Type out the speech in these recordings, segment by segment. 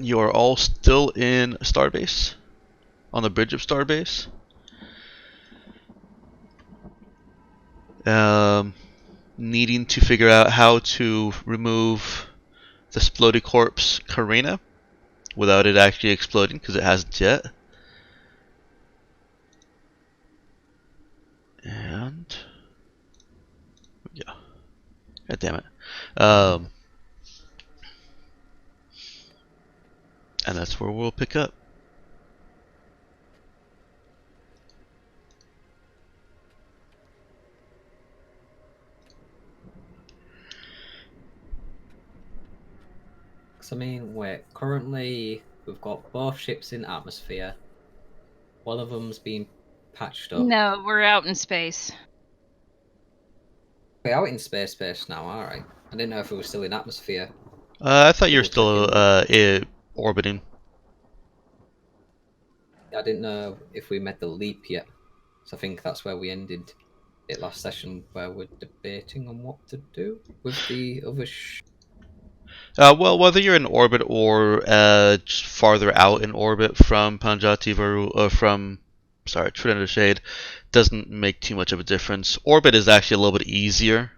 You are all still in Starbase, on the bridge of Starbase. Needing to figure out how to remove the exploded corpse Karina without it actually exploding, because it hasn't yet. And yeah, god damn it. And that's where we'll pick up. I mean, currently we've got both ships in atmosphere. One of them's been patched up. No, we're out in space. We're out in space now, alright. I didn't know if it was still in atmosphere. I thought you were Double still checking. orbiting. I didn't know if we made the leap yet. So I think that's where we ended it last session, where we're debating on what to do with the other Well, whether you're in orbit or just farther out in orbit from Panjati Varu, Trinity Shade, doesn't make too much of a difference. Orbit is actually a little bit easier.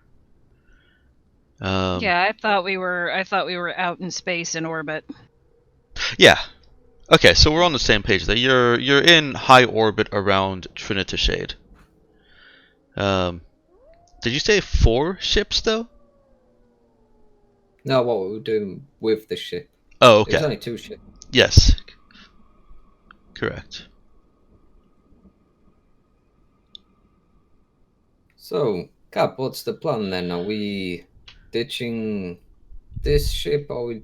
Yeah, I thought we were out in space in orbit. Yeah. Okay, so we're on the same page there. You're in high orbit around Trinity Shade. Did you say 4 ships though? No, what we were doing with the ship. Oh, It was okay. only 2 ships. Yes. Correct. So, Cap, what's the plan then? Are we ditching this ship, or are we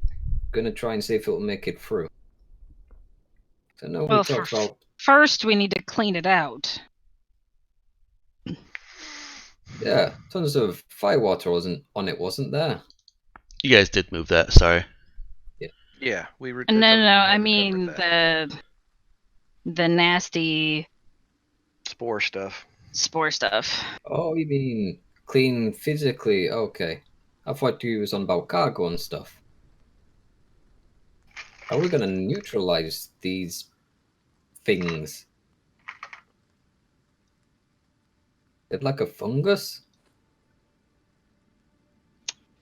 gonna try and see if it'll make it through? So, no, we Well, talked about. first we need to clean it out. Yeah, tons of firewater wasn't on it, wasn't there? You guys did move that, sorry. Yeah, we were. No, I recovered mean that. the nasty spore stuff. spore stuff. Oh, you mean clean physically? Okay. I thought you was on about cargo and stuff. How are we gonna neutralize these things? It's like a fungus?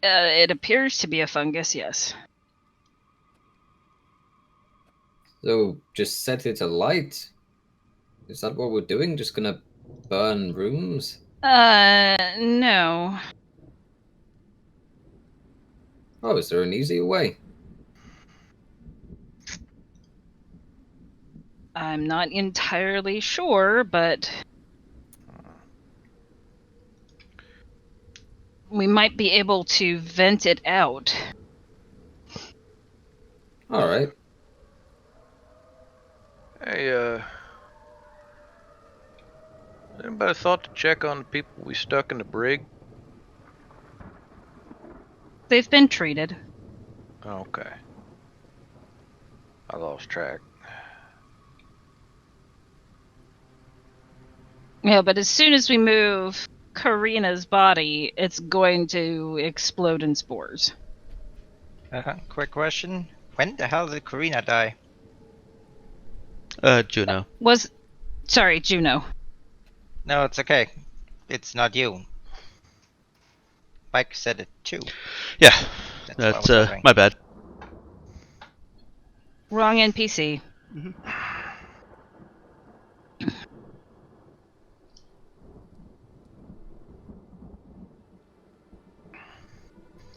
It appears to be a fungus, yes. So just set it alight? Is that what we're doing? Just gonna burn rooms? No. Oh, is there an easier way? I'm not entirely sure, but we might be able to vent it out. Alright. Hey, anybody thought to check on the people we stuck in the brig? They've been treated. Okay. I lost track. Yeah, but as soon as we move Karina's body, it's going to explode in spores. Quick question. When the hell did Karina die? Juno. Sorry, Juno. No, it's okay. It's not you. Mike said it too. Yeah, that's my bad. Wrong NPC. Mm-hmm.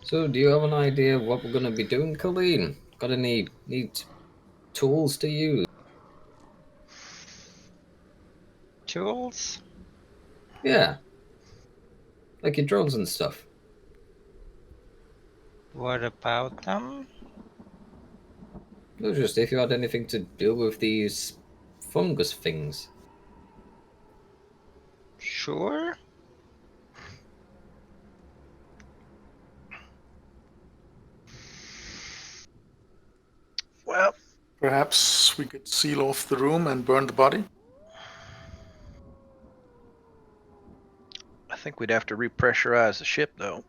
So do you have an idea of what we're gonna be doing, Colleen? Got any neat tools to use? Tools? Yeah. Like your drones and stuff. What about them? It was just if you had anything to do with these fungus things. Sure. Well, Perhaps we could seal off the room and burn the body? I think we'd have to repressurize the ship, though.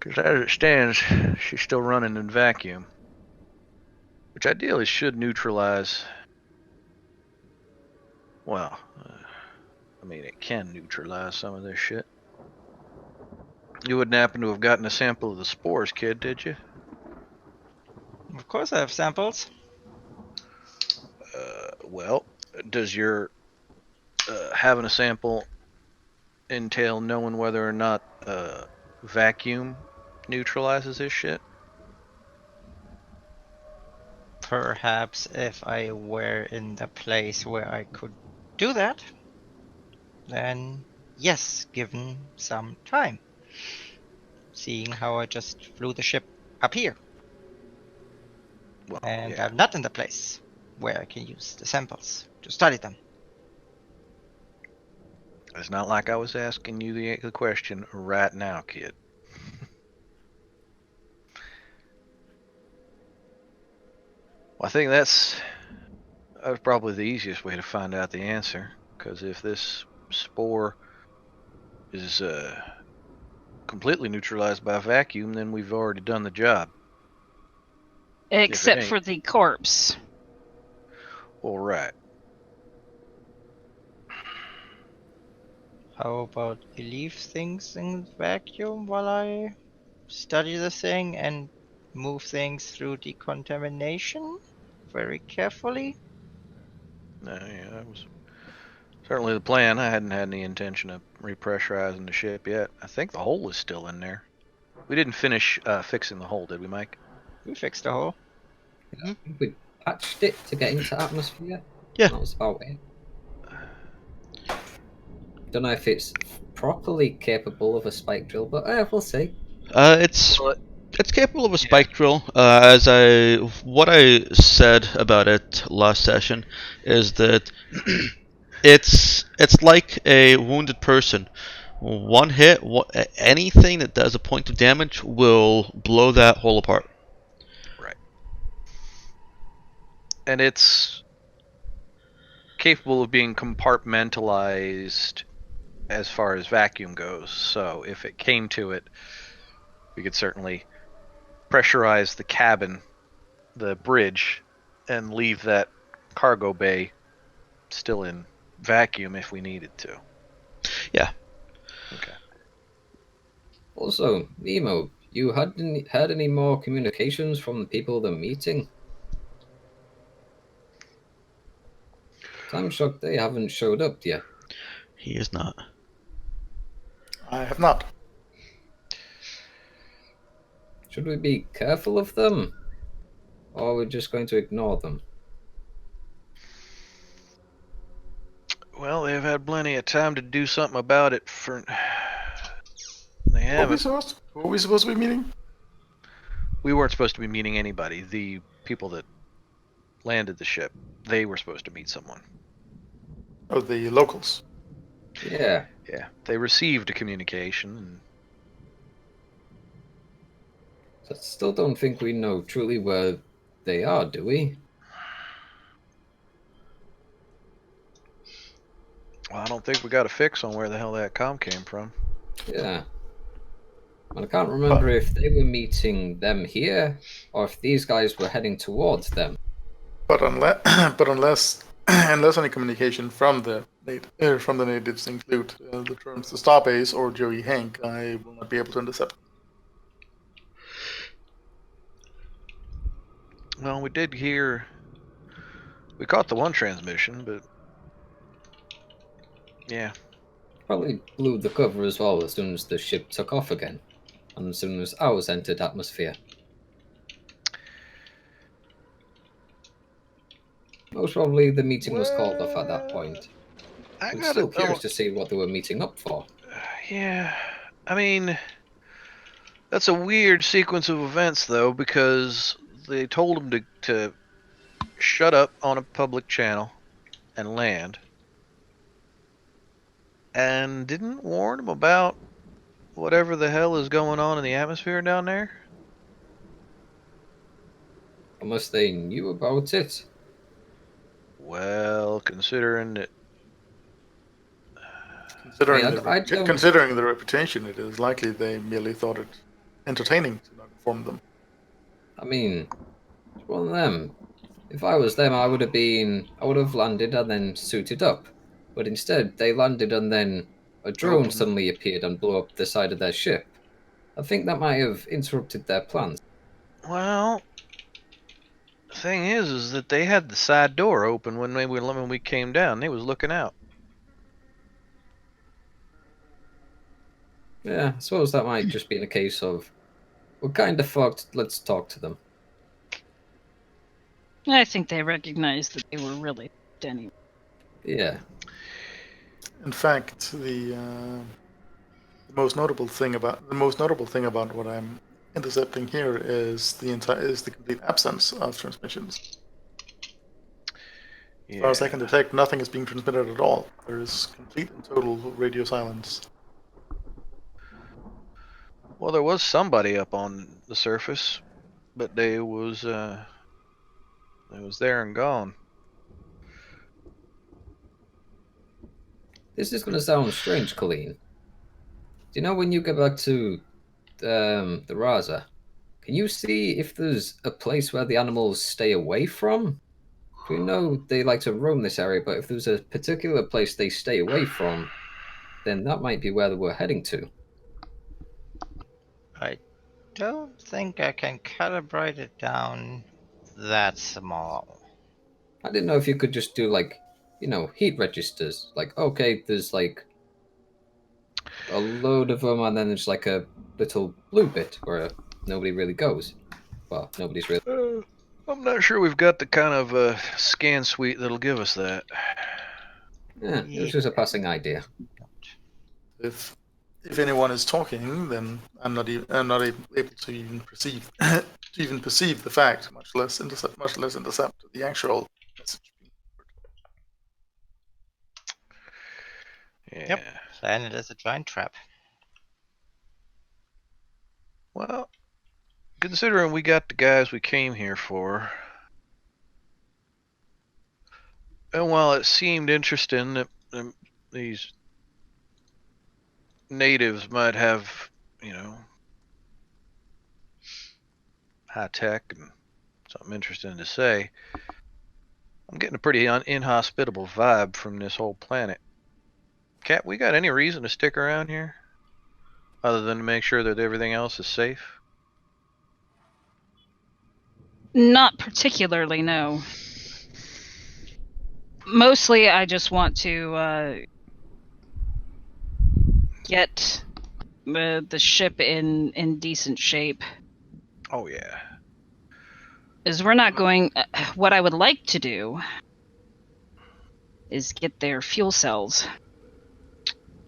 Because as it stands, she's still running in vacuum. Which ideally should neutralize... Well, I mean, it can neutralize some of this shit. You wouldn't happen to have gotten a sample of the spores, kid, did you? Of course I have samples. Well, does your having a sample entail knowing whether or not vacuum neutralizes this shit? Perhaps if I were in the place where I could do that, then yes, given some time. Seeing how I just flew the ship up here, Well, and yeah. I'm not in the place where I can use the samples to study them. It's not like I was asking you the question right now, kid. Well, I think that's probably the easiest way to find out the answer. Because if this spore is completely neutralized by vacuum, then we've already done the job. Except ain't. for the corpse. All right. How about we leave things in vacuum while I study the thing and move things through decontamination very carefully? Yeah, that was certainly the plan. I hadn't had any intention of repressurizing the ship yet. I think the hole is still in there. We didn't finish fixing the hole, did we, Mike? We fixed the hole. I think we patched it to get into atmosphere. Yeah. That was about it. Don't know if it's properly capable of a spike drill, but we'll see. It's capable of a spike drill. What I said about it last session is that it's like a wounded person. One hit, anything that does a point of damage will blow that hole apart. Right. And it's capable of being compartmentalized as far as vacuum goes. So if it came to it, we could certainly pressurize the cabin, the bridge, and leave that cargo bay still in vacuum if we needed to. Yeah. Okay. Also, Nemo, you hadn't had any more communications from the people at the meeting? I'm shocked they haven't showed up yet. He is not. I have not. Should we be careful of them? Or are we just going to ignore them? Well, they've had plenty of time to do something about it for... They haven't. Who are we supposed to be meeting? We weren't supposed to be meeting anybody. The people that landed the ship, they were supposed to meet someone. Oh, the locals. Yeah. Yeah, they received a communication. And I still don't think we know truly where they are, do we? well, I don't think we got a fix on where the hell that comm came from. Yeah. And I can't remember if they were meeting them here or if these guys were heading towards them. But unless any communication from the natives include the terms the Starbase or Joey Hank, I will not be able to intercept. Well, we did hear... We caught the one transmission, but... Yeah. Probably blew the cover as well as soon as the ship took off again. And as soon as ours entered atmosphere. Most probably the meeting was called off at that point. I'm still curious to see what they were meeting up for. Yeah, I mean, that's a weird sequence of events, though, because they told him to shut up on a public channel and land, and didn't warn him about whatever the hell is going on in the atmosphere down there. Unless they knew about it. Well, considering that... Considering the reputation, it is likely they merely thought it entertaining to not inform them. I mean, it's one of them. If I was them, I would have landed and then suited up. But instead, they landed and then a drone suddenly appeared and blew up the side of their ship. I think that might have interrupted their plans. Well, the thing is that they had the side door open when we came down. They was looking out. Yeah, I suppose that might just be a case of, we're kind of fucked, let's talk to them. I think they recognized that they were really fucked anyway. Yeah. In fact, the most notable thing about what I'm intercepting here is the complete absence of transmissions. As far as I can detect, nothing is being transmitted at all. There is complete and total radio silence. Well, there was somebody up on the surface, but they was there and gone. This is going to sound strange, Colleen. Do you know when you get back to the Raza, can you see if there's a place where the animals stay away from? We know they like to roam this area, but if there's a particular place they stay away from, then that might be where we're heading to. I don't think I can calibrate it down that small. I didn't know if you could just do heat registers. Like, okay, there's like a load of them, and then there's like a little blue bit where nobody really goes. Well, nobody's really. I'm not sure we've got the kind of scan suite that'll give us that. Yeah, it was just a passing idea. If anyone is talking, then I'm not able to even perceive the fact, much less intercept the actual message. Yeah. Yep. Then it is a giant trap. Well, considering we got the guys we came here for, and while it seemed interesting that these natives might have, high tech and something interesting to say, I'm getting a pretty inhospitable vibe from this whole planet. Cat, we got any reason to stick around here? Other than to make sure that everything else is safe? Not particularly, no. Mostly, I just want to get the ship in decent shape. Oh, yeah. Is we're not going. What I would like to do is get their fuel cells.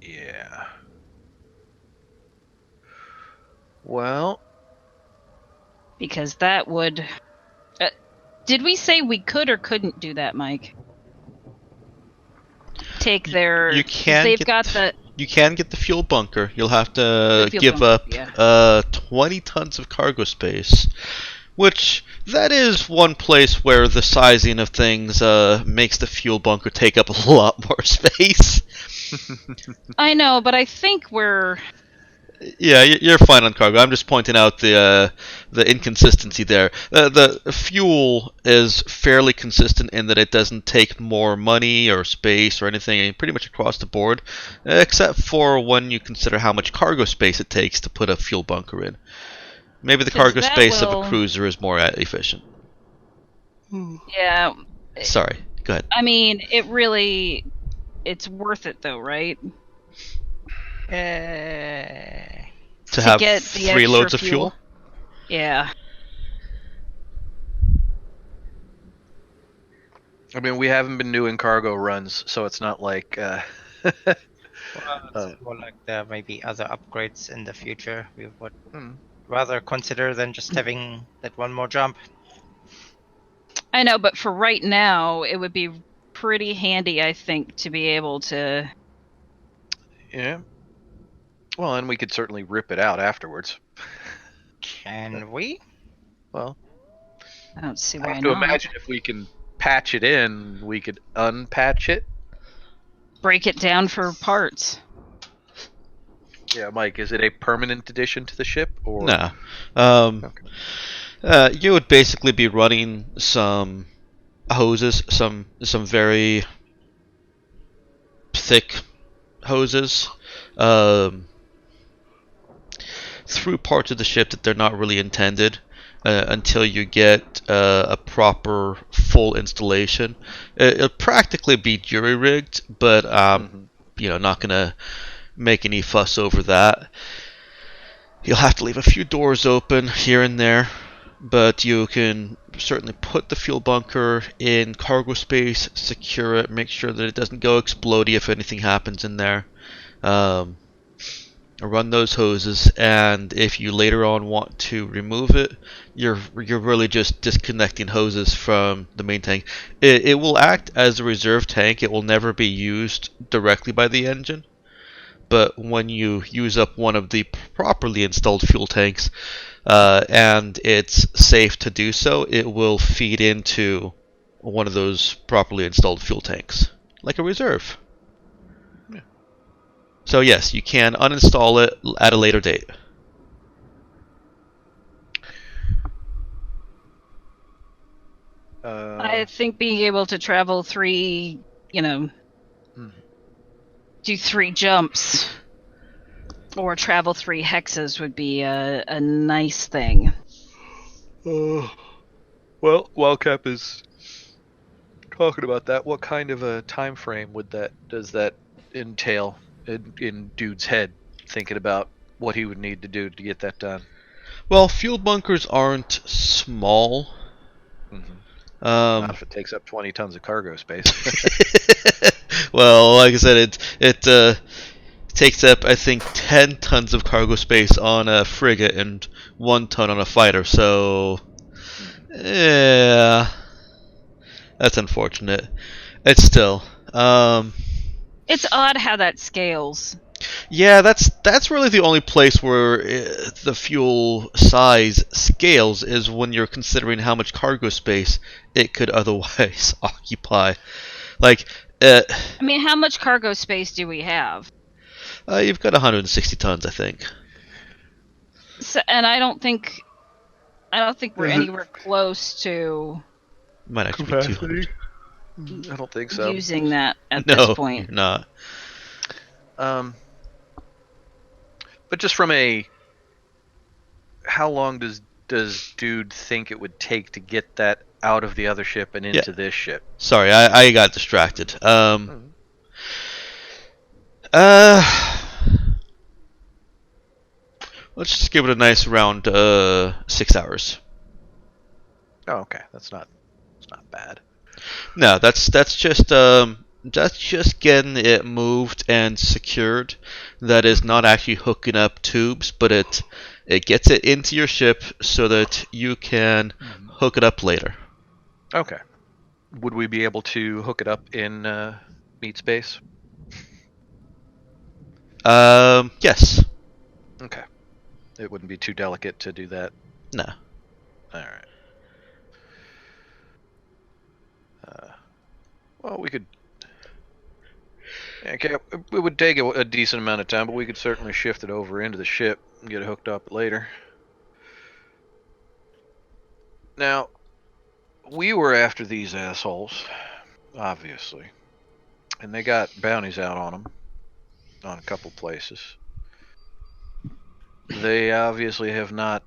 Yeah. Well, Because that would. Did we say we could or couldn't do that, Mike? Take their. You can They've get got the. You can get the fuel bunker. You'll have to fuel give bunker, up 20 tons of cargo space, which that is one place where the sizing of things makes the fuel bunker take up a lot more space. I know, but I think we're. Yeah, you're fine on cargo. I'm just pointing out the inconsistency there. The fuel is fairly consistent in that it doesn't take more money or space or anything, pretty much across the board, except for when you consider how much cargo space it takes to put a fuel bunker in. Maybe the cargo space of a cruiser is more efficient. Yeah. Sorry, go ahead. I mean, it's worth it though, right? To have get the 3 extra loads of fuel? Yeah. I mean, we haven't been doing cargo runs, so it's not like. Well, it's more like there may be other upgrades in the future we would rather consider than just having that one more jump. I know, but for right now, it would be pretty handy, I think, to be able to. Yeah. Well, and we could certainly rip it out afterwards. Can we? Well, I don't see I why have to not. imagine if we can patch it in, we could unpatch it. Break it down for parts. Yeah, Mike, is it a permanent addition to the ship, or Nah. Um, Okay. you would basically be running some hoses, some very thick hoses, um, through parts of the ship that they're not really intended. Until you get a proper full installation, it'll practically be jury rigged, but Mhm. not gonna make any fuss over that. You'll have to leave a few doors open here and there, but you can certainly put the fuel bunker in cargo space, secure it, make sure that it doesn't go explodey if anything happens in there. Um, Run those hoses, and if you later on want to remove it, you're really just disconnecting hoses from the main tank. It will act as a reserve tank. It will never be used directly by the engine. But when you use up one of the properly installed fuel tanks, and it's safe to do so, it will feed into one of those properly installed fuel tanks, like a reserve. Yeah. So yes, you can uninstall it at a later date. I think being able to travel 3, Mhm. do 3 jumps or travel 3 hexes would be a nice thing. Well, while Cap is talking about that, what kind of a time frame does that entail in dude's head, thinking about what he would need to do to get that done? Well, fuel bunkers aren't small. Mm-hmm. Not Um, if it takes up 20 tons of cargo space. well, like I said, it takes up I think 10 tons of cargo space on a frigate and 1 ton on a fighter. So yeah, that's unfortunate. It's still. It's odd how that scales. Yeah, that's really the only place where the fuel size scales is when you're considering how much cargo space it could otherwise occupy. Like, I mean, how much cargo space do we have? you've got 160 tons, I think. So, and I don't think we're anywhere close to Might actually be 200. Capacity? I don't think so. using that at this No, point. you're not. Um, but just from a how long does dude think it would take to get that out of the other ship and Yeah. into this ship? Sorry, I got distracted. Mhm. Uh, let's just give it a nice round 6 hours. Oh, okay, that's not bad. No, that's just getting it moved and secured. That is not actually hooking up tubes, but it gets it into your ship so that you can hook it up later. Okay. Would we be able to hook it up in meat space? Yes. Okay. It wouldn't be too delicate to do that. No. All right. Well, we could. Okay, it would take a decent amount of time, but we could certainly shift it over into the ship and get it hooked up later. Now, we were after these assholes, obviously, and they got bounties out on them on a couple places. They obviously have not.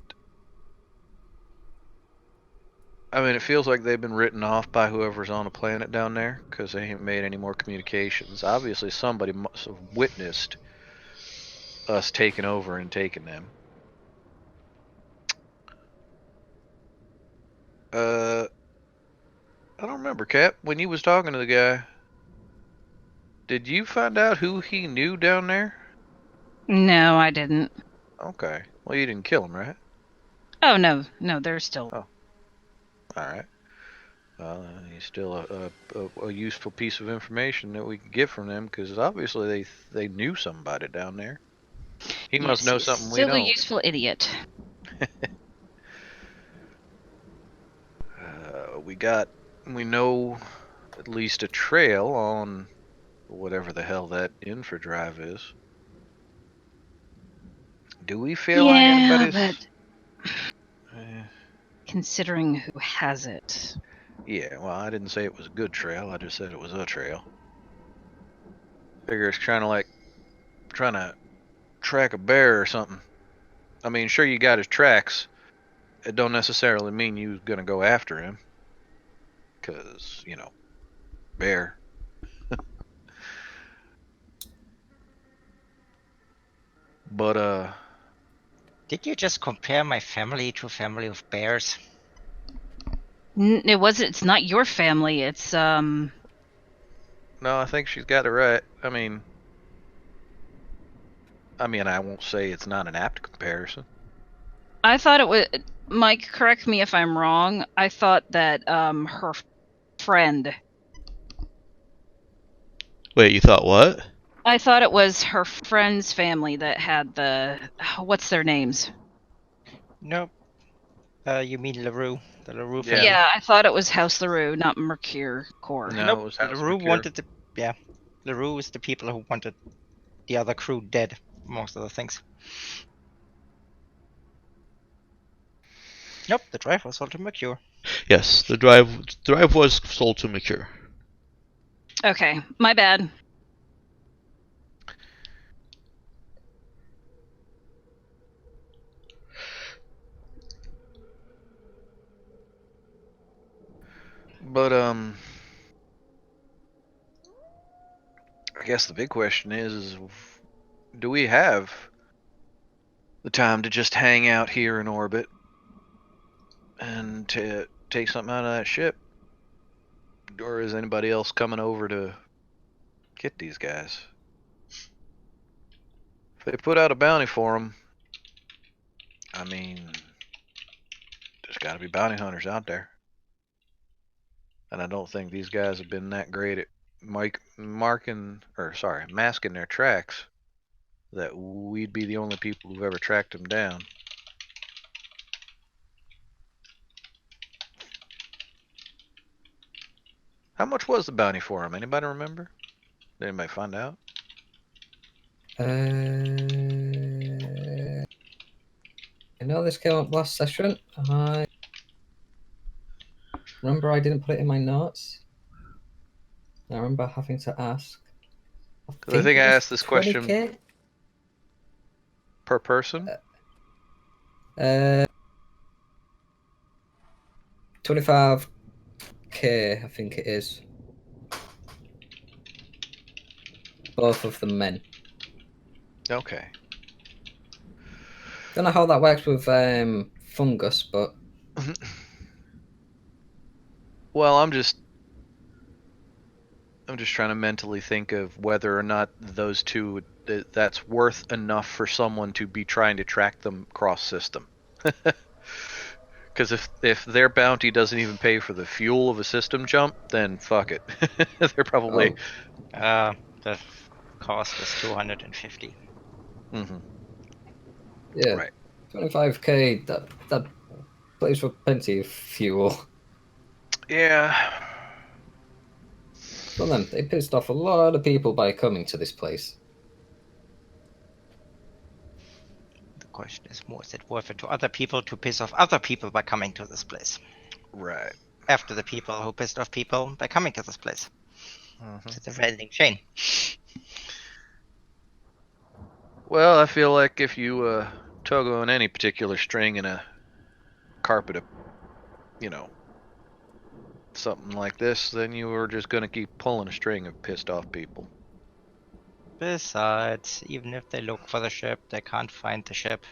I mean, it feels like they've been written off by whoever's on the planet down there because they haven't made any more communications. Obviously, somebody must have witnessed us taking over and taking them. Uh, I don't remember, Cap. When you was talking to the guy, did you find out who he knew down there? No, I didn't. Okay. Well, you didn't kill him, right? Oh no, they're still. Oh, all right. Well, he's still a useful piece of information that we could get from them because obviously they knew somebody down there. He must Yes, know he's something we still a don't. useful idiot. We know at least a trail on whatever the hell that infradrive is. Do we feel like Yeah, anybody's? but Eh, considering who has it. yeah, well, I didn't say it was a good trail. I just said it was a trail. Figure it's kind of like trying to track a bear or something. I mean, sure, you got his tracks. It don't necessarily mean you was gonna go after him, 'cause bear. But Did you just compare my family to a family of bears? It wasn't. It's not your family. It's no, I think she's got it right. I won't say it's not an apt comparison. I thought it was. Mike, correct me if I'm wrong. I thought that her friend. Wait, you thought what? I thought it was her friend's family that had the. What's their names? Nope. You mean LaRue, the LaRue Yeah. family? Yeah, I thought it was House LaRue, not Mercure Core. No, Nope. it was House LaRue Mercure. wanted the LaRue is the people who wanted the other crew dead, amongst other things. Nope, the drive was sold to Mercure. Yes, the drive was sold to Mercure. Okay, my bad. But I guess the big question is do we have the time to just hang out here in orbit and to take something out of that ship? Or is anybody else coming over to get these guys? If they put out a bounty for them, I mean, there's got to be bounty hunters out there. And I don't think these guys have been that great at masking their tracks, that we'd be the only people who've ever tracked them down. How much was the bounty for them? Anybody remember? Did anybody find out? I know this came up last session. I remember I didn't put it in my notes. I remember having to ask. Because I think it I was asked this question 20k. per person. 25k, I think it is. Both of the men. Okay. Don't know how that works with fungus, but Well, I'm just trying to mentally think of whether or not those two that's worth enough for someone to be trying to track them cross system. Because if their bounty doesn't even pay for the fuel of a system jump, then fuck it. They're probably. The cost was 250. Mhm. yeah, Right. 25k. That plays for plenty of fuel. Yeah. Well, then they pissed off a lot of people by coming to this place. The question is more, is it worth it to other people to piss off other people by coming to this place? Right. After the people who pissed off people by coming to this place. Mhm. It's a never-ending chain. Well, I feel like if you tug on any particular string in a carpet of, something like this, then you are just going to keep pulling a string of pissed off people. Besides, even if they look for the ship, they can't find the ship.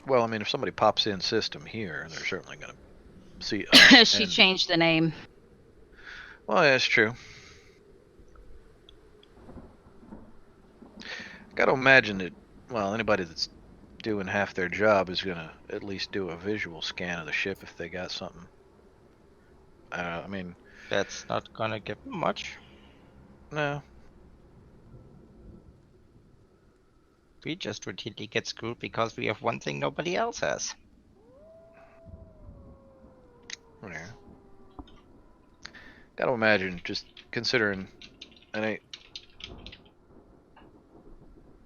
Well, I mean, if somebody pops in system here, they're certainly going to see us. She changed the name. Well, that's true. Got to imagine that, well, anybody that's doing half their job is going to at least do a visual scan of the ship if they got something. I mean, That's not gonna give much. no. We just routinely get screwed because we have one thing nobody else has. Yeah. Got to imagine, just considering, and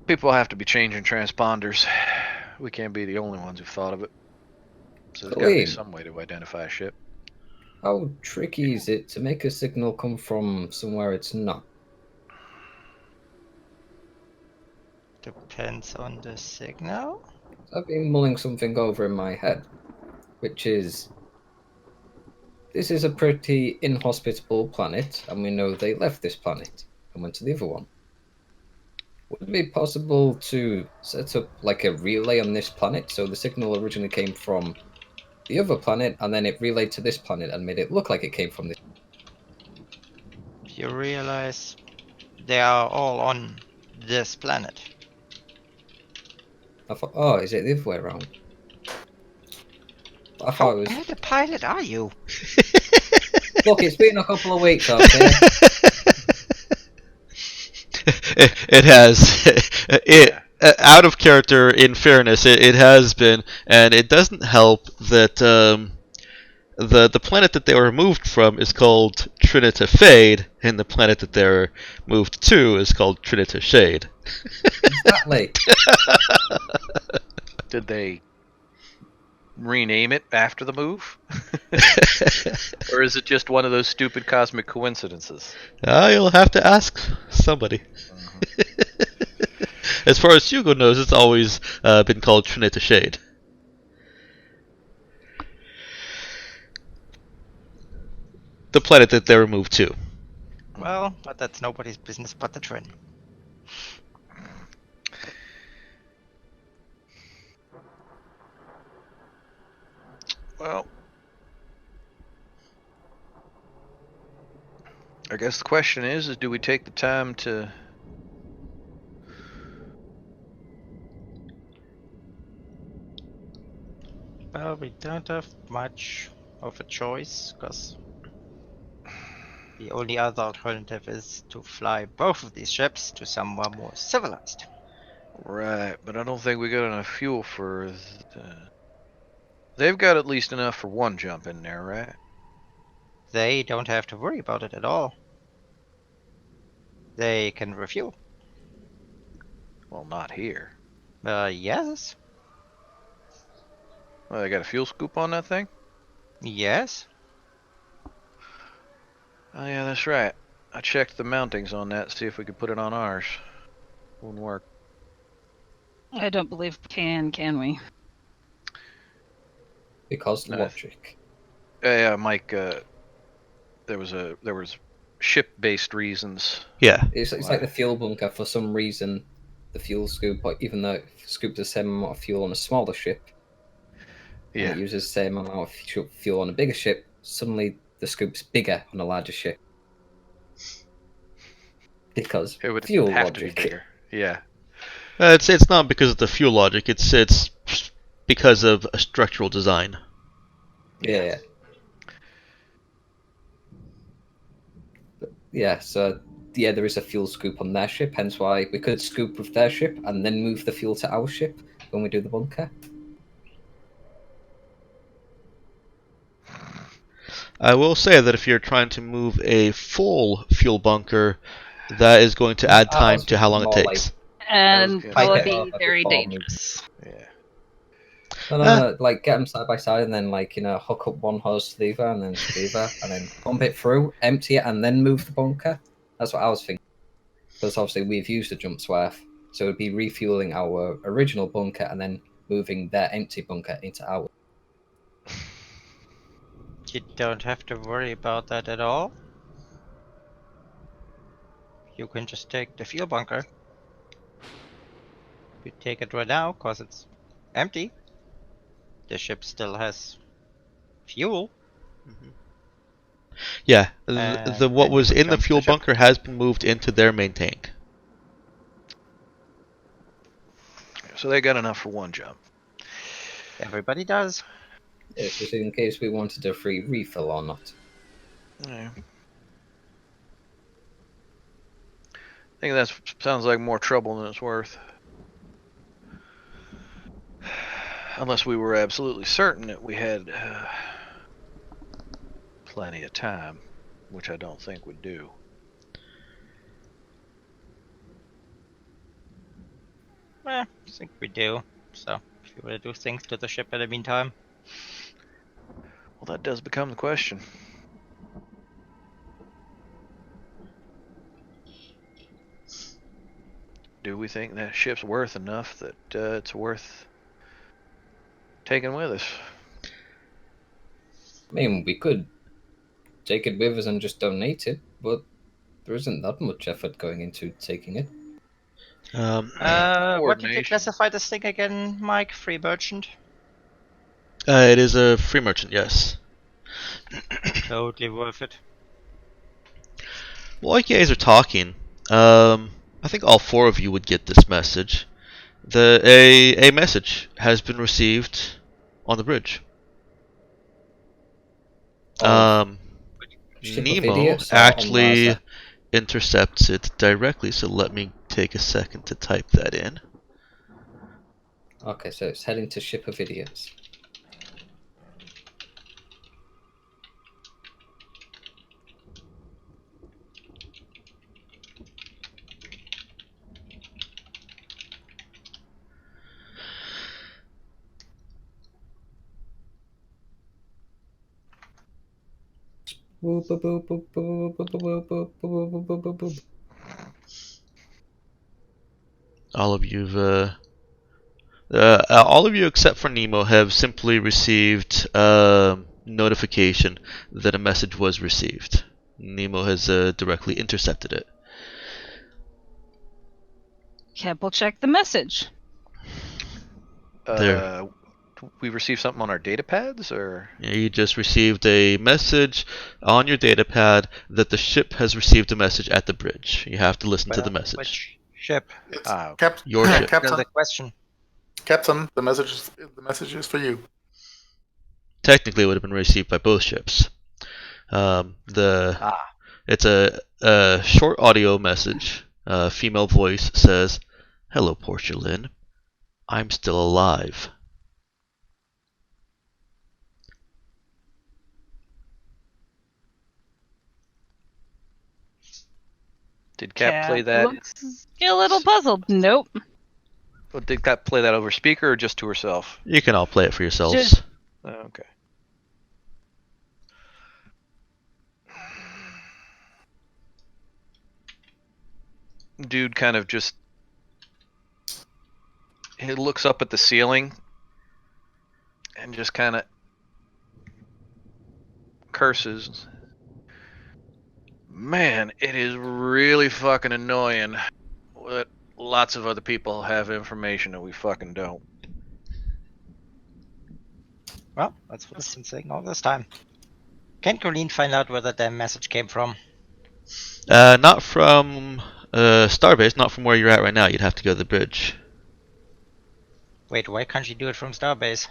People have to be changing transponders. We can't be the only ones who've thought of it. So there's got to be Colleen, some way to identify a ship. how tricky is it to make a signal come from somewhere it's not? Depends on the signal. I've been mulling something over in my head, which is this is a pretty inhospitable planet, and we know they left this planet and went to the other one. Would it be possible to set up like a relay on this planet so the signal originally came from the other planet and then it relayed to this planet and made it look like it came from this? You realize they are all on this planet. I thought, oh, is it the other way around? I How thought it was. bad a pilot are you? Look, it's been a couple of weeks, okay? It has. Out of character, in fairness, it has been, and it doesn't help that the planet that they were moved from is called Trinita Fade, and the planet that they're moved to is called Trinita Shade. Exactly. Did they rename it after the move? Or is it just one of those stupid cosmic coincidences? You'll have to ask somebody. As far as Hugo knows, it's always been called Trinita Shade. The planet that they were moved to. Well, but that's nobody's business but the Trin. Well, I guess the question is do we take the time to Well, we don't have much of a choice, because the only other alternative is to fly both of these ships to somewhere more civilized. Right, but I don't think we got enough fuel for. They've got at least enough for one jump in there, right? They don't have to worry about it at all. They can refuel. Well, not here. Yes. Well, they got a fuel scoop on that thing? Yes. Oh, yeah, that's right. I checked the mountings on that to see if we could put it on ours. Wouldn't work. I don't believe we can we? Because No. logic. Yeah, Mike. There was ship-based reasons. Yeah. It's like the fuel bunker. For some reason, the fuel scoop, even though it scoops the same amount of fuel on a smaller ship, and Yeah. it uses the same amount of fuel on a bigger ship, suddenly the scoop's bigger on a larger ship. Because It would fuel have to be logic. bigger. Yeah. It's not because of the fuel logic. It's because of a structural design. Yeah. Yeah, so yeah, there is a fuel scoop on their ship, hence why we could scoop with their ship and then move the fuel to our ship when we do the bunker. I will say that if you're trying to move a full fuel bunker, that is going to add I time was to how long it thinking more takes. And gonna that would say- be very Before moving. dangerous. Yeah. No, like get them side by side and then hook up one hose to the other and then to the other and then pump it through, empty it and then move the bunker. That's what I was thinking. Because obviously we've used a jump swerve, so it'd be refueling our original bunker and then moving their empty bunker into ours. You don't have to worry about that at all. You can just take the fuel bunker. You take it right now, cause it's empty. The ship still has fuel. Yeah, And what then you was would in the jump fuel the ship. bunker has been moved into their main tank. So they got enough for one jump. Everybody does. Yeah, just in case we wanted a free refill or not. Yeah. I think that sounds like more trouble than it's worth. Unless we were absolutely certain that we had plenty of time, which I don't think would do. I think we do. So, if you want to do things to the ship in the meantime. Well, that does become the question. Do we think that ship's worth enough that it's worth taking with us? I mean, we could take it with us and just donate it, but there isn't that much effort going into taking it. What did you Coordination. classify this thing again, Mike? Free merchant? It is a free merchant, yes. Totally worth it. While you guys are talking, I think all four of you would get this message. A message has been received on the bridge. Ship of Nemo idiots or on actually Rasa? intercepts it directly, so let me take a second to type that in. Okay, so it's heading to Ship of Idiots. Boop, boop, boop, boop, boop, boop, boop, boop, boop, boop, boop, boop, boop. All of you except for Nemo have simply received notification that a message was received. Nemo has directly intercepted it. Keppel check the message. There. We received something on our data pads, or You just received a message on your datapad that the ship has received a message at the bridge. You have to listen to the message. Which ship? It's okay. Your ship. Captain. The question. Captain, the message is for you. Technically, it would have been received by both ships. It's a short audio message. A female voice says, "Hello, Porcelain. I'm still alive." Did Cap play that? Looks a little puzzled. Nope. Did Cap play that over speaker or just to herself? You can all play it for yourselves. Just- Okay. Dude kind of just he looks up at the ceiling and just kind of curses. Man, it is really fucking annoying that lots of other people have information that we fucking don't. Well, that's what I've been saying all this time. Can Colleen find out where the damn message came from? Not from Starbase, not from where you're at right now. You'd have to go to the bridge. Wait, why can't you do it from Starbase?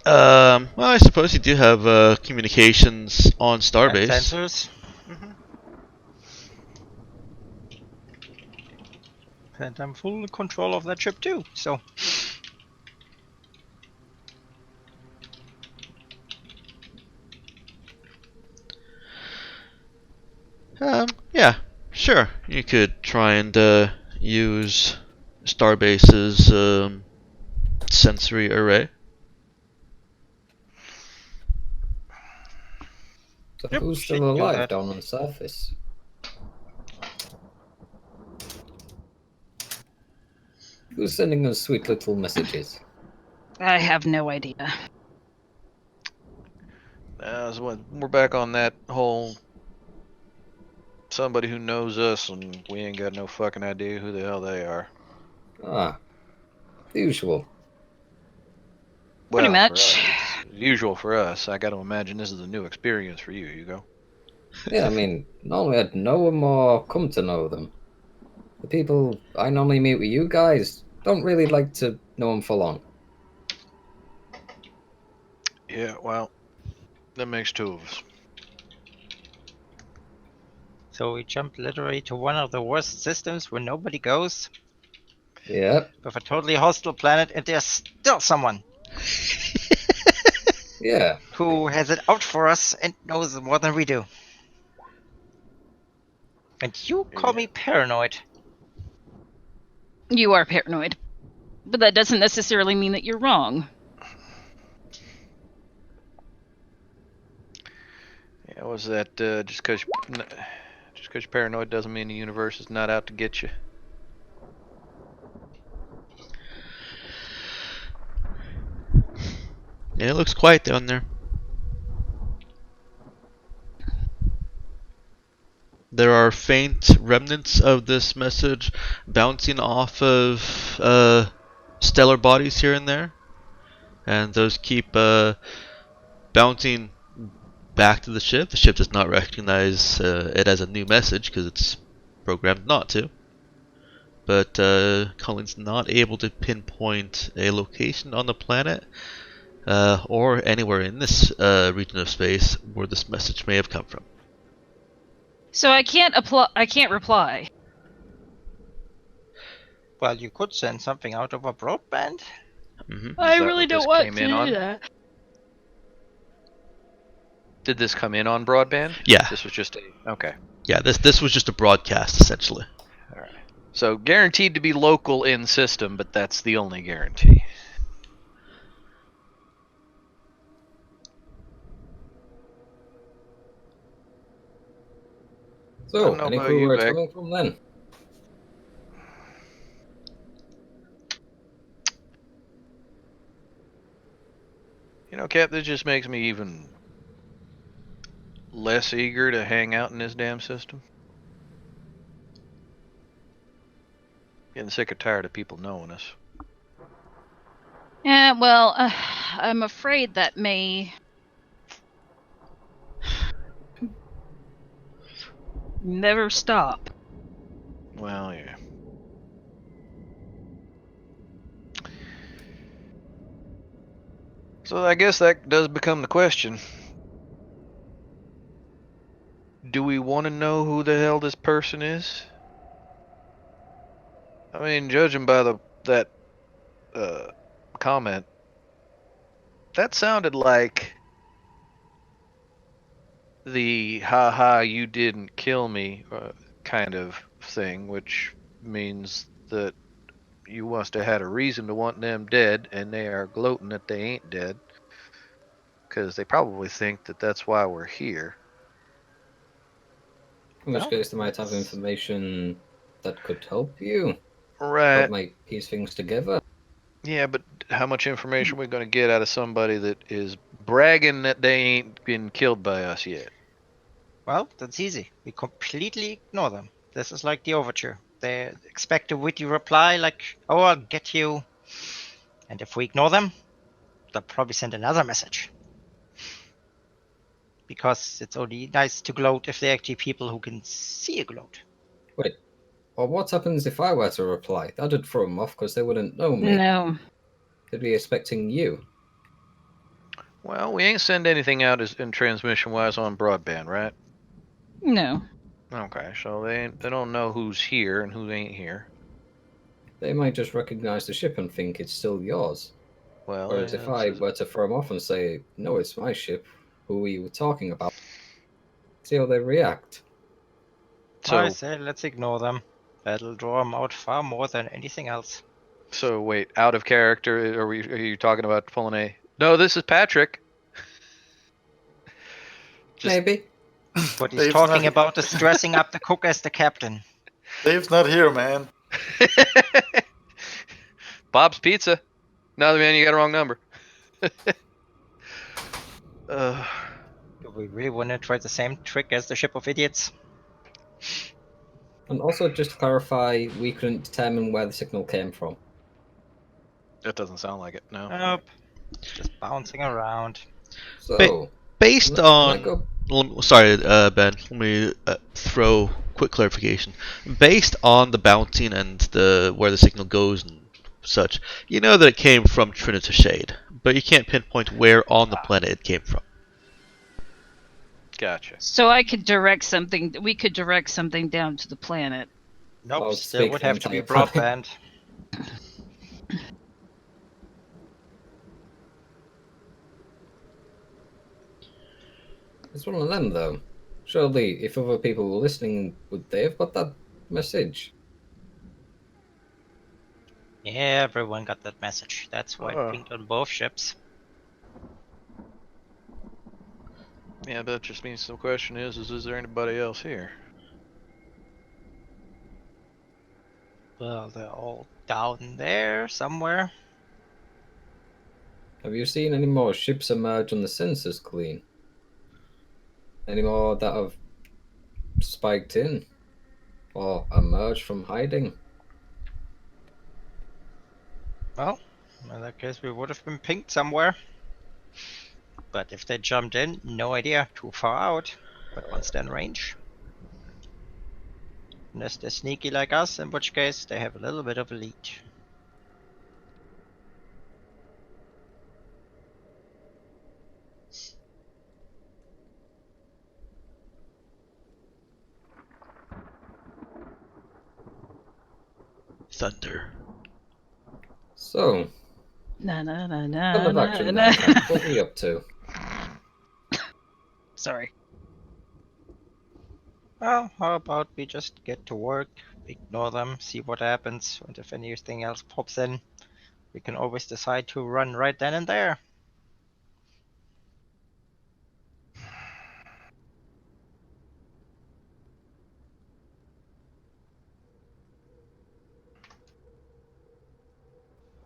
Well, I suppose you do have communications on And Starbase. sensors? And I'm full control of that ship too, so... Yeah, sure. You could try and use Starbase's sensory array. So Yep, who's she still can do alive that. down on the surface? Who's sending us sweet little messages? I have no idea. So we're back on that whole somebody who knows us and we ain't got no fucking idea who the hell they are. Ah, the usual. Pretty Well, much. for us, it's usual for us. I got to imagine this is a new experience for you, Hugo. Yeah, I mean, normally I'd know them or come to know them. The people I normally meet with you guys don't really like to know them for long. Yeah, well, that makes two of us. So we jumped literally to one of the worst systems where nobody goes, Yep. with a totally hostile planet, and there's still someone Yeah. who has it out for us and knows more than we do. And you call me paranoid. You are paranoid. But that doesn't necessarily mean that you're wrong. Yeah, was that just because you're paranoid doesn't mean the universe is not out to get you? Yeah, it looks quiet down there. There are faint remnants of this message bouncing off of stellar bodies here and there, and those keep bouncing back to the ship. The ship does not recognize it as a new message because it's programmed not to. But Colleen's not able to pinpoint a location on the planet or anywhere in this region of space where this message may have come from. So I can't reply. Well, you could send something out over broadband. I Is that really what don't this want came to in do on? that. Did this come in on broadband? Yeah. This was just a okay. Yeah, this was just a broadcast essentially. All right. So guaranteed to be local in system, but that's the only guarantee. I So, don't know any about clue you, where it's Vic. coming from then? You know, Cap, this just makes me even less eager to hang out in this damn system. Getting sick or tired of people knowing us. Yeah, well, I'm afraid that may never stop. Well, yeah. So I guess that does become the question. Do we want to know who the hell this person is? I mean, judging by that uh, comment, that sounded like the "ha ha, you didn't kill me" kind of thing, which means that you must have had a reason to want them dead, and they are gloating that they ain't dead, because they probably think that that's why we're here. In which Well, case, they might have that's- information that could help you, Right. help make piece things together. Yeah, but how much information are we going to get out of somebody that is bragging that they ain't been killed by us yet? Well, that's easy. We completely ignore them. This is like the overture. They expect a witty reply like, "Oh, I'll get you." And if we ignore them, they'll probably send another message. Because it's only nice to gloat if they're actually people who can see a gloat. Wait, or what happens if I were to reply? That'd throw them off because they wouldn't know me. No. They'd be expecting you. Well, we ain't send anything out in transmission wise on broadband, right? No. Okay, so they don't know who's here and who ain't here. They might just recognize the ship and think it's still yours. Well, Whereas if I were to throw them off and say, "No, it's my ship. Who are you talking about?" See how they react. I so say let's ignore them. That'll draw them out far more than anything else. so wait, out of character, are you talking about pulling a? No, this is Patrick. Just- Maybe. What he's Dave's talking not, about is dressing up the cook as the captain. Dave's not here, man. Bob's Pizza. No, man, you got a wrong number. Do we really want to try the same trick as the ship of idiots? And also, just to clarify, we couldn't determine where the signal came from. That doesn't sound like it. No. Nope. Just bouncing around. So, Based can I on, go? sorry, Ben, let me throw quick clarification. Based on the bouncing and the where the signal goes and such, you know that it came from Trinity Shade, but you can't pinpoint where on the planet it came from. Gotcha. So I could direct something. We could direct something down to the planet. Nope, I'll still speak would for have to be entire planet. broadband. It's one of them, though. Surely, if other people were listening, would they have got that message? Yeah, everyone got that message. That's why it Oh. pinged on both ships. Yeah, but that just means the question is there anybody else here? Well, they're all down there somewhere. Have you seen any more ships emerge on the sensors, Colleen? Any more that have spiked in or emerged from hiding? Well, in that case, we would have been pinged somewhere. But if they jumped in, no idea. Too far out. But once they're in range. Unless they're sneaky like us, in which case they have a little bit of a lead. Thunder. So, Na na na on the na na vacuum na. now, Cap. What are we up to? Sorry. Well, how about we just get to work, ignore them, see what happens, and if anything else pops in, we can always decide to run right then and there.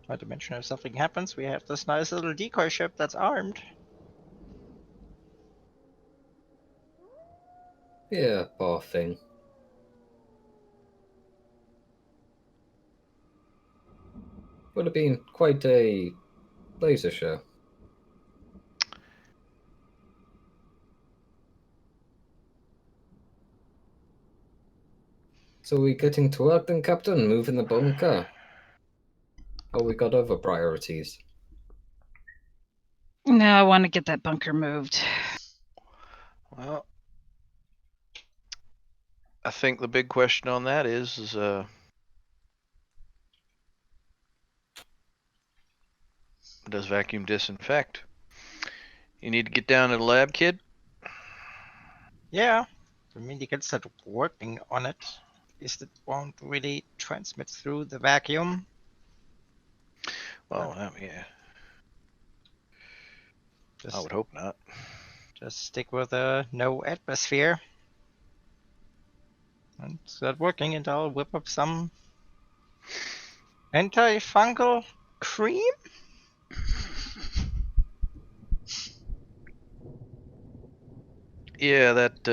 Not to mention, if something happens, we have this nice little decoy ship that's armed. Yeah, poor thing. Would have been quite a laser show. So we getting to work then, Captain? Moving the bunker? Or we got other priorities? No, I want to get that bunker moved. Well, I think the big question on that is does vacuum disinfect? You need to get down to the lab, kid? Yeah, I mean, you can start working on it. Is it won't really transmit through the vacuum. Well, yeah, I Just, would hope not. just stick with no atmosphere. And start working, and I'll whip up some antifungal cream. Yeah, that's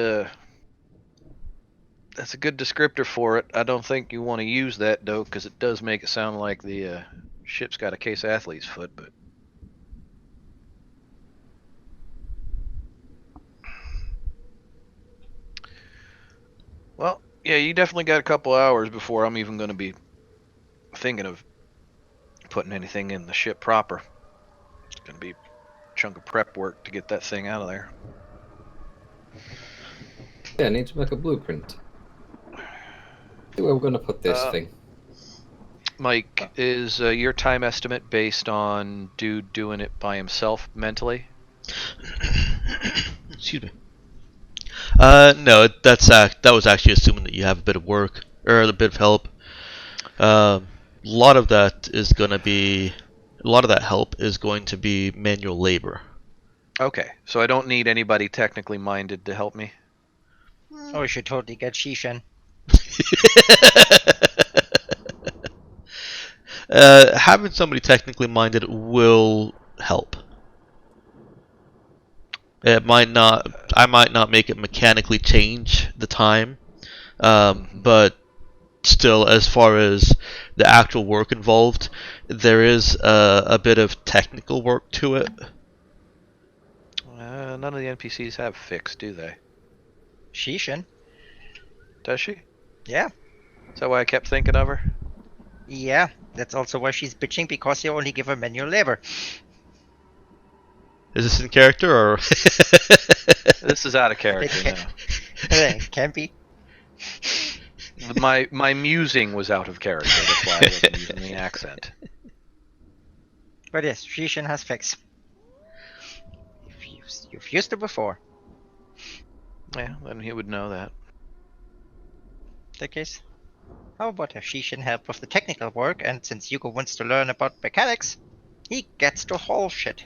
a good descriptor for it. I don't think you want to use that though, because it does make it sound like the ship's got a case of athlete's foot. But well, yeah, you definitely got a couple hours before I'm even going to be thinking of putting anything in the ship proper. It's going to be a chunk of prep work to get that thing out of there. Yeah, I need to make a blueprint. See where we're gonna put this thing. Mike, is your time estimate based on dude doing it by himself mentally? Excuse me. No, that was actually assuming that you have a bit of work or a bit of help. A lot of that help is going to be manual labor. Okay, so I don't need anybody technically minded to help me. Oh, we should totally get Shishan. Having somebody technically minded will help. I might not make it mechanically change the time, but still, as far as the actual work involved, there is a bit of technical work to it. None of the NPCs have fixed, do they? Shishan? Does she? Yeah. Is that why I kept thinking of her? Yeah, that's also why she's bitching, because you only give her manual labor. Is this in character or? This is out of character now. It can be. My musing was out of character. That's why I wasn't using the accent. But yes, Shishan has fix. You've used her before. Yeah, then he would know that. The case. How about Hashishin help with the technical work, and since Hugo wants to learn about mechanics, he gets to haul shit.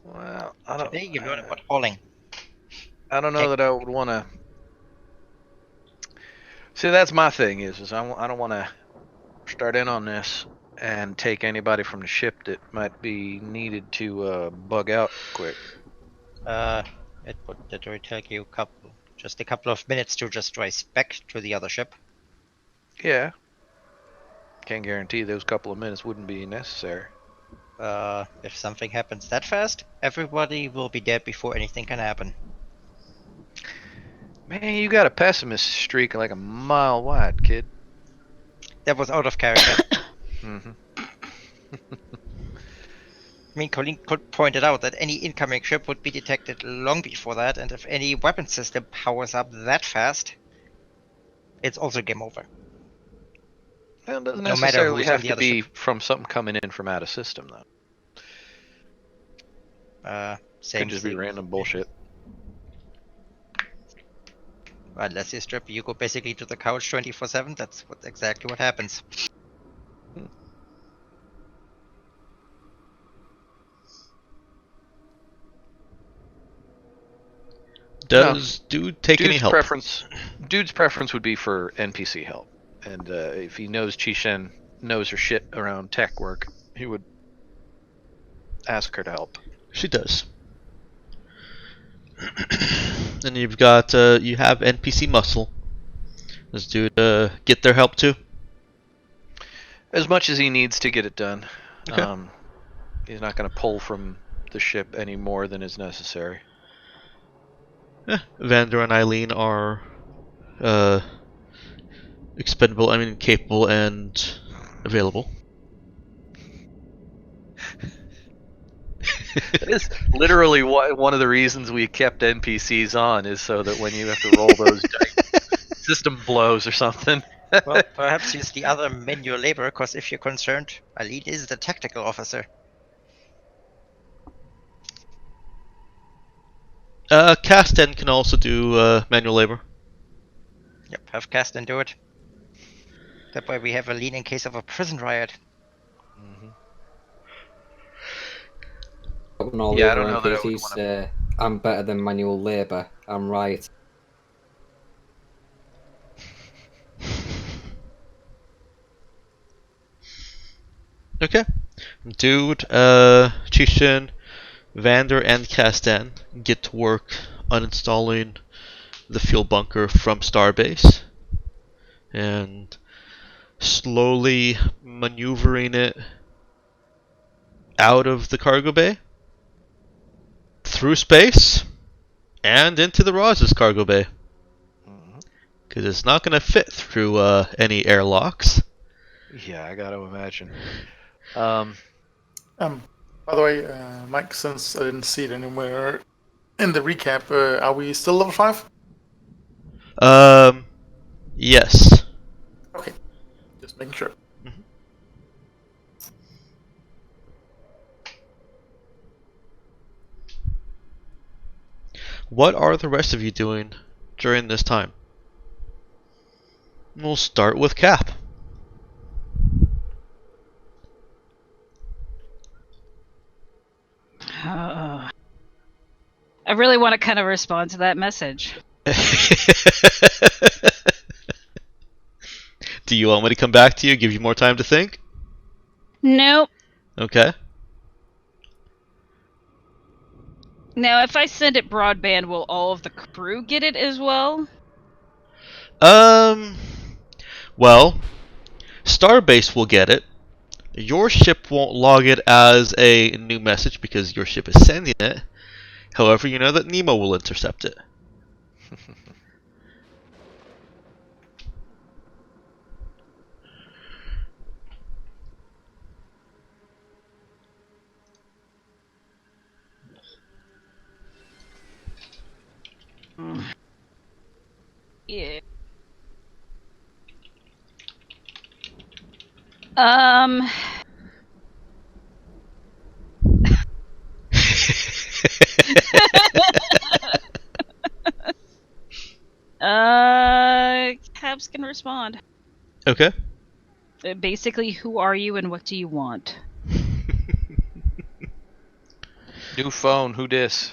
Well, I don't. Today you learn about hauling. I don't know that I would want to. See, that's my thing. Is I don't want to start in on this and take anybody from the ship that might be needed to bug out quick. It would literally take you just a couple of minutes to just race back to the other ship. Yeah. Can't guarantee those couple of minutes wouldn't be necessary. If something happens that fast, everybody will be dead before anything can happen. Man, you got a pessimist streak like a mile wide, kid. That was out of character. Mm-hmm. I mean, Colleen pointed out that any incoming ship would be detected long before that, and if any weapon system powers up that fast, it's also game over. Well, it doesn't No matter necessarily who's on have the to other be ship. from something coming in from out of system, though. Same Could just be thing. random bullshit. Unless you strip Yugo basically to the couch 24/7, that's exactly what happens. Does Dude take any Dude's help? Dude's preference would be for NPC help, and if he knows Chishen knows her shit around tech work, he would ask her to help. She does. And you've got you have NPC muscle. Does Dude get their help too? As much as he needs to get it done. Okay. He's not going to pull from the ship any more than is necessary. Vander and Eileen are expendable. I mean, capable and available. That is literally one of the reasons we kept NPCs on, is so that when you have to roll those dice, system blows or something. Well, perhaps use the other manual labor, because if you're concerned, Eileen is the tactical officer. Casten can also do manual labor. Yep, have Caston do it. That way we have Eileen in case of a prison riot. Mm-hmm. When all Yeah, the I don't other know that I would NPCs wanna- say, I'm better than manual labour, I'm right. Okay. Dude, Chishin, Vander, and Casten get to work uninstalling the fuel bunker from Starbase and slowly maneuvering it out of the cargo bay, through space, and into the Roz's cargo bay. Because it's not going to fit through any airlocks. Yeah, I got to imagine. By the way, Mike, since I didn't see it anywhere in the recap, are we still level 5? Yes. Okay, just making sure. What are the rest of you doing during this time? We'll start with Cap. I really want to kind of respond to that message. Do you want me to come back to you, give you more time to think? Nope. Okay. Now, if I send it broadband, will all of the crew get it as well? Well, Starbase will get it. Your ship won't log it as a new message because your ship is sending it. However, you know that Nemo will intercept it. Yeah. subs can respond. Okay. Basically, who are you and what do you want? New phone, who dis?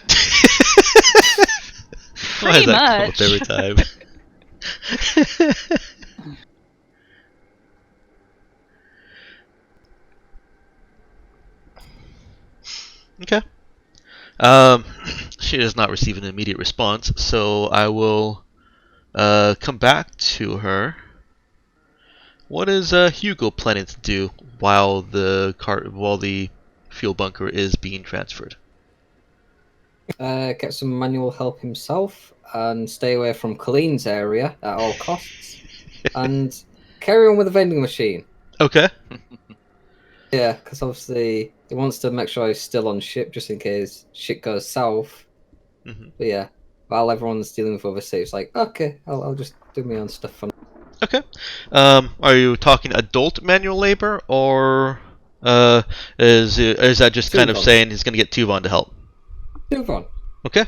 Why does Pretty that come up much. every time? Okay. She does not receive an immediate response, so I will come back to her. What is Hugo planning to do while the fuel bunker is being transferred? Get some manual help himself and stay away from Colleen's area at all costs. And carry on with the vending machine. Okay. Yeah, because obviously he wants to make sure he's still on ship just in case shit goes south. Hmm. But yeah, while everyone's dealing with overseas, it's like, okay, I'll just do my own stuff for now. Okay. Are you talking adult manual labor, or is that just kind of Tuvon. saying he's going to get Tuvon to help? Move on. Okay.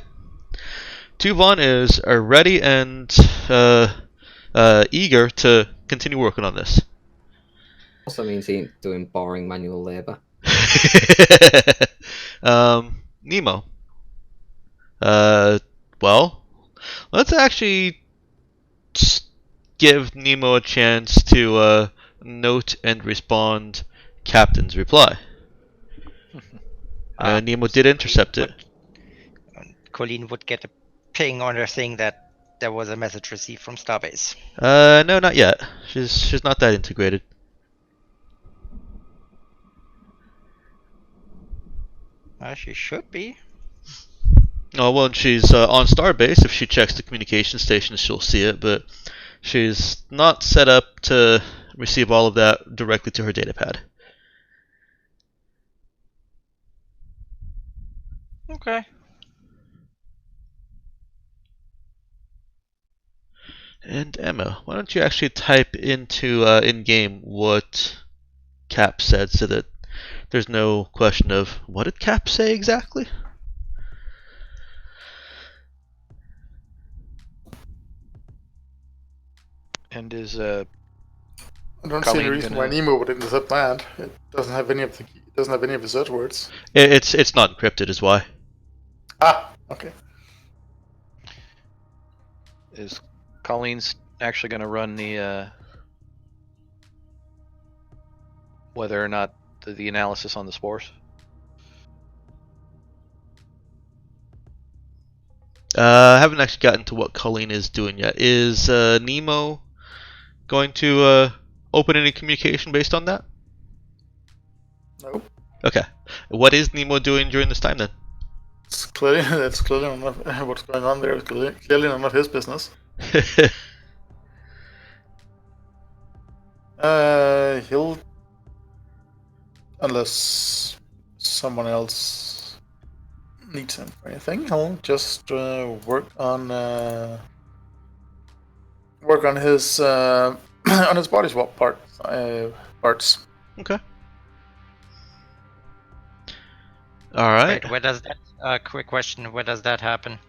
Tuvon is ready and eager to continue working on this. Also means he ain't doing boring manual labor. Nemo. Uh, well, let's actually give Nemo a chance to note and respond Captain's reply. Nemo did intercept it. Colleen would get a ping on her thing that there was a message received from Starbase. No, not yet. She's not that integrated. She should be. Oh, well, she's on Starbase. If she checks the communication station, she'll see it, but she's not set up to receive all of that directly to her datapad. Okay. And Emma, why don't you actually type into in-game what Cap said so that there's no question of what did Cap say exactly? And is I don't see any Colleen reason why gonna- Nemo would intercept that. It doesn't have any of the search words. It's not encrypted, is why. Ah, okay. is Colleen's actually gonna run the whether or not the analysis on the spores? I haven't actually gotten to what Colleen is doing yet. Is Nemo going to open any communication based on that? Nope. Okay. What is Nemo doing during this time then? It's clearly not, what's going on there is clearly none of his business. He'll, unless someone else needs him for anything, he'll just work on his on his body swap parts. Okay. All right. Wait, where does that? Quick question: where does that happen?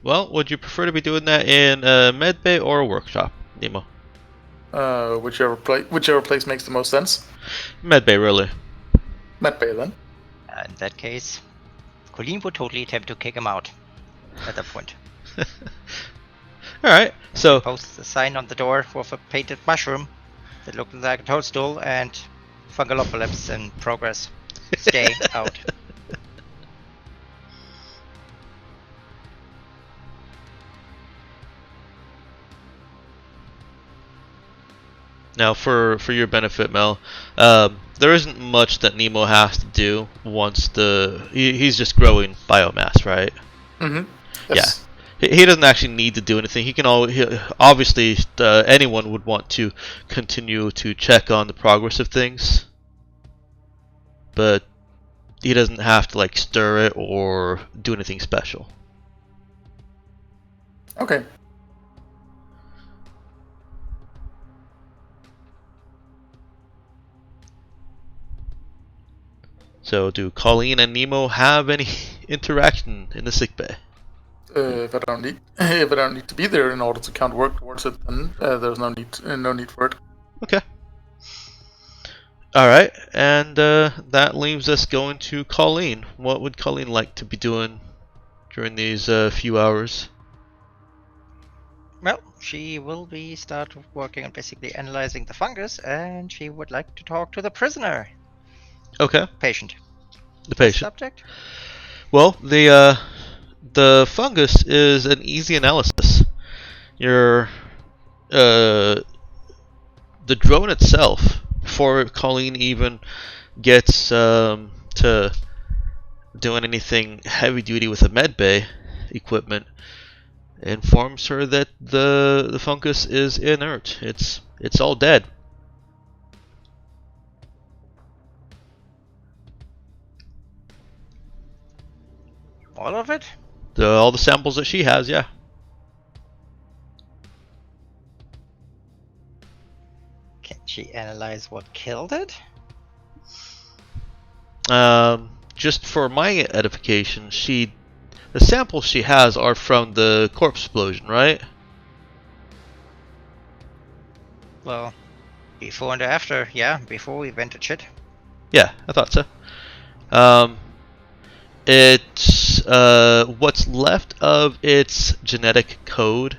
Well, would you prefer to be doing that in a medbay or a workshop, Nemo? Whichever place makes the most sense. Medbay, really. Medbay then. In that case, Colleen would totally attempt to kick him out at that point. All right. So Posts a sign on the door with a painted mushroom that looked like a toadstool and Fungalopolis in progress. Stay out. now, for your benefit, Mel, there isn't much that Nemo has to do once he's just growing biomass, right? Mm-hmm. Yes. He doesn't actually need to do anything. Obviously, anyone would want to continue to check on the progress of things, but he doesn't have to like stir it or do anything special. Okay. So So, do Colleen and Nemo have any interaction in the sickbay? If I don't need to be there in order to count work towards it, then there's no need for it. Okay. Alright, and that leaves us going to Colleen. What would Colleen like to be doing during these few hours? Well, she will be start working on basically analyzing the fungus, and she would like to talk to the prisoner. Okay, Patient. the patient. Subject? Well, the fungus is an easy analysis. Your the drone itself, before Colleen even gets to doing anything heavy duty with the medbay equipment, informs her that the fungus is inert. It's all dead. All of it? All the samples that she has, yeah. Can she analyze what killed it? Just for my edification, the samples she has are from the corpse explosion, right? Well, before and after, yeah, before we went to shit. Yeah, I thought so. It's what's left of its genetic code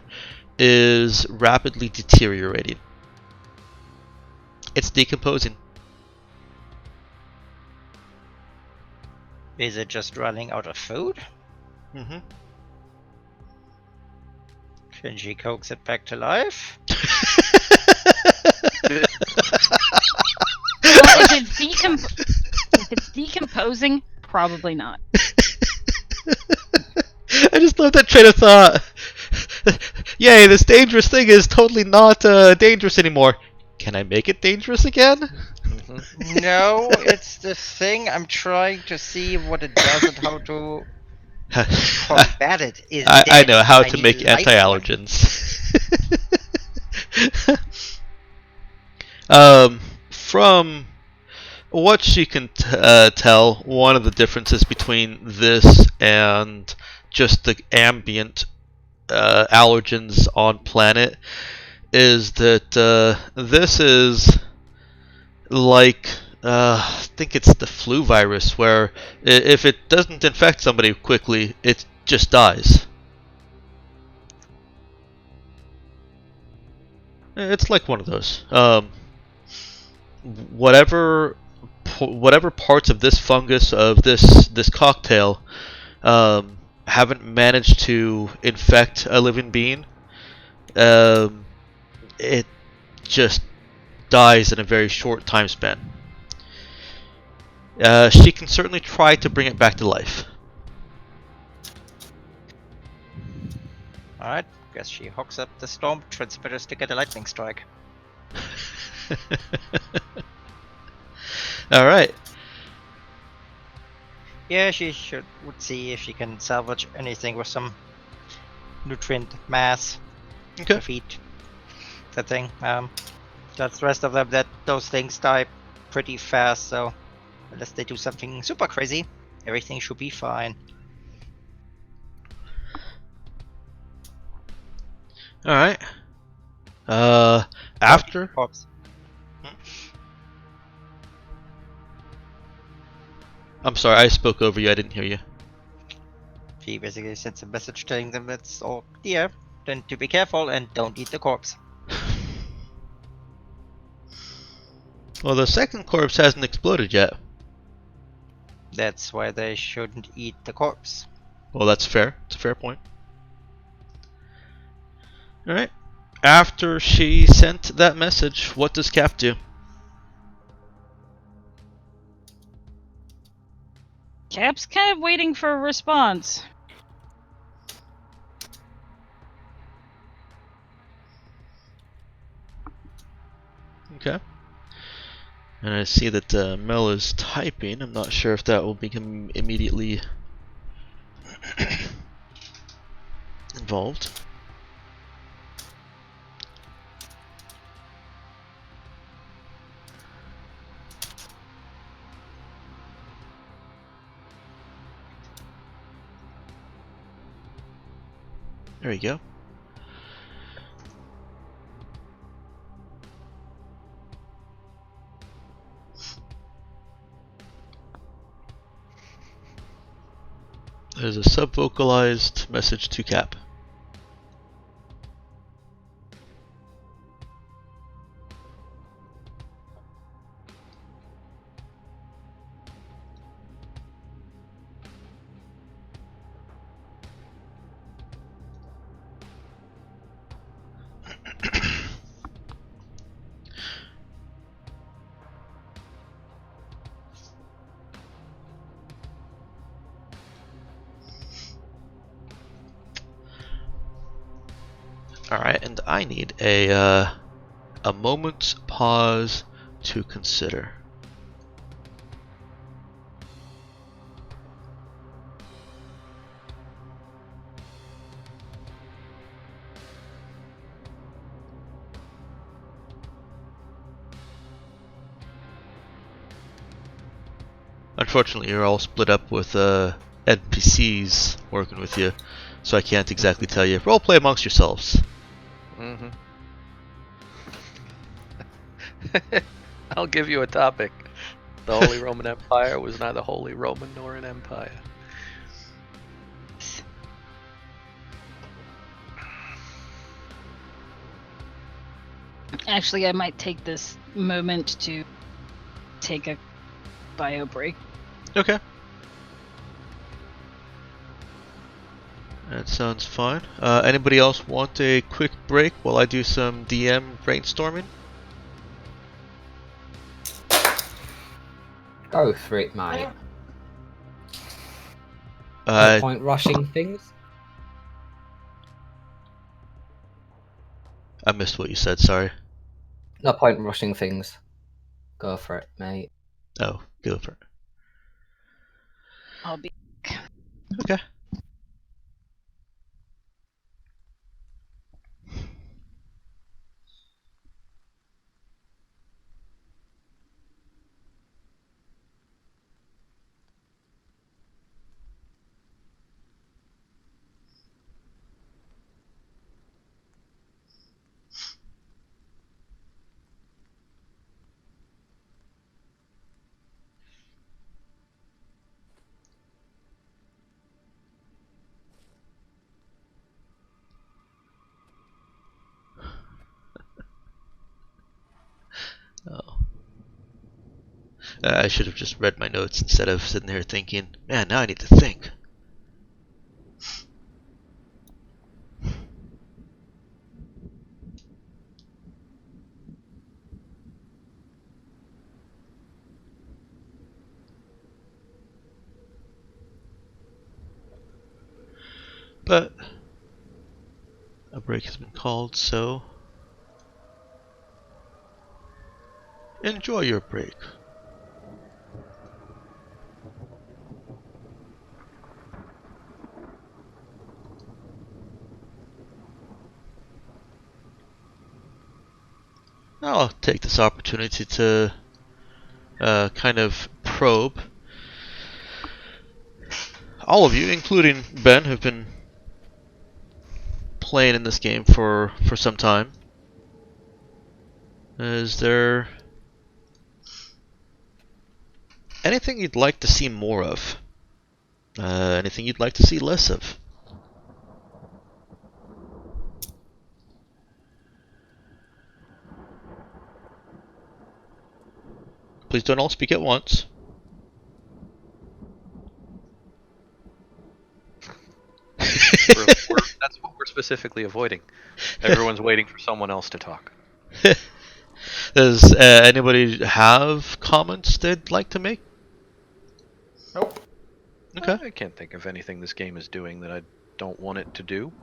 is rapidly deteriorating. It's decomposing. Is it just running out of food? Mm-hmm. Can she coax it back to life? Well, if it's decomposing, probably not. I just love that train of thought. Yay, this dangerous thing is totally not dangerous anymore. Can I make it dangerous again? No, it's the thing. I'm trying to see what it does and how to combat it. Is I dead. know how I to need make a life one. anti-allergens. From what she can tell, one of the differences between this and just the ambient allergens on planet is that this is like I think it's the flu virus, where if it doesn't infect somebody quickly, it just dies. It's like one of those. Whatever parts of this fungus of this cocktail haven't managed to infect a living being, it just dies in a very short time span. She can certainly try to bring it back to life. Alright, guess she hooks up the storm transmitters to get a lightning strike. Alright. Yeah, she would see if she can salvage anything with some nutrient mass Okay. to feed that thing. That's the rest of them, those things die pretty fast, so unless they do something super crazy, everything should be fine. Alright. After. Corpse. I'm sorry, I spoke over you, I didn't hear you. She basically sends a message telling them it's all clear, then to be careful and don't eat the corpse. Well, the second corpse hasn't exploded yet. That's why they shouldn't eat the corpse. Well, that's fair. It's a fair point. Alright. After she sent that message, what does Cap do? Cap's kind of waiting for a response. Okay. And I see that Mel is typing. I'm not sure if that will become immediately involved. There you go. There's a sub-vocalized message to Cap. Alright, and I need a moment's pause to consider. Unfortunately, you're all split up with NPCs working with you, so I can't exactly tell you. Roleplay amongst yourselves. Mm-hmm. I'll give you a topic. The Holy Roman Empire was neither Holy Roman nor an empire. Actually, I might take this moment to take a bio break. Okay. That sounds fine. Anybody else want a quick break while I do some DM brainstorming? Go for it, mate. No Uh, point rushing things. I missed what you said, sorry. No point rushing things. Go for it, mate. Oh, go for it. I'll be. Okay. Oh. I should have just read my notes instead of sitting there thinking, man, now I need to think. But a break has been called, so enjoy your break. Now I'll take this opportunity to kind of probe. All of you, including Ben, have been playing in this game for some time. Is there anything you'd like to see more of? Anything you'd like to see less of? Please don't all speak at once. That's what we're specifically avoiding. Everyone's waiting for someone else to talk. Does anybody have comments they'd like to make? Nope. Okay. I can't think of anything this game is doing that I don't want it to do,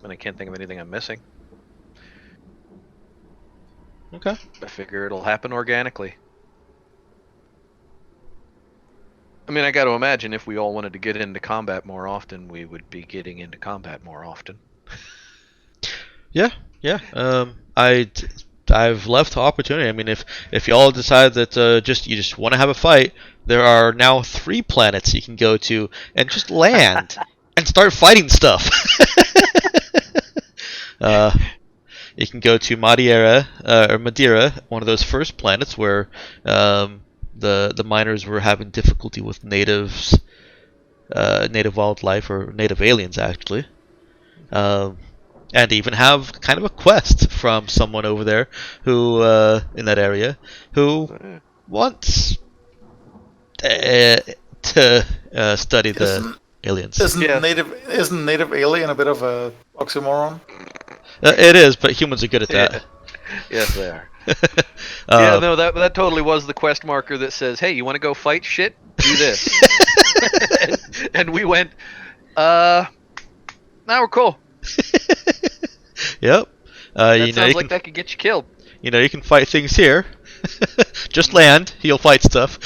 and I can't think of anything I'm missing. Okay. I figure it'll happen organically. I mean, I got to imagine if we all wanted to get into combat more often, we would be getting into combat more often. Yeah. I've left the opportunity. I mean, if y'all decide that you just want to have a fight, there are now 3 planets you can go to and just land and start fighting stuff. You can go to Madeira, one of those first planets where the miners were having difficulty with natives, native wildlife or native aliens actually, and even have kind of a quest from someone over there who in that area who wants to study the aliens. Isn't native alien a bit of a oxymoron? It is, but humans are good at that. Yes, they are. Yeah, no, that totally was the quest marker that says, "Hey, you want to go fight shit? Do this." and we went, now we're cool. Yep. That sounds like that could get you killed. You know, you can fight things here. Just land, you'll fight stuff.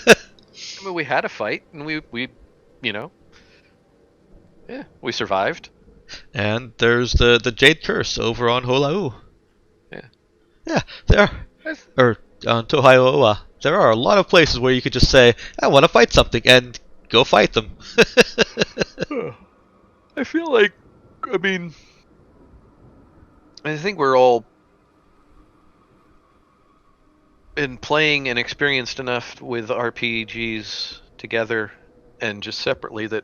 I mean, we had a fight, and we we survived. And there's the Jade Curse over on Holau. Yeah. Yeah, there. Or on Tohaioa. There are a lot of places where you could just say, I want to fight something, and go fight them. I feel like, I mean, I think we're all in playing and experienced enough with RPGs together and just separately that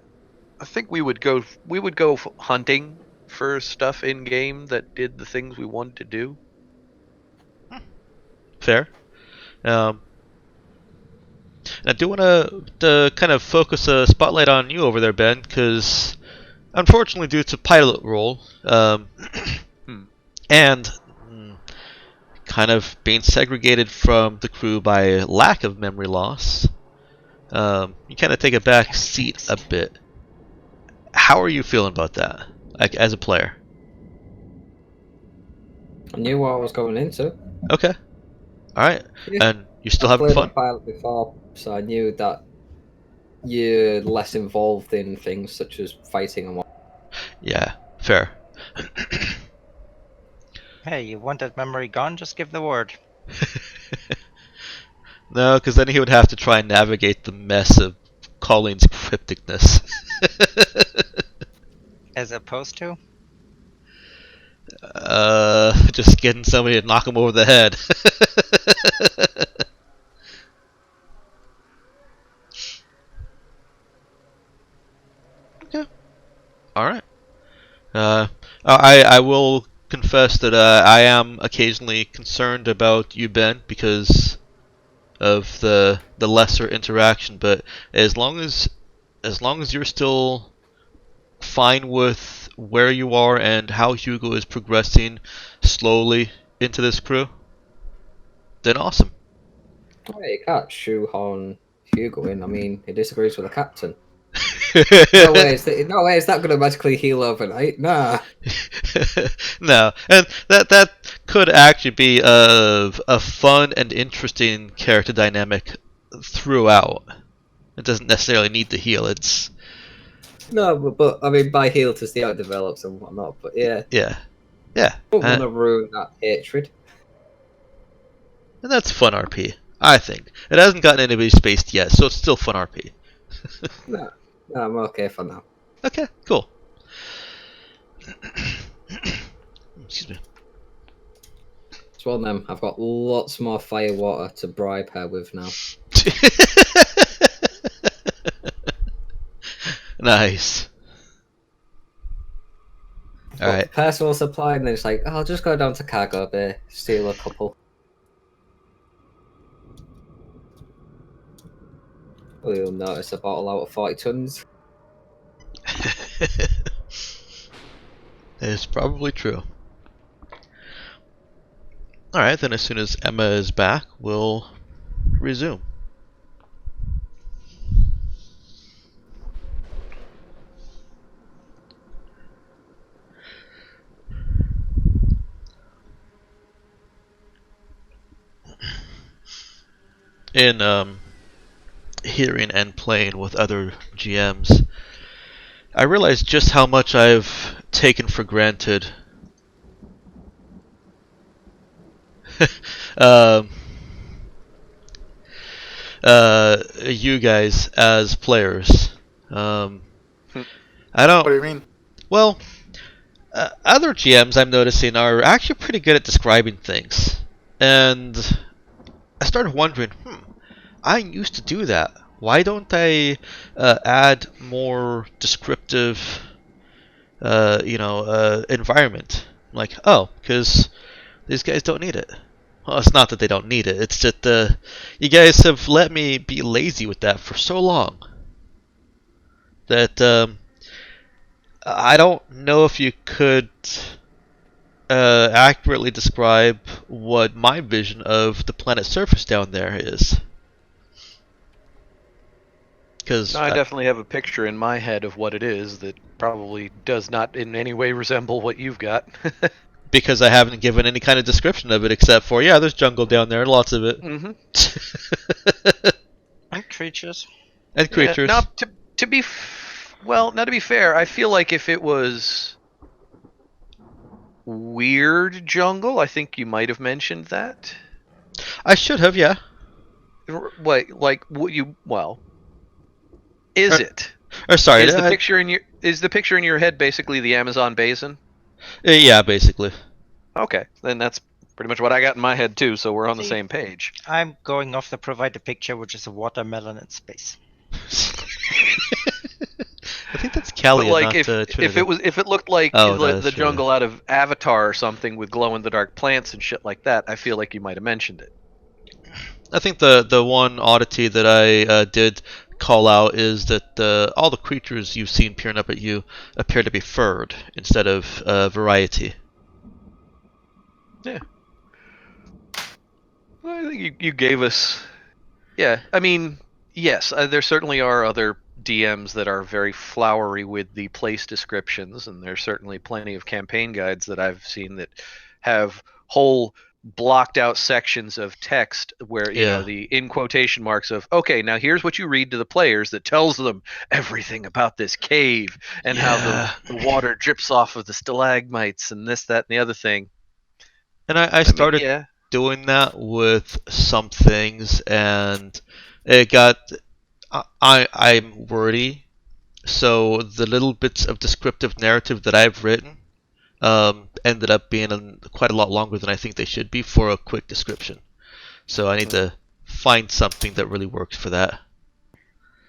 I think we would go hunting for stuff in game that did the things we wanted to do. Fair. I do want to kind of focus a spotlight on you over there, Ben, because unfortunately, due to pilot role, and kind of being segregated from the crew by lack of memory loss, you kind of take a back seat a bit. How are you feeling about that, like as a player? I knew what I was going into. Okay. All right. Yeah. And you still having fun? I played a pilot before, so I knew that you're less involved in things such as fighting and what. Yeah, fair. Hey, you want that memory gone? Just give the word. No, because then he would have to try and navigate the mess of Colleen's crypticness. As opposed to? Just getting somebody to knock him over the head. Okay. Alright. I will confess that I am occasionally concerned about you, Ben, because of the lesser interaction, but as long as you're still fine with where you are and how Hugo is progressing slowly into this crew, then awesome. Hey, you can't shoehorn Hugo in. I mean, he disagrees with the captain. No way is that going to magically heal overnight? Nah. No, and that could actually be a fun and interesting character dynamic throughout. It doesn't necessarily need to heal. It's No, but I mean, by heal to see how it develops and whatnot. But yeah, yeah. don't want to ruin that hatred. And that's fun RP, I think. It hasn't gotten anybody spaced yet, so it's still fun RP. No, I'm okay for now. Okay, cool. Excuse me. It's one of them. I've got lots more fire water to bribe her with now. Nice. Alright. Personal supply, and then it's like, I'll just go down to Cargo Bay, steal a couple. Well, you'll notice a bottle out of 40 tons. It's probably true. Alright, then as soon as Emma is back, we'll resume. In hearing and playing with other GMs, I realized just how much I've taken for granted you guys as players. I don't. What do you mean? Well, other GMs I'm noticing are actually pretty good at describing things, and I started wondering, I used to do that. Why don't I add more descriptive, environment? Like, oh, because these guys don't need it. Well, it's not that they don't need it. It's just you guys have let me be lazy with that for so long that I don't know if you could accurately describe what my vision of the planet's surface down there is. Because I definitely have a picture in my head of what it is that probably does not in any way resemble what you've got. because I haven't given any kind of description of it except for, yeah, there's jungle down there, lots of it. Mm-hmm. And creatures. And creatures. Yeah, now, to be fair, I feel like if it was weird jungle, I think you might have mentioned that. I should have, yeah. Is it? Or sorry, Is the picture in your head basically the Amazon basin? Yeah, basically. Okay, then that's pretty much what I got in my head too, so we're on the See, same page. I'm going off the provided picture, which is a watermelon in space. I think that's Callie, But like not if Trinity. it looked like Oh, no, that's the true. jungle out of Avatar or something with glow in the dark plants and shit like that, I feel like you might have mentioned it. I think the one oddity that I did call out is that all the creatures you've seen peering up at you appear to be furred instead of variety. Yeah. Well, I think you gave us. Yeah, I mean, yes, there certainly are other DMs that are very flowery with the place descriptions, and there's certainly plenty of campaign guides that I've seen that have whole blocked out sections of text where Yeah. the in quotation marks of, okay, now here's what you read to the players that tells them everything about this cave and how Yeah. the water drips off of the stalagmites and this, that, and the other thing. And I I mean, started yeah. doing that with some things, and it got. I'm wordy, so the little bits of descriptive narrative that I've written ended up being quite a lot longer than I think they should be for a quick description. So I need to find something that really works for that.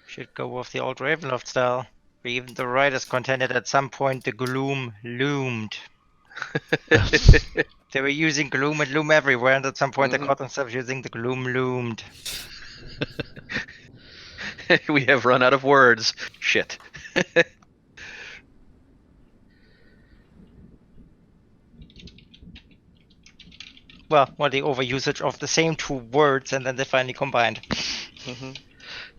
Should go with the old Ravenloft style, where even the writers contended at some point the gloom loomed. They were using gloom and loom everywhere, and at some point they caught themselves using the gloom loomed. We have run out of words. Shit. Well, the overusage of the same two words, and then they finally combined. Mm-hmm.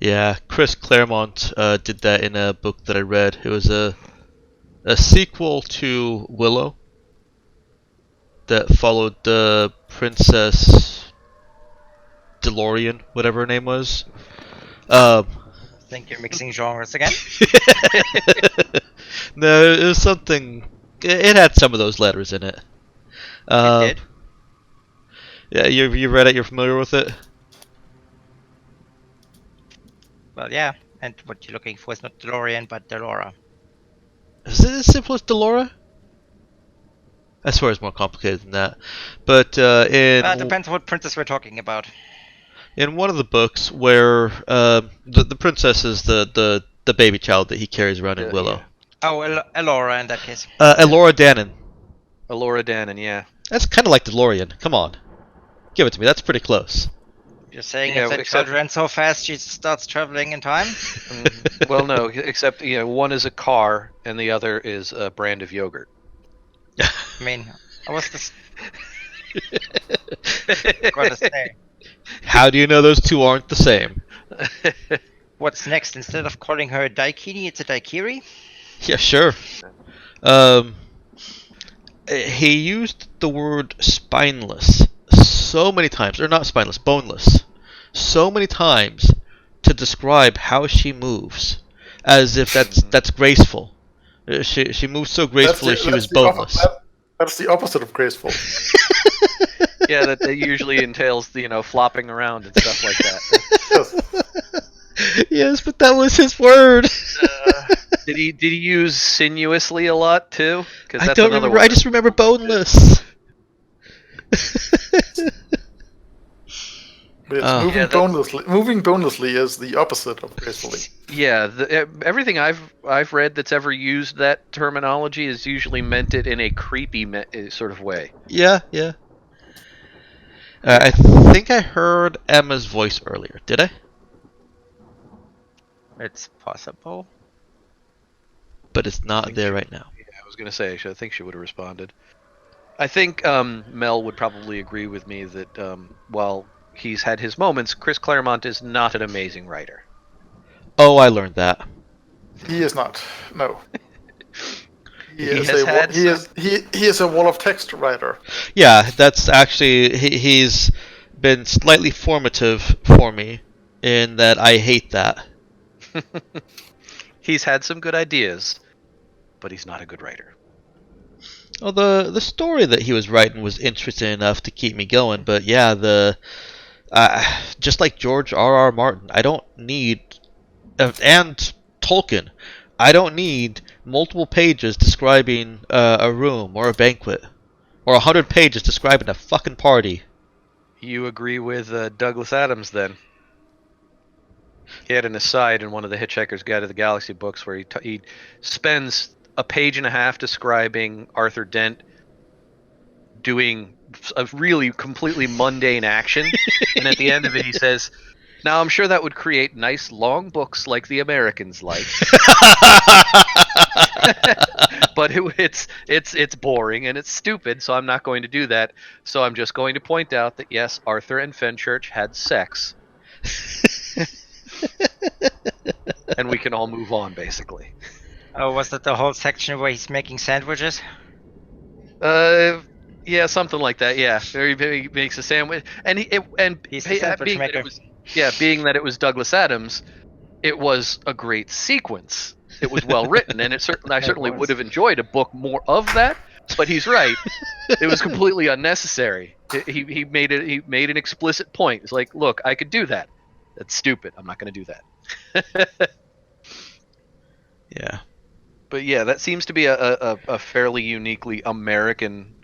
Yeah, Chris Claremont did that in a book that I read. It was a sequel to Willow that followed the Princess DeLorean, whatever her name was. I think you're mixing genres again. No, it was something. It had some of those letters in it. It did. Yeah, you read it. You're familiar with it. Well, yeah. And what you're looking for is not DeLorean, but Delora. Is it as simple as Delora? I swear it's more complicated than that. But It depends what princess we're talking about. in one of the books where the princess is the baby child that he carries around in Willow. Yeah. Oh, Elora in that case. Elora Danon. Elora Danon, yeah. That's kind of like DeLorean. Come on. Give it to me. That's pretty close. You're saying Yeah, if that except- child ran so fast she starts traveling in time? Well, no, except one is a car and the other is a brand of yogurt. I mean, I was just gonna say, How do you know those two aren't the same? what's next? Instead of calling her a daikini, it's a daikiri? Yeah, sure. He used the word spineless so many times, or not spineless, boneless, so many times to describe how she moves, as if that's graceful. She moves so gracefully she was boneless. That's the opposite of graceful. Yeah, that usually entails flopping around and stuff like that. Yes. Yes, but that was his word. Did he use sinuously a lot too? Because I that's don't another remember. one. I just remember boneless. It's Oh. moving Yeah, that's- bonelessly. Moving bonelessly is the opposite of gracefully. Yeah, everything I've read that's ever used that terminology has usually meant it in a creepy sort of way. Yeah, yeah. I think I heard Emma's voice earlier. Did I? It's possible. But it's not think there she- right now. Yeah, I was gonna say, I think she would have responded. I think Mel would probably agree with me that while he's had his moments, Chris Claremont is not an amazing writer. Oh, I learned that. He is not. No. He He is has a had he is he is a wall of text writer. Yeah, that's actually he's been slightly formative for me in that I hate that. He's had some good ideas, but he's not a good writer. Well, the story that he was writing was interesting enough to keep me going, but yeah, the just like George R.R. Martin, I don't need and Tolkien, I don't need multiple pages describing a room or a banquet, or 100 pages describing a fucking party. You agree with Douglas Adams then? He had an aside in one of the Hitchhiker's Guide to the Galaxy books where he spends a page and a half describing Arthur Dent doing a really completely mundane action, and at the end of it he says, "Now I'm sure that would create nice long books like the Americans like, but it's boring and it's stupid, so I'm not going to do that. So I'm just going to point out that yes, Arthur and Fenchurch had sex." And we can all move on, basically. Oh, was that the whole section where he's making sandwiches? Yeah, something like that. Yeah, he makes a sandwich, and He's the sandwich being that maker. it was being that it was Douglas Adams, it was a great sequence. It was well written, and I It certainly was. would have enjoyed a book more of that. But he's right; it was completely unnecessary. He made an explicit point. It's like, look, I could do that. That's stupid. I'm not going to do that. Yeah. But yeah, that seems to be a fairly uniquely American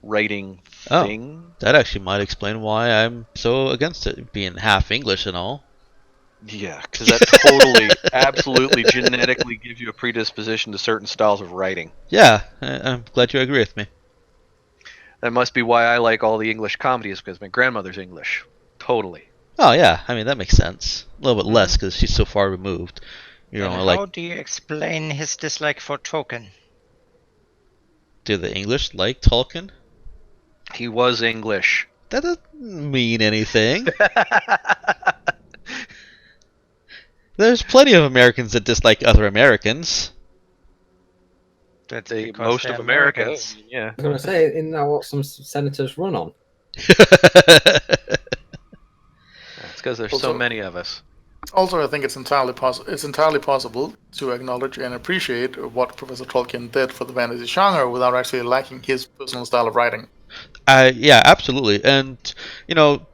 writing Oh. thing. That actually might explain why I'm so against it being half English and all. Yeah, because that totally, absolutely, genetically gives you a predisposition to certain styles of writing. Yeah, I'm glad you agree with me. That must be why I like all the English comedies, because my grandmother's English. Totally. Oh yeah, I mean that makes sense. A little bit less because she's so far removed. You're And only how like, do you explain his dislike for Tolkien? do the English like Tolkien? He was English. That doesn't mean anything. There's plenty of Americans that dislike other Americans. That's because Most they're of America. Americans. Yeah. I was going to say, isn't that what some senators run on? It's because there's so Also- many of us. Also, I think it's entirely possible to acknowledge and appreciate what Professor Tolkien did for the fantasy genre without actually lacking his personal style of writing. Yeah, absolutely. And you know,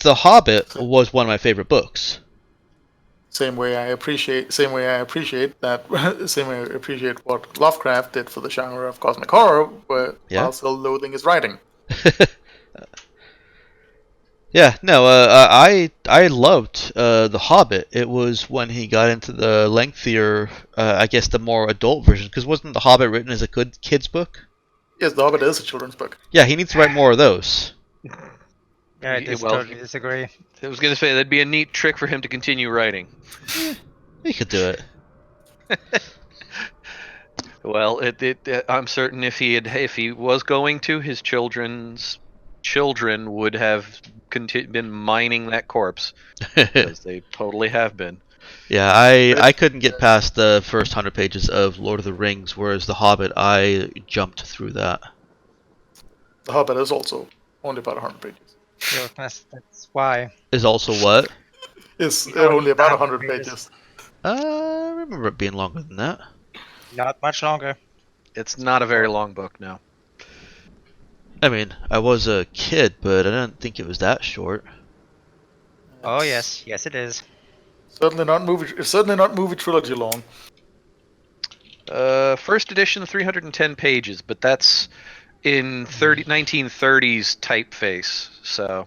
The Hobbit was one of my favorite books. Same way I appreciate that. Same way I appreciate what Lovecraft did for the genre of cosmic horror, while still loathing his writing. Yeah, no, I loved The Hobbit. It was when he got into the lengthier, I guess the more adult version, because wasn't The Hobbit written as a good kid's book? Yes, The Hobbit is a children's book. Yeah, he needs to write more of those. Yeah, I totally disagree. I was going to say that'd be a neat trick for him to continue writing. He could do it. Well, I'm certain if he was going to, his children's children would have been mining that corpse, because they totally have been. Yeah, I couldn't get past the first 100 pages of Lord of the Rings, whereas The Hobbit, I jumped through that. The Hobbit is also only about 100 pages. That's why. Is also what? It's Oh, only about 100 100 pages. I remember it being longer than that. Not much longer. It's not a very long book, no. I mean, I was a kid, but I didn't think it was that short. Oh yes, yes it is. Certainly not movie trilogy long. First edition, 310 pages, but that's in 1930s typeface, so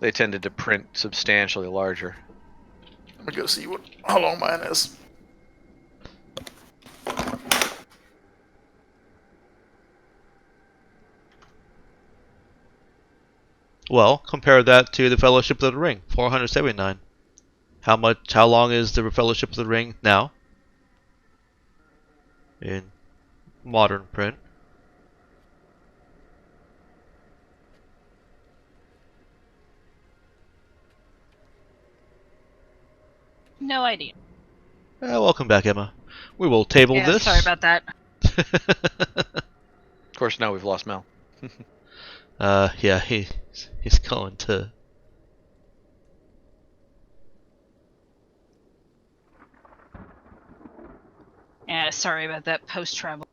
they tended to print substantially larger. Let me go see how long mine is. Well, compare that to the Fellowship of the Ring, 479. How long is the Fellowship of the Ring now? In modern print. No idea. Welcome back, Emma. We will table Yeah, this. sorry about that. Of course, now we've lost Mel. Yeah, he's going to. Yeah, sorry about that post-travel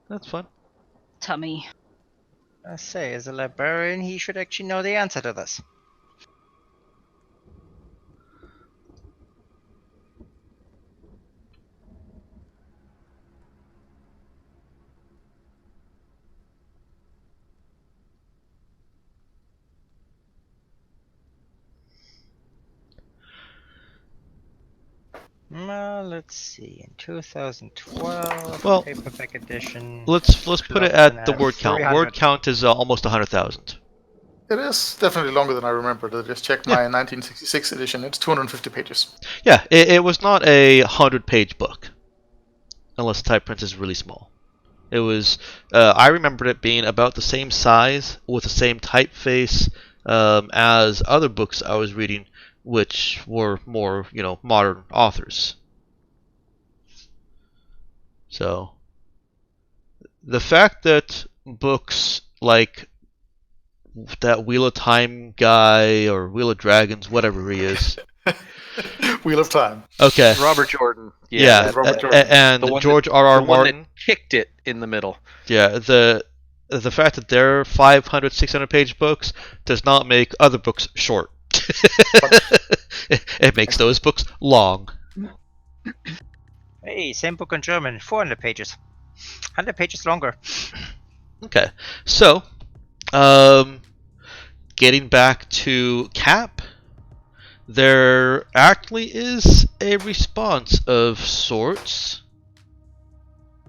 That's fun. tummy. I say, as a librarian, he should actually know the answer to this. Well, let's see. In 2012, Well, paperback edition. Let's put it clocked in at the word count. 300. Word count is almost 100,000. It is definitely longer than I remembered. I just checked my 1966 edition. It's 250 pages. Yeah, it was not a 100-page book, unless the type print is really small. It was. I remembered it being about the same size with the same typeface as other books I was reading, which were more, modern authors. So, the fact that books like that Wheel of Time guy or Wheel of Dragons, whatever he is. Wheel of Time. Okay. Robert Jordan. Yeah, Robert Jordan. and George R.R. The one Martin. that kicked it in the middle. Yeah, the fact that they're 500, 600 page books does not make other books short. It makes those books long. Hey, same book in German, 400 pages. 100 pages longer. Okay, so getting back to Cap, there actually is a response of sorts.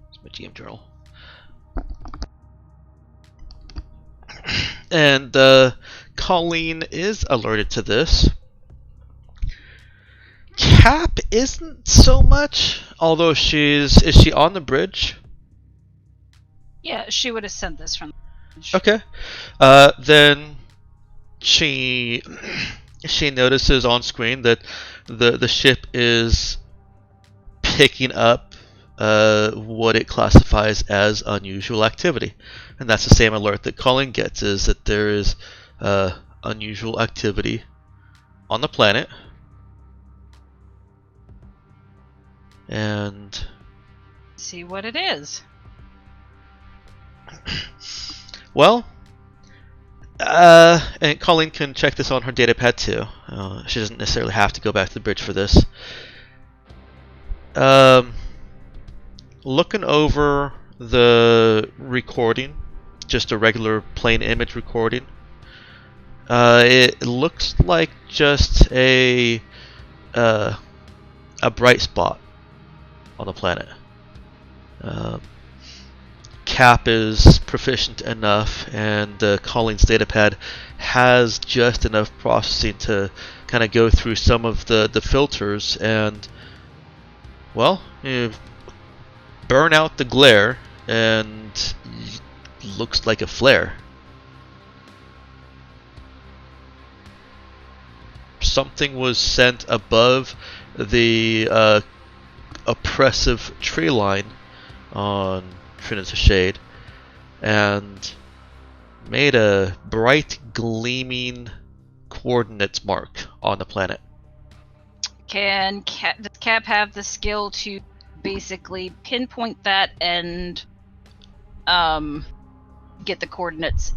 It's my GM journal. And Colleen is alerted to this. Cap isn't so much, although is she on the bridge? Yeah, she would have sent this from the bridge. Okay. Then she notices on screen that the ship is picking up what it classifies as unusual activity, and that's the same alert that Colin gets, is that there is unusual activity on the planet, and See what it is. well, and Colleen can check this on her datapad too. She doesn't necessarily have to go back to the bridge for this. Looking over the recording, just a regular plain image recording, it looks like just a bright spot on the planet. Cap is proficient enough, and Colleen's datapad has just enough processing to kind of go through some of the filters and, well, burn out the glare, and looks like a flare. Something was sent above the oppressive tree line on Trinity Shade and made a bright gleaming coordinates mark on the planet. Does Cap have the skill to basically pinpoint that and get the coordinates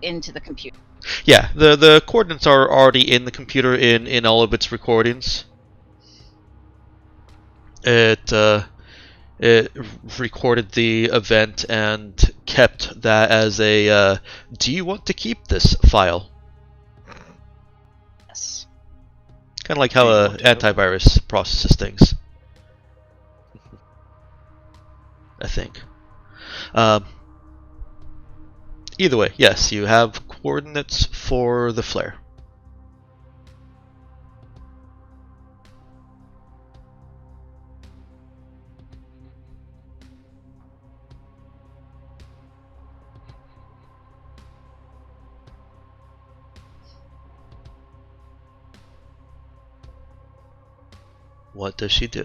into the computer? Yeah, the coordinates are already in the computer in all of its recordings. It recorded the event and kept that as a. Do you want to keep this file? Yes. Kind of like Do how you a want to know? antivirus processes things. I think. Um, Either way, yes, you have coordinates for the flare. What does she do?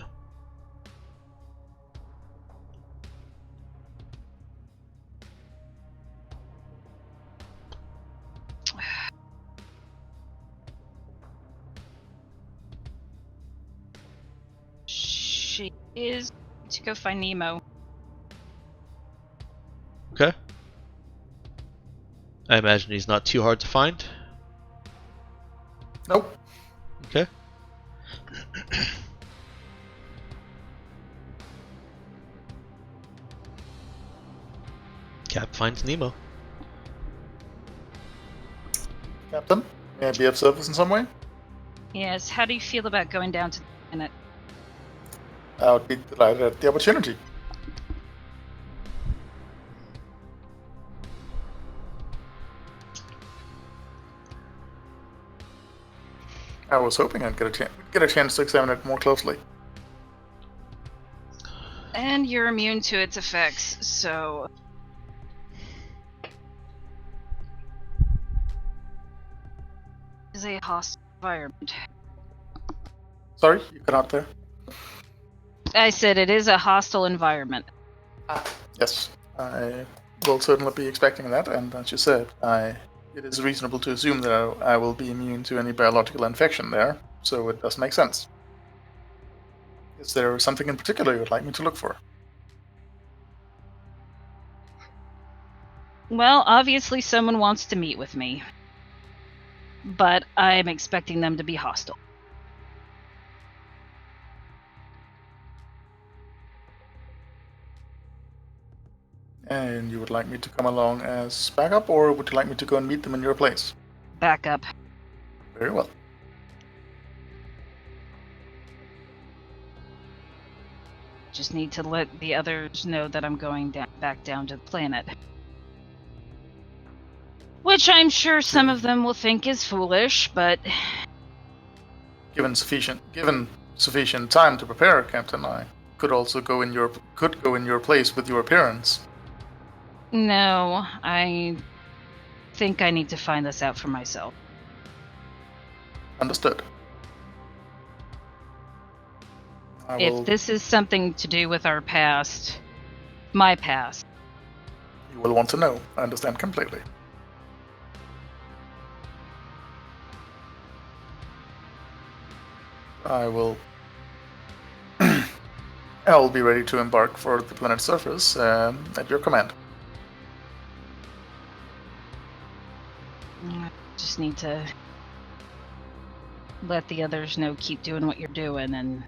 She is to go find Nemo. Okay. I imagine he's not too hard to find. Nope. Okay. Cap finds Nemo. Captain, may I be of service in some way? Yes, how do you feel about going down to the planet? I would be delighted at the opportunity. I was hoping I'd get a chance to examine it more closely. And you're immune to its effects, so... Is a hostile environment. Sorry, you cut out there. I said it is a hostile environment. Yes, I will certainly be expecting that, and as you said, it is reasonable to assume that I will be immune to any biological infection there, so it does make sense. Is there something in particular you'd like me to look for? Well, obviously someone wants to meet with me. But I'm expecting them to be hostile. And you would like me to come along as backup, or would you like me to go and meet them in your place? Back up. Very well. Just need to let the others know that I'm going back down to the planet. Which I'm sure some of them will think is foolish, but... Given sufficient time to prepare, Captain, I could also go in your place with your appearance. No, I think I need to find this out for myself. Understood. If this is something to do with our past, my past. You will want to know. I understand completely. I will be ready to embark for the planet's surface at your command. Just need to let the others know, keep doing what you're doing, and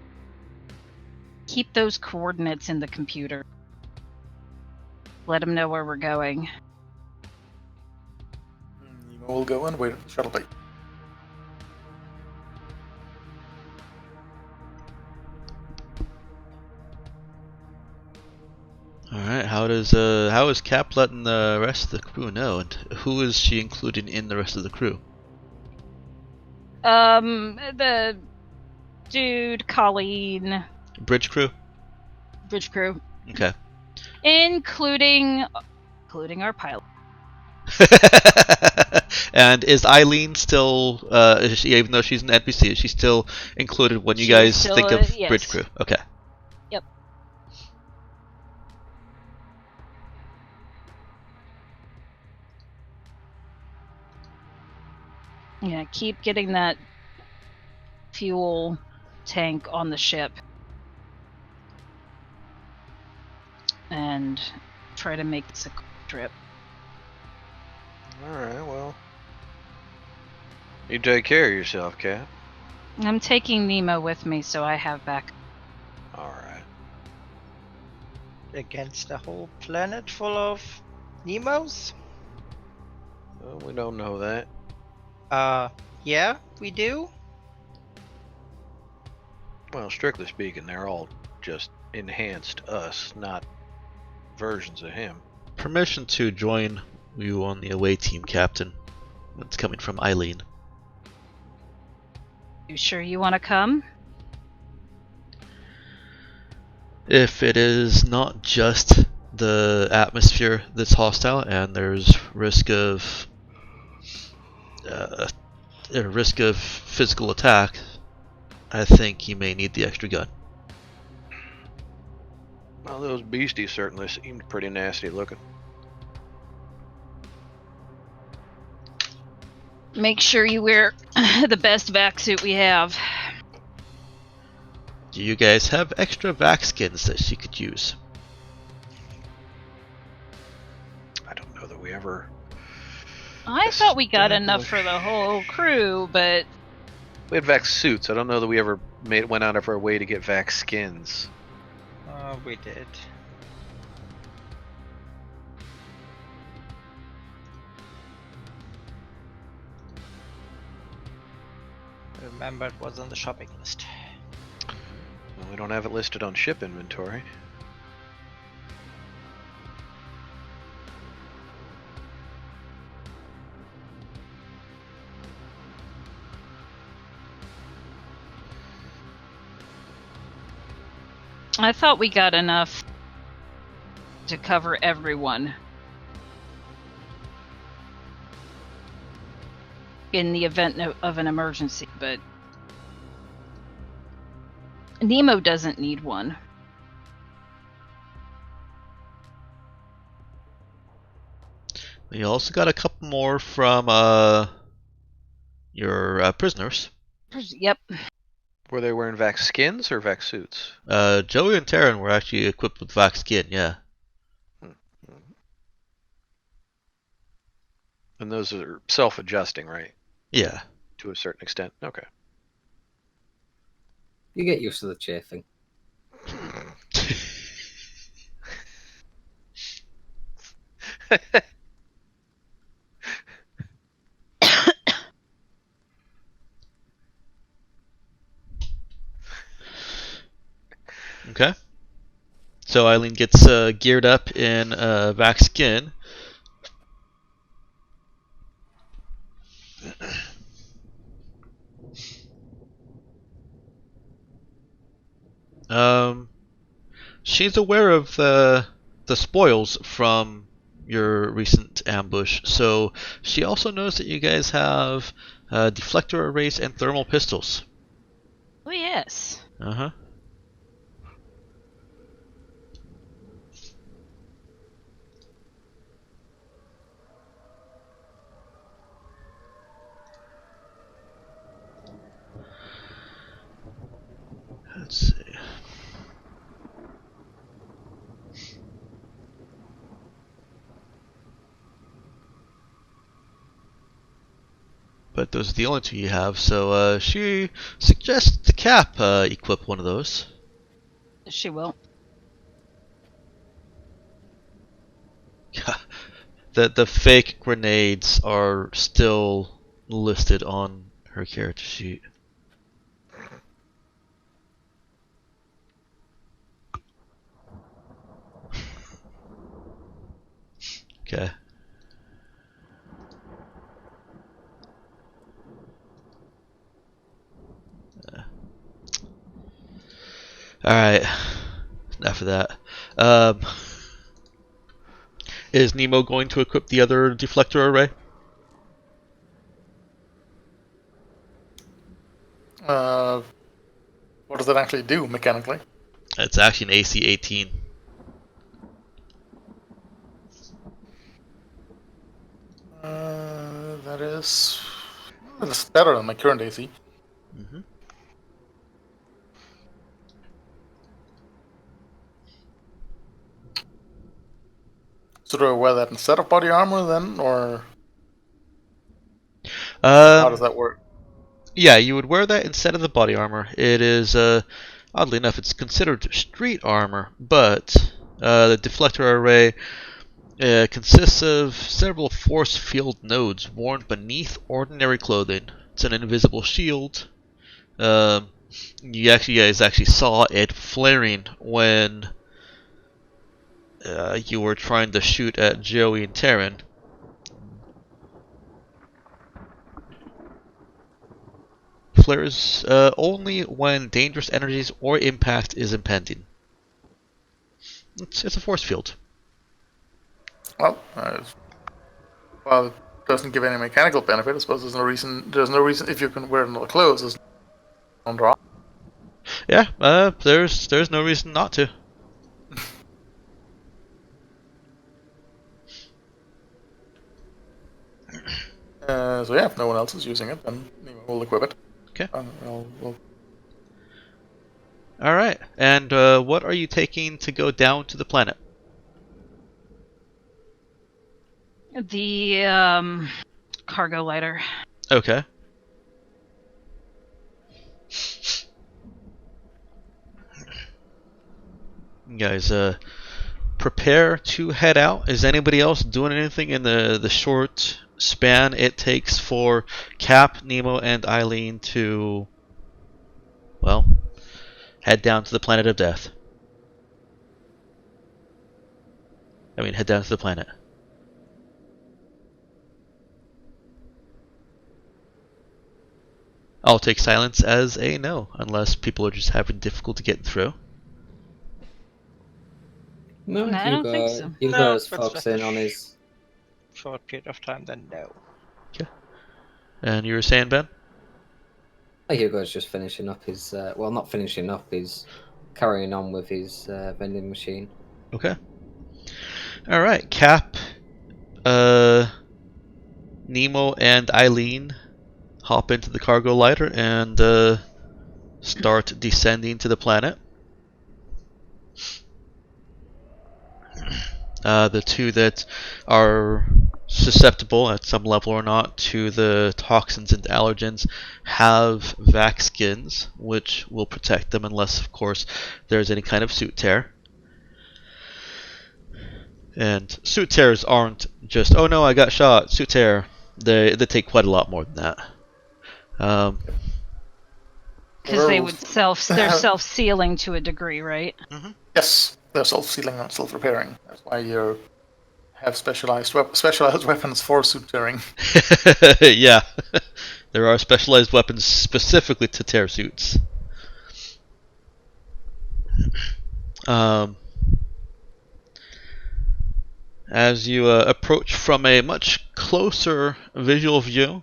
keep those coordinates in the computer. Let them know where we're going. Nemo will go and wait at the shuttle bay. Alright, how is Cap letting the rest of the crew know, and who is she including in the rest of the crew? The dude, Colleen. Bridge crew? Bridge crew. Okay. Including our pilot. And is Eileen still, even though she's an NPC, is she still included when you She's guys still, think of yes. Bridge crew? Okay. Yep. Yeah, keep getting that fuel tank on the ship. And try to make this a quick trip. Alright, well. You take care of yourself, Cap. I'm taking Nemo with me, so I have back. All right. Against a whole planet full of Nemos? Well, we don't know that. Yeah, we do. Well, strictly speaking, they're all just enhanced us, not versions of him. Permission to join you on the away team, Captain. It's coming from Eileen. You sure you want to come? If it is not just the atmosphere that's hostile and there's risk of physical attack, I think you may need the extra gun. Well, those beasties certainly seemed pretty nasty looking. Make sure you wear the best vac suit we have. Do you guys have extra vac skins that she could use? I don't know that we ever. I thought we got enough for the whole crew, but We had vac suits. I don't know that we ever went out of our way to get vac skins. We did. Remember, it was on the shopping list. Well, we don't have it listed on ship inventory. I thought we got enough to cover everyone. In the event of an emergency, but Nemo doesn't need one. You also got a couple more from your prisoners. Yep. Were they wearing vac skins or vac suits? Joey and Taryn were actually equipped with vac skin, yeah. And those are self-adjusting, right? Yeah. To a certain extent. Okay. You get used to the chafing. Okay. So Eileen gets geared up in vac skin. She's aware of the spoils from your recent ambush, so she also knows that you guys have deflector arrays and thermal pistols. Oh yes. Uh-huh. Let's see. But those are the only two you have, so she suggests the Cap equip one of those. She will. The fake grenades are still listed on her character sheet. Okay. Alright. Enough of that. Is Nemo going to equip the other deflector array? What does that actually do mechanically? It's actually an AC 18. That's better than my current AC. Mm-hmm. So do I wear that instead of body armor then, or how does that work? Yeah, you would wear that instead of the body armor. It is Oddly enough, it's considered street armor, but the deflector array consists of several force field nodes worn beneath ordinary clothing. It's an invisible shield. You guys actually saw it flaring when you were trying to shoot at Joey and Taryn. Flares only when dangerous energies or impact is impending. It's a force field. Well, it doesn't give any mechanical benefit. I suppose there's no reason. There's no reason if you can wear no clothes. There's no draw. Yeah, there's no reason not to. So yeah, if no one else is using it, then we'll equip it. Okay. We'll All right. And what are you taking to go down to the planet? The cargo lighter. Okay. You guys, prepare to head out. Is anybody else doing anything in the short span it takes for Cap, Nemo, and Eileen to, well, head down to the planet of death? I mean, head down to the planet. I'll take silence as a no, unless people are just having difficulty getting through. No, I don't think so. Hugo's if it's just focusing a on his. short period of time, then no. And you were saying, Ben? Hugo's just finishing up his. Well, not finishing up. He's carrying on with his vending machine. Okay. All right, Cap, Nemo, and Eileen hop into the cargo lighter and start descending to the planet. The two that are susceptible at some level or not to the toxins and allergens have vac skins, which will protect them unless, of course, there's any kind of suit tear. And suit tears aren't just, oh no, I got shot, suit tear. They take quite a lot more than that. Because they would they're self-sealing to a degree, right? Yes, they're self-sealing and self-repairing. That's why you have specialized weapons for suit tearing. Yeah, there are specialized weapons specifically to tear suits. As you approach from a much closer visual view,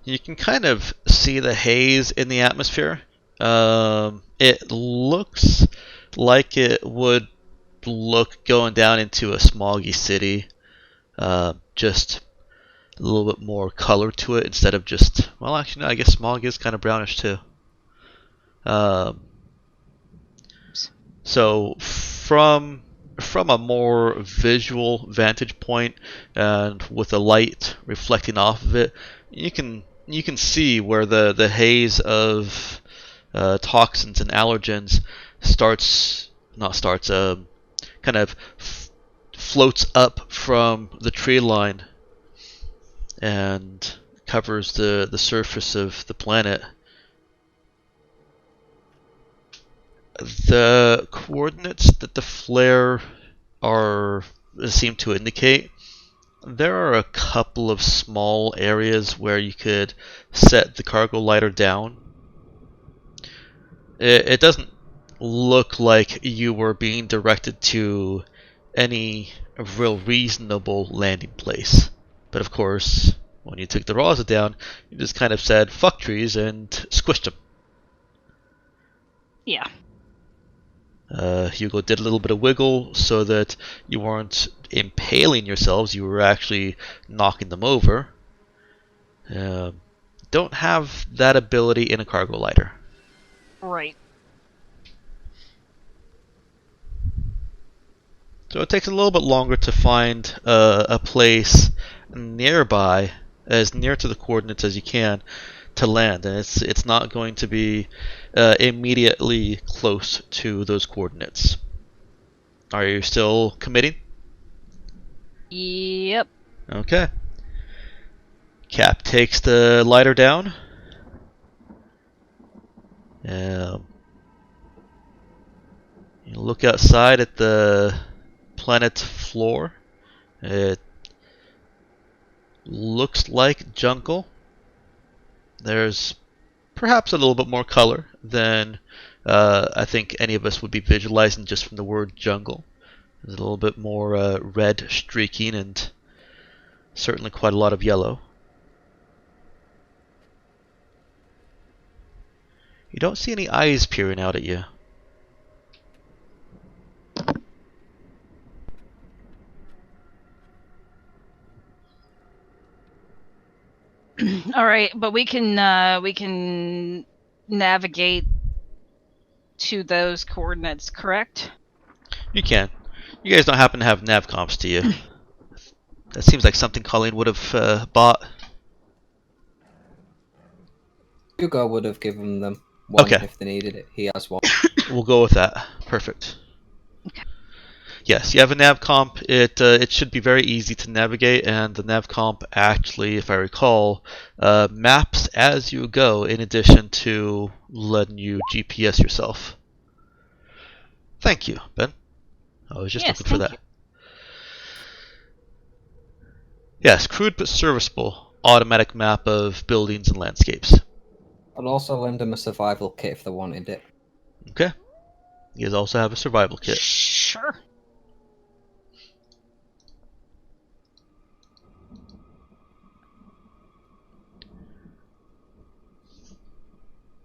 you can kind of see the haze in the atmosphere. It looks like it would look going down into a smoggy city. Just a little bit more color to it instead of just, well, actually, no, I guess smog is kind of brownish too. So from a more visual vantage point and with the light reflecting off of it, you can see where the haze of toxins and allergens kind of floats up from the tree line and covers the surface of the planet. The coordinates that the flare seem to indicate, there are a couple of small areas where you could set the cargo lighter down. It doesn't look like you were being directed to any real reasonable landing place. But of course, when you took the Raza down, you just kind of said, fuck trees, and squished them. Yeah. Hugo did a little bit of wiggle so that you weren't impaling yourselves, you were actually knocking them over. Don't have that ability in a cargo lighter. Right. So it takes a little bit longer to find a place nearby, as near to the coordinates as you can, to land, and it's not going to be immediately close to those coordinates. Are you still committing? Yep. Okay. Cap takes the lighter down. You look outside at the planet floor. It looks like jungle. There's perhaps a little bit more color than I think any of us would be visualizing just from the word jungle. There's a little bit more red streaking and certainly quite a lot of yellow. You don't see any eyes peering out at you. All right, but we can navigate to those coordinates, correct? You can. You guys don't happen to have nav comps, do you? That seems like something Colleen would have bought. Hugo would have given them one Okay. if they needed it. He has one. We'll go with that. Perfect. Okay. Yes, you have a nav comp. It should be very easy to navigate, and the nav comp actually, if I recall, maps as you go in addition to letting you GPS yourself. Thank you, Ben. I was just Yes, looking for thank that. Yes, crude but serviceable automatic map of buildings and landscapes. I'll also lend them a survival kit if they wanted it. Okay. You guys also have a survival kit. Sure.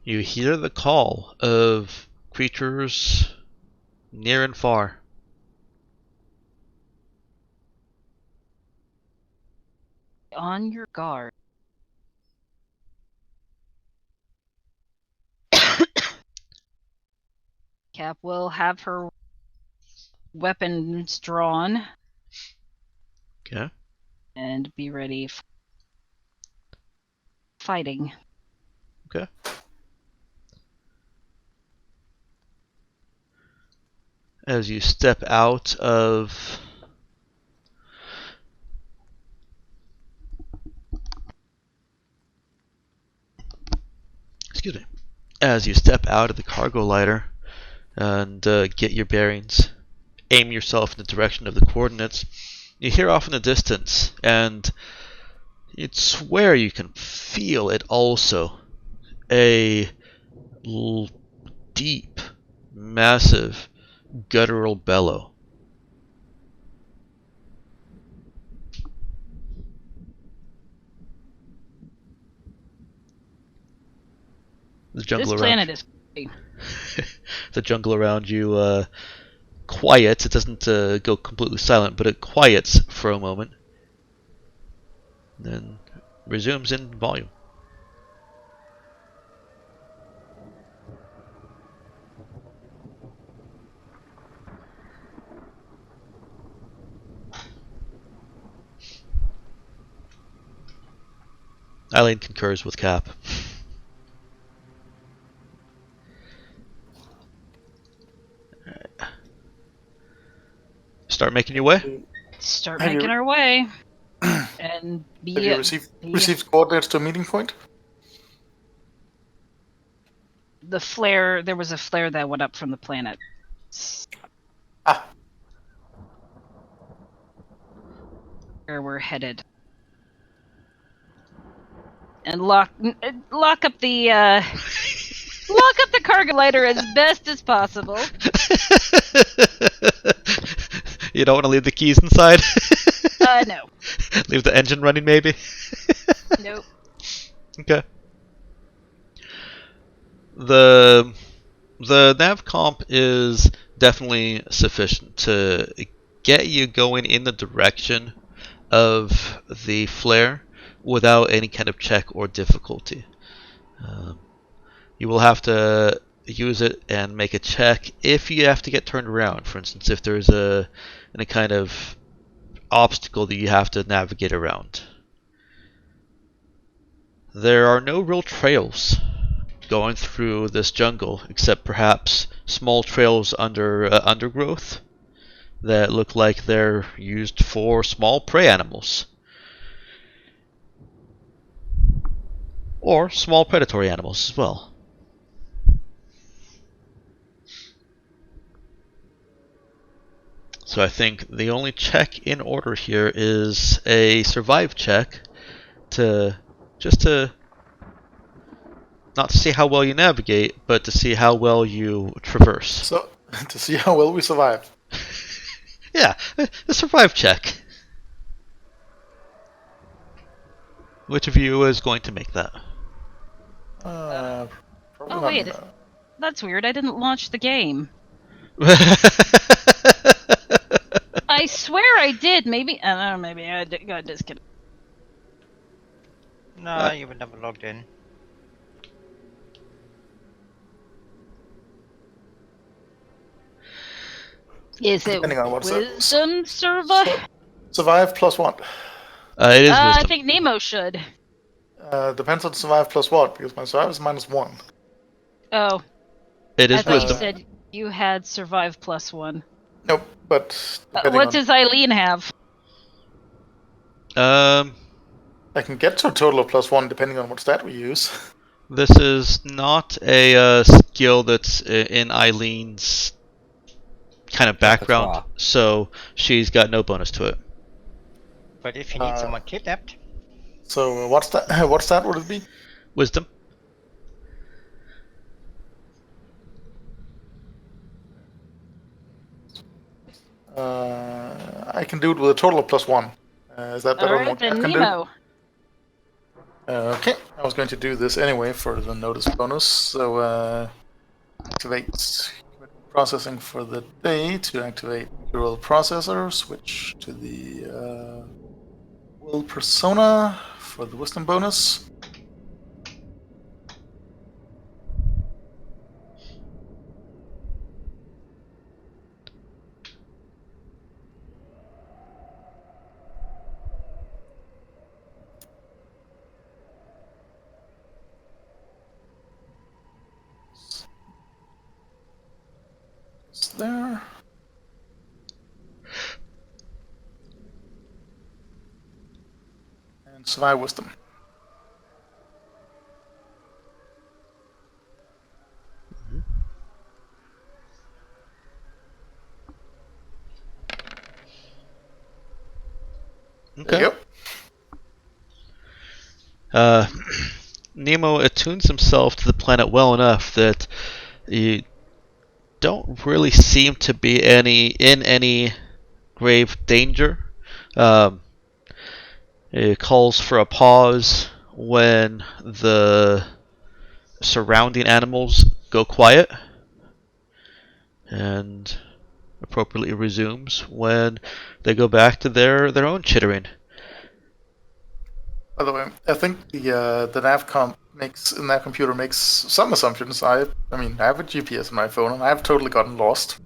You hear the call of creatures near and far. On your guard. Cap will have her weapons drawn Okay. and be ready for fighting. Okay. As you step out of as you step out of the cargo lighter and get your bearings, aim yourself in the direction of the coordinates, you hear off in the distance, and you'd swear you can feel it also, a deep, massive, guttural bellow. The jungle This around planet is the jungle around you quiets. It doesn't go completely silent, but it quiets for a moment, then resumes in volume. Eileen concurs with Cap. Start making your way. start Have you- making our way and be Have you received coordinates to a meeting point? the flare. There was a flare that went up from the planet. Ah, Where we're headed. And lock up the lock up the cargo lighter as best as possible. You don't want to leave the keys inside? No. Leave the engine running, maybe? Nope. Okay. The nav comp is definitely sufficient to get you going in the direction of the flare without any kind of check or difficulty. You will have to use it and make a check if you have to get turned around. For instance, if there's any kind of obstacle that you have to navigate around. There are no real trails going through this jungle, except perhaps small trails under undergrowth that look like they're used for small prey animals. Or small predatory animals as well. So I think the only check in order here is a survive check to not to see how well you navigate, but to see how well you traverse. So, to see how well we survive. Yeah, a survive check. Which of you is going to make that? Probably Oh, not wait. me. That's weird. I didn't launch the game. I swear I did. Maybe. I don't know. Maybe I got disconnected. No, you were never logged in. Is it Depending on what wisdom survive? Survive plus what? It is I wisdom. think Nemo should. Depends on survive plus what, because my survive is -1. Oh, It I is thought wisdom. you said you had survive +1. Nope, but depending What on, does Eileen have? I can get to a total of +1 depending on what stat we use. This is not a skill that's in Eileen's kind of background, Repertoire. so she's got no bonus to it. But if you need someone kidnapped, So what's that? What stat would it be? Wisdom. I can do it with a total of +1. Is that better than Alright, what Cat then can do? Nemo. Okay, I was going to do this anyway for the notice bonus, so activate processing for the day to activate neural processor, switch to the will persona for the wisdom bonus. There. And survive wisdom. Okay. There you Nemo attunes himself to the planet well enough that you don't really seem to be in any grave danger. It calls for a pause when the surrounding animals go quiet, and appropriately resumes when they go back to their own chittering. By the way, I think the nav computer makes some assumptions. I mean, I have a GPS on my phone, and I've totally gotten lost.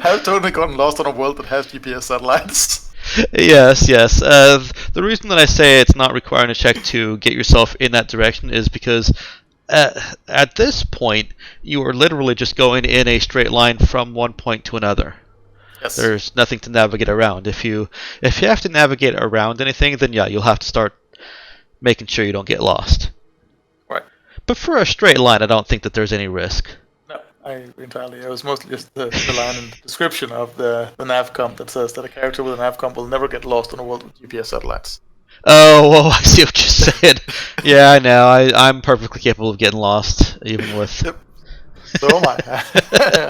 I've totally gotten lost on a world that has GPS satellites. Yes. The reason that I say it's not requiring a check to get yourself in that direction is because at this point you are literally just going in a straight line from one point to another. Yes. There's nothing to navigate around. If you have to navigate around anything, then yeah, you'll have to start making sure you don't get lost. Right. But for a straight line, I don't think that there's any risk. No, I agree entirely. It was mostly just the line in the description of the navcomp that says that a character with a navcomp will never get lost on a world with GPS satellites. Oh, well, I see what you're saying. Yeah, I know. I'm perfectly capable of getting lost, even with... Yep. So am I.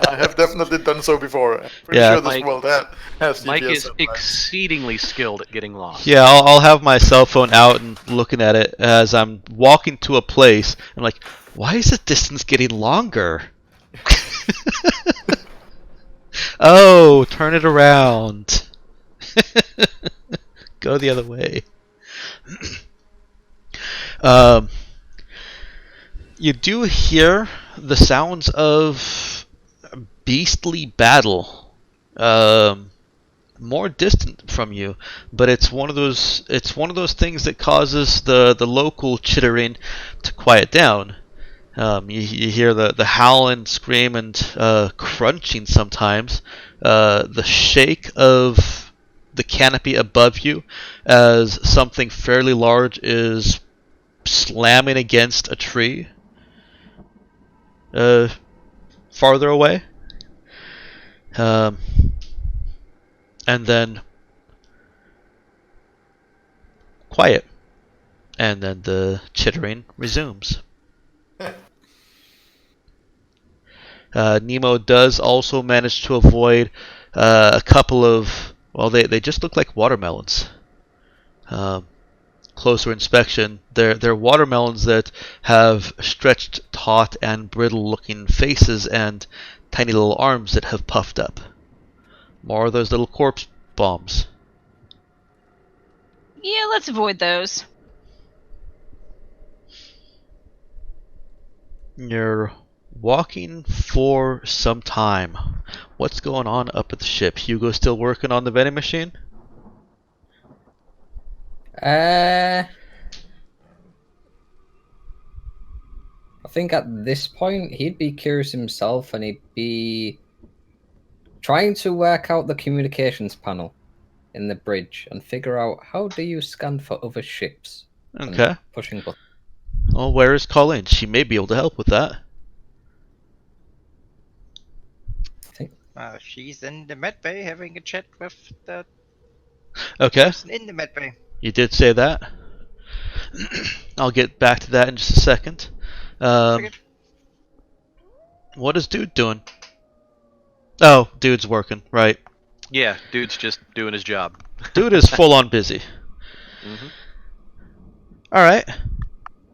I have definitely done so before. I'm pretty Yeah. sure this world has Mike GPS is satellites. exceedingly skilled at getting lost. Yeah, I'll have my cell phone out and looking at it as I'm walking to a place. I'm like, why is the distance getting longer? Oh, turn it around. Go the other way. You do hear the sounds of beastly battle. more distant from you, but it's one of those things that causes the local chittering to quiet down. You hear the howl and scream and crunching sometimes, the shake of the canopy above you as something fairly large is slamming against a tree farther away. And then quiet. And then the chittering resumes. Nemo does also manage to avoid a couple of, well, they just look like watermelons. Closer inspection, they're watermelons that have stretched, taut, and brittle-looking faces and tiny little arms that have puffed up. More of those little corpse bombs. Yeah, let's avoid those. You're walking for some time. What's going on up at the ship? Hugo still working on the vending machine? I think at this point he'd be curious himself, and he'd be trying to work out the communications panel in the bridge and figure out how do you scan for other ships. Okay. And pushing buttons. Well, where is Colleen? She may be able to help with that. She's in the med bay having a chat with the Okay. person in the med bay. You did say that. I'll get back to that in just a second. What is Dude doing? Oh, Dude's working, right. Yeah, dude's just doing his job. Dude is full on busy. Mm-hmm. Alright.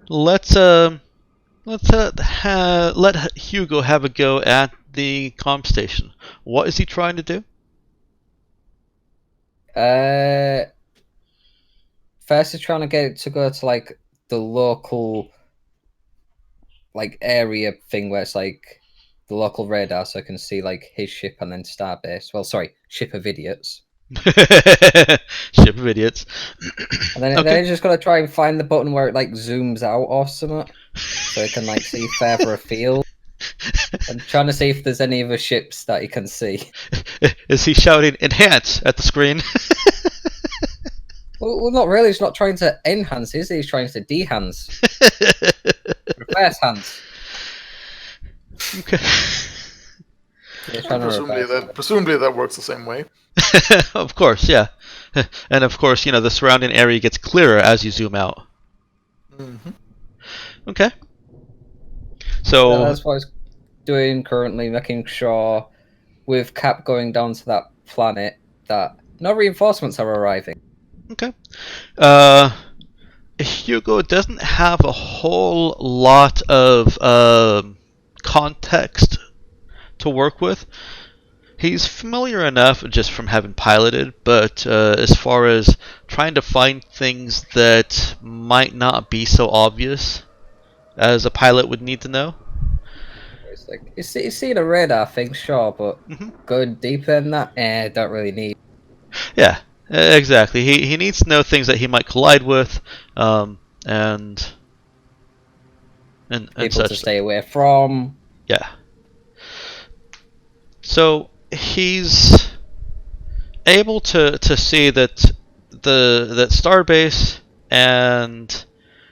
Let's let Hugo have a go at the comm station. What is he trying to do? First he's trying to get it to go to like the local like area thing where it's like the local radar, so I can see like his ship and then Starbase. Well, sorry, Ship of Idiots. Ship of idiots. And then, Okay. then he's just got to try and find the button where it like zooms out or something, so he can like see further afield. I'm trying to see if there's any other ships that he can see. Is he shouting enhance at the screen? Well, not really. He's not trying to enhance, is he? He's trying to de-hands. Reverse hands. Okay. He's trying to reverse Presumably that works the same way. Of course, yeah. And of course, the surrounding area gets clearer as you zoom out. Mm-hmm. Okay. So that's what he's doing currently, making sure with Cap going down to that planet that no reinforcements are arriving. okay. Hugo doesn't have a whole lot of context to work with. He's familiar enough just from having piloted, but as far as trying to find things that might not be so obvious as a pilot would need to know. It's like you see the radar thing, sure, but going deeper than that, don't really need. Yeah, exactly. He needs to know things that he might collide with, and People such. to stay away from. Yeah. So he's able to see that that Starbase and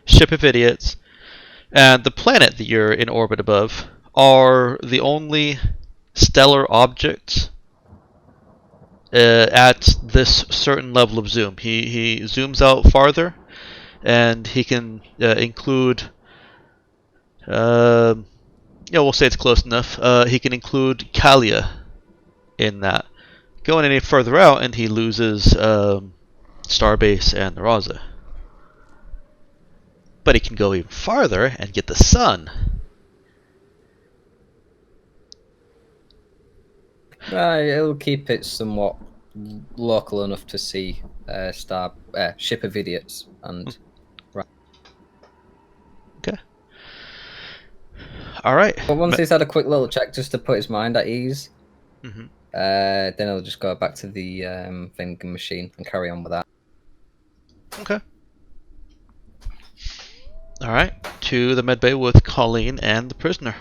Ship of Idiots and the planet that you're in orbit above are the only stellar objects at this certain level of zoom. He zooms out farther, and he can include. We'll say it's close enough. He can include Kalia in that. Going any further out, and he loses Starbase and the Raza. But he can go even farther and get the sun. It'll keep it somewhat local enough to see Ship of Idiots and. Okay. All right. But once he's had a quick little check just to put his mind at ease, Then I'll just go back to the vending machine and carry on with that. Okay. All right. To the medbay with Colleen and the prisoner.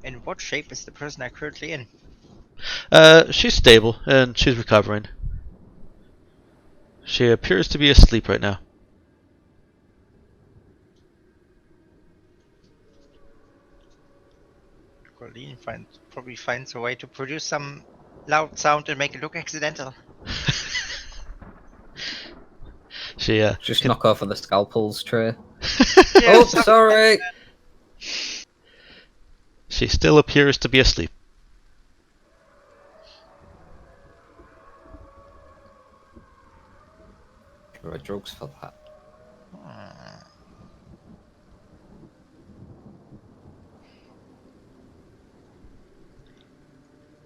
In what shape is the prisoner currently in? She's stable and she's recovering. She appears to be asleep right now. Colleen probably finds a way to produce some loud sound and make it look accidental. She Just knock over the scalpels tray. Yeah, Oh, something sorry. She still appears to be asleep. Give her drugs for that.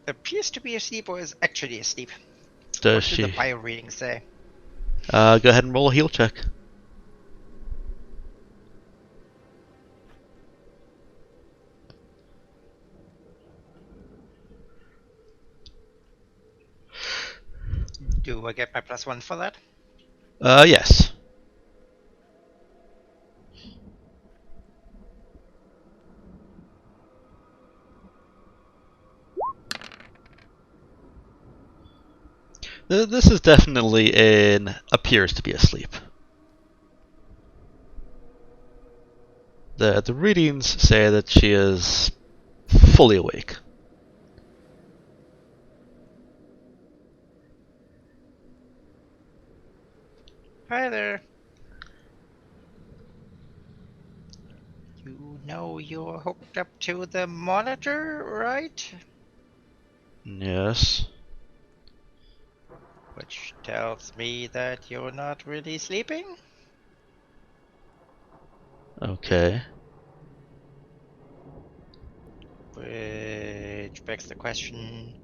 Appears to be asleep or is actually asleep. Does What did the she? bio reading say? Go ahead and roll a heal check. Do I get my +1 for that? Yes. This is definitely appears to be asleep. The readings say that she is fully awake. Hi there. You know you're hooked up to the monitor, right? Yes. Which tells me that you're not really sleeping? Okay. Which begs the question,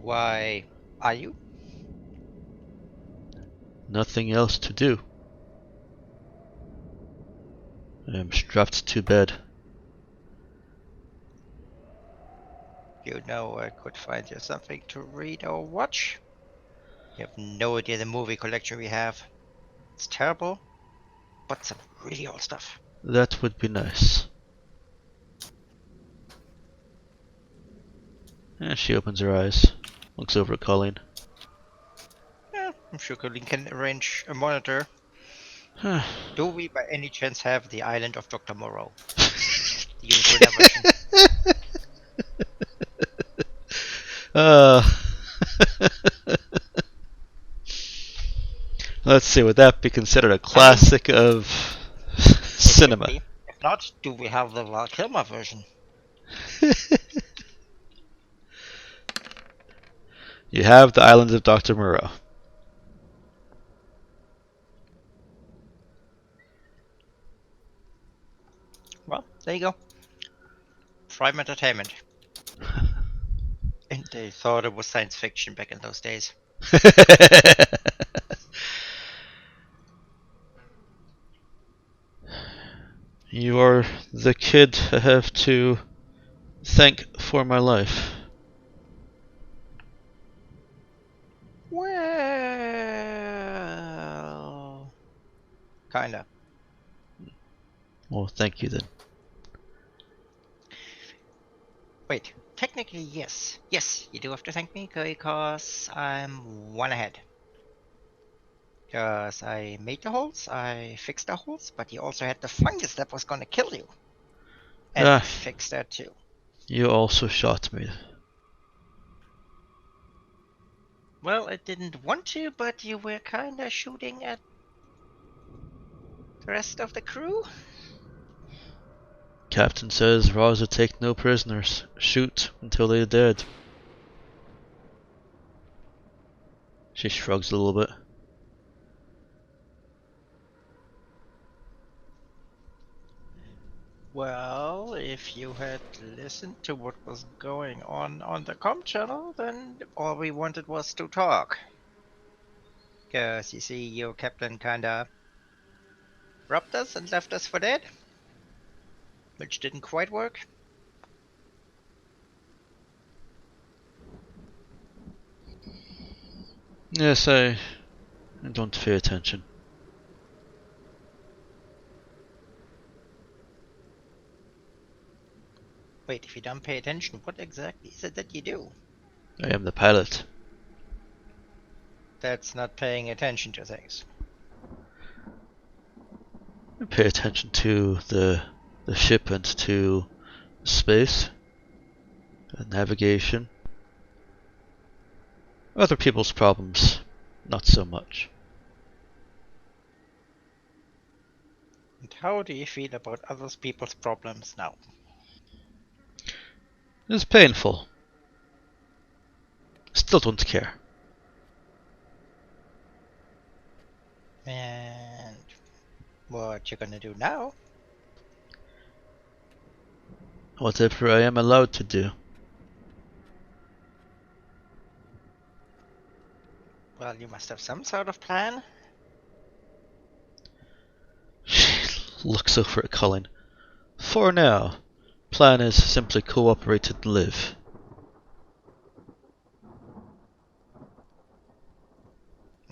why are you? Nothing else to do. I'm strapped to bed. You know I could find you something to read or watch. You have no idea the movie collection we have. It's terrible, but some really old stuff. That would be nice. And she opens her eyes, looks over at Colleen. Yeah, I'm sure Colleen can arrange a monitor. Do we by any chance have the Island of Dr. Moreau? The usual version. Let's see, would that be considered a classic of cinema? If not, do we have the Val Kilmer version? You have the Islands of Dr. Moreau. Well, there you go. Prime entertainment. And they thought it was science fiction back in those days. You are the kid I have to thank for my life. Well, kinda. Well, thank you then. Wait, technically yes. Yes, you do have to thank me because I'm one ahead. Because I made the holes, I fixed the holes, but you also had the fungus that was gonna kill you. And I fixed that too. You also shot me. Well, I didn't want to, but you were kinda shooting at the rest of the crew. Captain says Raza take no prisoners. Shoot until they're dead. She shrugs a little bit. Well, if you had listened to what was going on the comm channel, then all we wanted was to talk. Because you see, your captain kinda robbed us and left us for dead, which didn't quite work. Yes, I don't pay attention. Wait, if you don't pay attention, what exactly is it that you do? I am the pilot. That's not paying attention to things. I pay attention to the ship and to space, and navigation. Other people's problems, not so much. And how do you feel about other people's problems now? It's painful. Still don't care. And what you gonna do now? Whatever I am allowed to do. Well, you must have some sort of plan. She looks over at Colin. For now, plan is simply cooperate and live.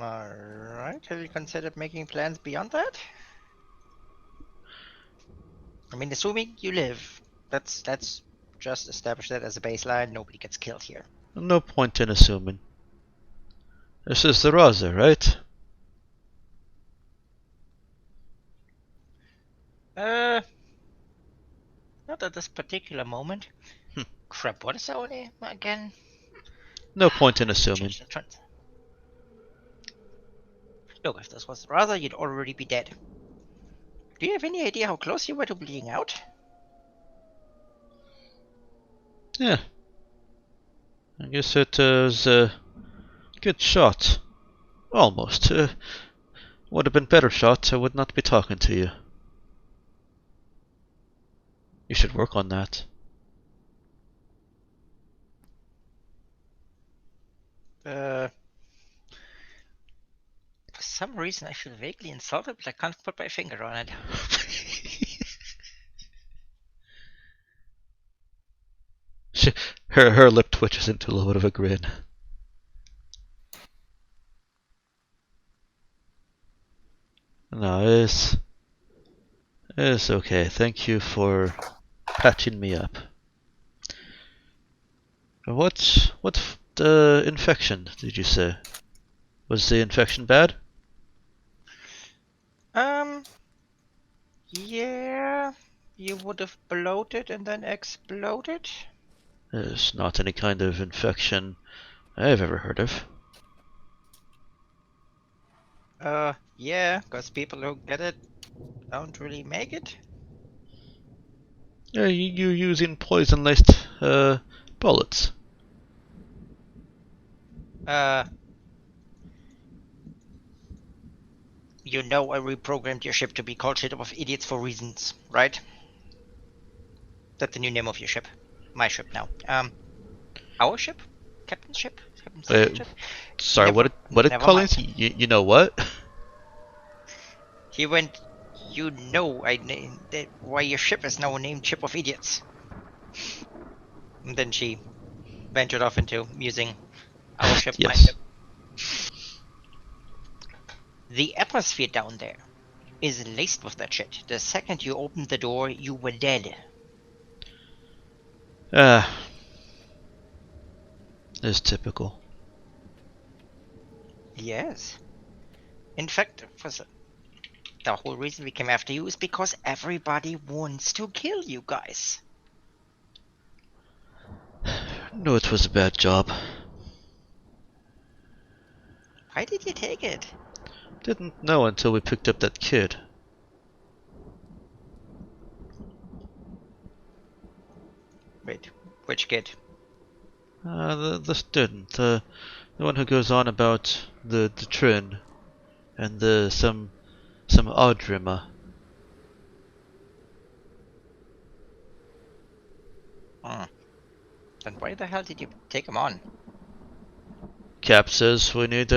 Alright, have you considered making plans beyond that? I mean, assuming you live, let's just establish that as a baseline. Nobody gets killed here. No point in assuming. This is the Raza, right? Not at this particular moment. Hmm. Crap, what is our name again? No point in assuming. Look, if this was Raza, you'd already be dead. Do you have any idea how close you were to bleeding out? Yeah. I guess it was a good shot. Almost. Would have been better shot, I would not be talking to you. You should work on that. For some reason I feel vaguely insulted, but I can't put my finger on it. Her lip twitches into a little bit of a grin. No, it's okay. Thank you for patching me up. What infection did you say? Was the infection bad? Yeah, you would have bloated and then exploded. It's not any kind of infection I've ever heard of. Yeah, because people who get it don't really make it. Yeah, you're using poison-laced bullets. You know I reprogrammed your ship to be called Ship of Idiots for reasons, right? That's the new name of your ship. My ship now. Our ship? Captain's ship? Captain's ship? Sorry, Never- what did never Collins? mind. You know what? He went, you know I named it, why your ship is now named Ship of Idiots. And then she ventured off into using our ship, my Yes. ship. The atmosphere down there is laced with that shit. The second you opened the door, you were dead. It's typical. Yes. In fact, the whole reason we came after you is because everybody wants to kill you guys. No, it was a bad job. Why did you take it? Didn't know until we picked up that kid. Wait, which kid? The student, the one who goes on about the Trin and some Audrima. Then why the hell did you take him on? Cap says we need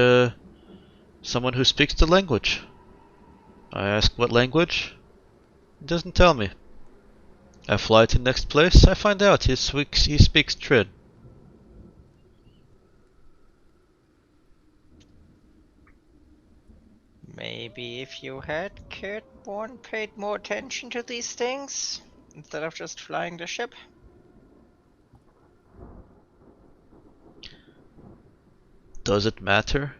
someone who speaks the language. I ask what language? He doesn't tell me. I fly to the next place, I find out he speaks Trin. Maybe if you had cared more and paid more attention to these things, instead of just flying the ship. Does it matter?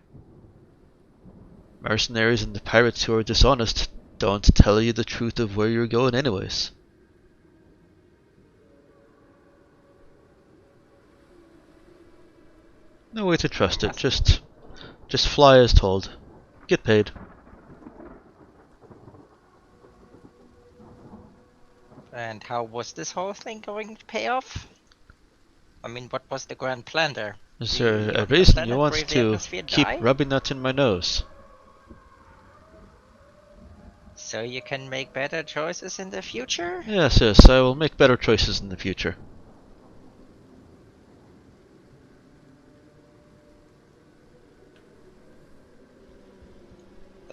Mercenaries and the pirates who are dishonest don't tell you the truth of where you're going anyways. No way to trust it, just fly as told. Get paid. And how was this whole thing going to pay off? I mean, what was the grand plan there? Is The there heat a of the reason you planet want brave the to atmosphere keep die? rubbing that in my nose? So you can make better choices in the future? Yes, yes, I will make better choices in the future.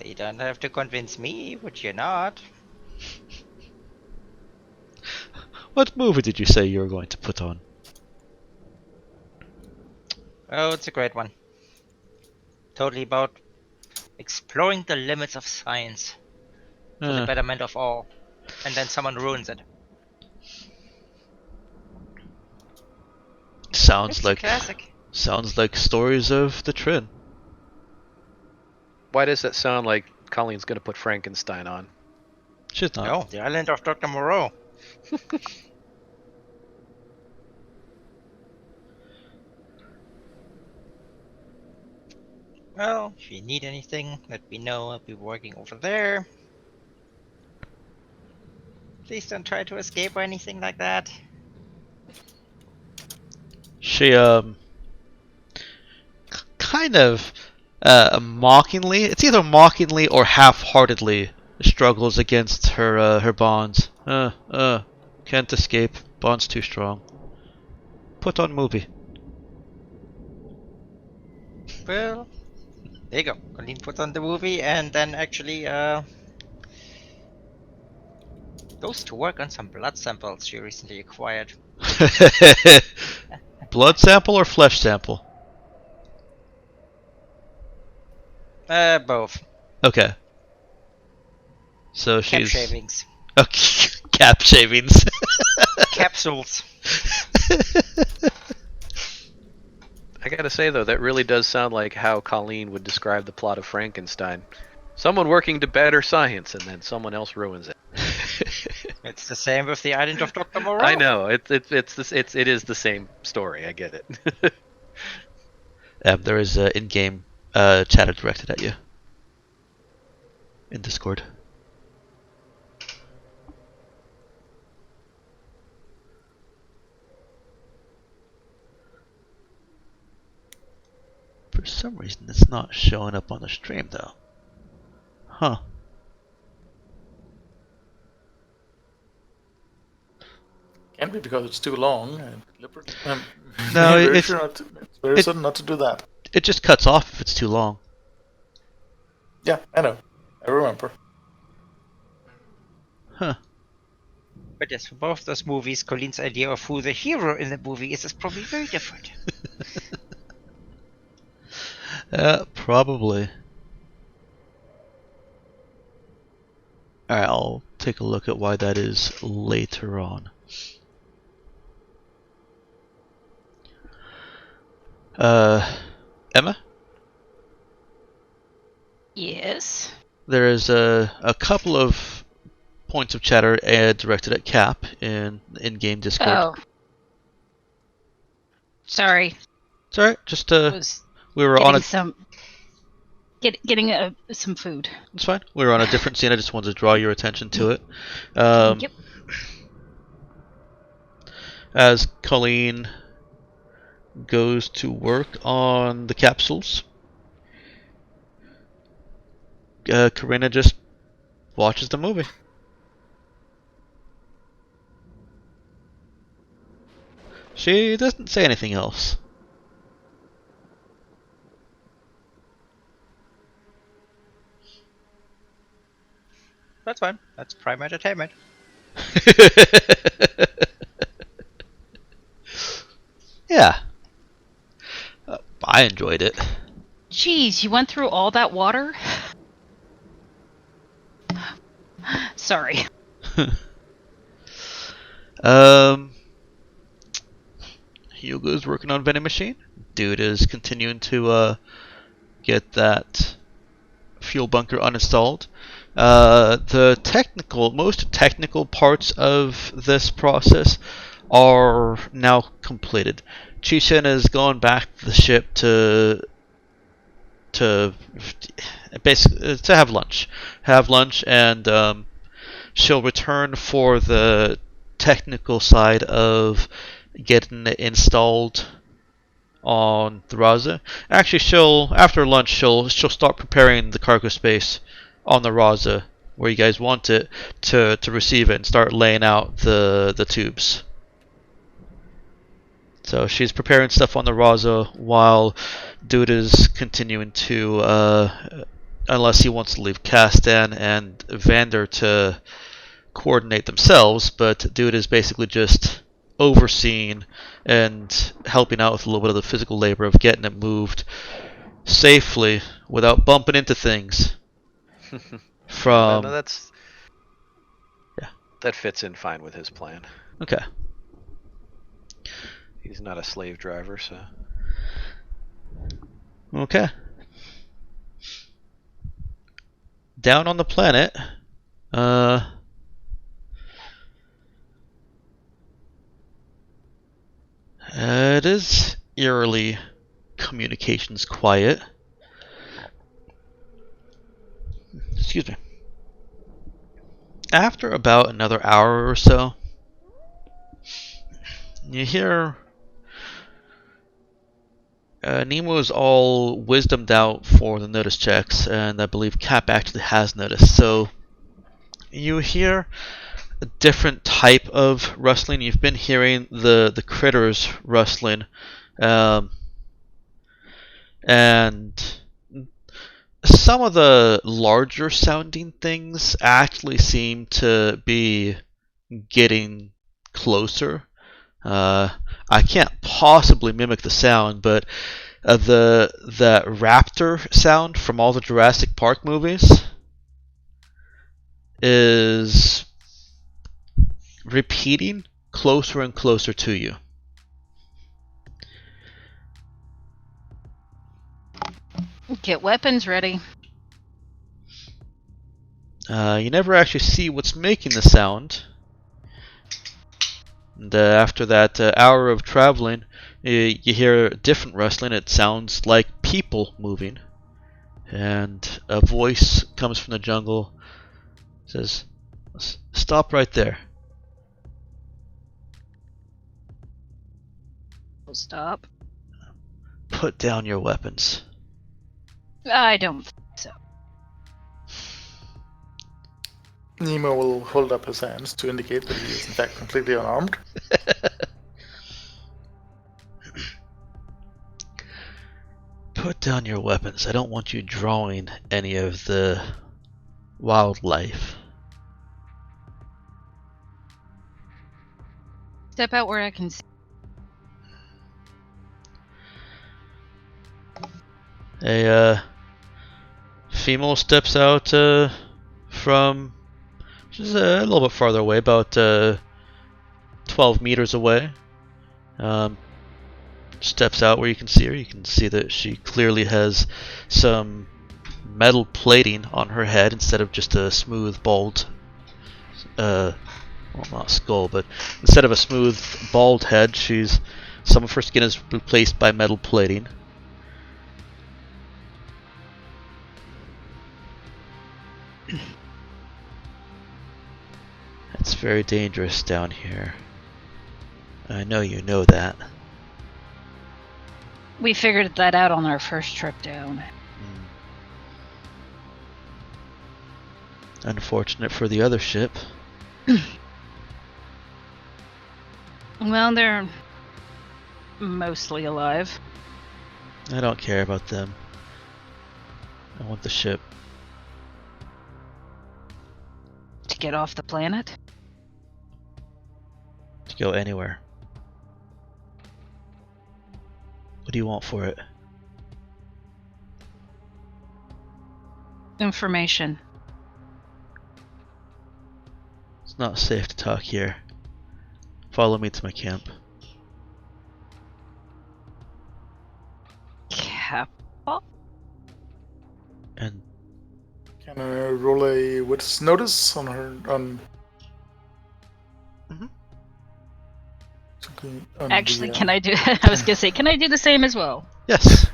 You don't have to convince me, would you not? What movie did you say you were going to put on? Oh, it's a great one. Totally about exploring the limits of science for the betterment of all. And then someone ruins it. Sounds It's a like classic. stories of the Trin. Why does that sound like Colleen's going to put Frankenstein on? She's not. No, the island of Dr. Moreau. Well, if you need anything, let me know. I'll be working over there. Please don't try to escape or anything like that. She kind of mockingly, it's either mockingly or half-heartedly struggles against her bonds. Can't escape. Bond's too strong. Put on movie. Well, there you go. Colleen puts on the movie and then actually goes to work on some blood samples she recently acquired. Blood sample or flesh sample? Both. Okay. So Cap she's shavings. okay. Cap shavings. Capsules. I gotta say though, that really does sound like how Colleen would describe the plot of Frankenstein. Someone working to better science, and then someone else ruins it. It's the same with the island of Dr. Moreau. I know it is the same story. I get it. There is in-game chatter directed at you in Discord. For some reason, it's not showing up on the stream, though. Huh. Can't be because it's too long. No, very it's very certain not to do that. It just cuts off if it's too long. Yeah, I know. I remember. Huh. But yes, for both those movies, Colleen's idea of who the hero in the movie is probably very different. Probably. Alright, I'll take a look at why that is later on. Emma? Yes. There is a couple of points of chatter directed at Cap in-game Discord. Oh. Sorry. It's alright, just Was we were getting on a getting some food. it's fine. We were on a different scene, I just wanted to draw your attention to it. Yep. As Colleen goes to work on the capsules, Karina just watches the movie. She doesn't say anything else. That's fine. That's prime entertainment. Yeah. I enjoyed it. Jeez, you went through all that water? Sorry. Hugo's working on vending machine. Dude is continuing to get that fuel bunker uninstalled. Most technical parts of this process are now completed. Chishen has gone back to the ship to basically to have lunch, and she'll return for the technical side of getting it installed on the Raza. Actually, after lunch she'll start preparing the cargo space on the Raza where you guys want it to receive it and start laying out the tubes. So she's preparing stuff on the Raza while Dude is continuing to, unless he wants to leave Castan and Vander to coordinate themselves, but Dude is basically just overseeing and helping out with a little bit of the physical labor of getting it moved safely without bumping into things. No, Yeah. that fits in fine with his plan. Okay. He's not a slave driver, so. Okay. Down on the planet, it is eerily communications quiet. Excuse me. After about another hour or so, you hear Nemo's all wisdomed out for the notice checks, and I believe Cap actually has noticed. So you hear a different type of rustling. You've been hearing the critters rustling, and some of the larger sounding things actually seem to be getting closer. I can't possibly mimic the sound, but the raptor sound from all the Jurassic Park movies is repeating closer and closer to you. Get weapons ready. You never actually see what's making the sound. And after that hour of traveling, you hear different rustling. It sounds like people moving. And a voice comes from the jungle. Says, "Stop right there." We'll stop. "Put down your weapons." I don't think so. Nemo will hold up his hands to indicate that he is in fact completely unarmed. "Put down your weapons. I don't want you drawing any of the wildlife." Step out where I can see. A female steps out from just a little bit farther away, about 12 meters away. Steps out where you can see her. You can see that she clearly has some metal plating on her head instead of just a smooth, bald, well, not skull, but instead of a smooth, bald head, some of her skin is replaced by metal plating. It's very dangerous down here. I know you know that. We figured that out on our first trip down. Unfortunate for the other ship. Well, they're mostly alive. I don't care about them. I want the ship. To get off the planet? To go anywhere. What do you want for it? Information. It's not safe to talk here. Follow me to my camp. Kappa? And Can I roll a witness notice on her Mhm. on Actually, the, can I do? I was gonna say, can I do the same as well? yes.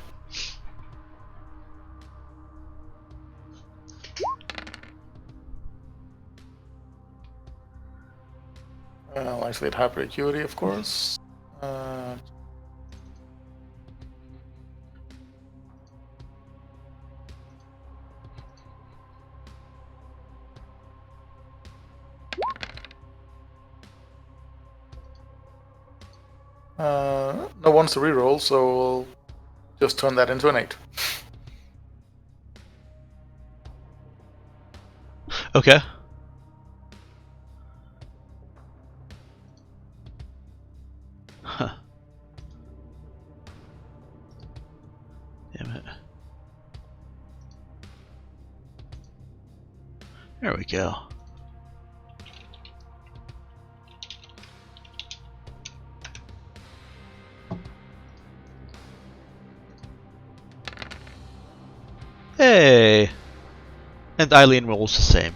I'll isolate hyper acuity, of course. No one's to reroll, so we'll just turn that into an 8. Okay. Huh. Damn it. There we go. Hey! And Eileen rolls the same.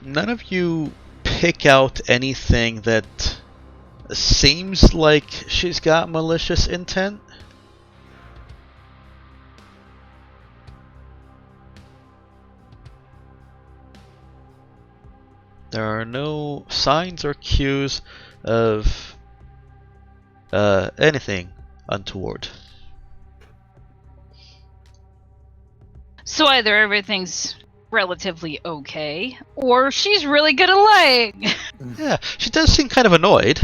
None of you pick out anything that seems like she's got malicious intent. There are no signs or cues of anything untoward. So either everything's relatively okay, or she's really good at lying. Yeah, she does seem kind of annoyed.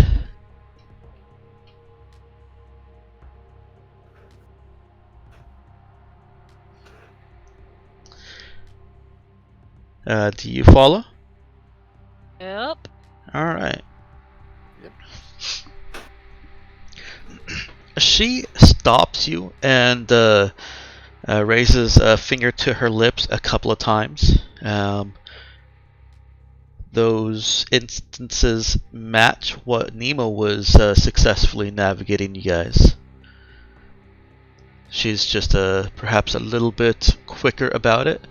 Do you follow? Yep. Alright. Yep. She stops you and raises a finger to her lips a couple of times. Those instances match what Nemo was successfully navigating you guys. She's just perhaps a little bit quicker about it,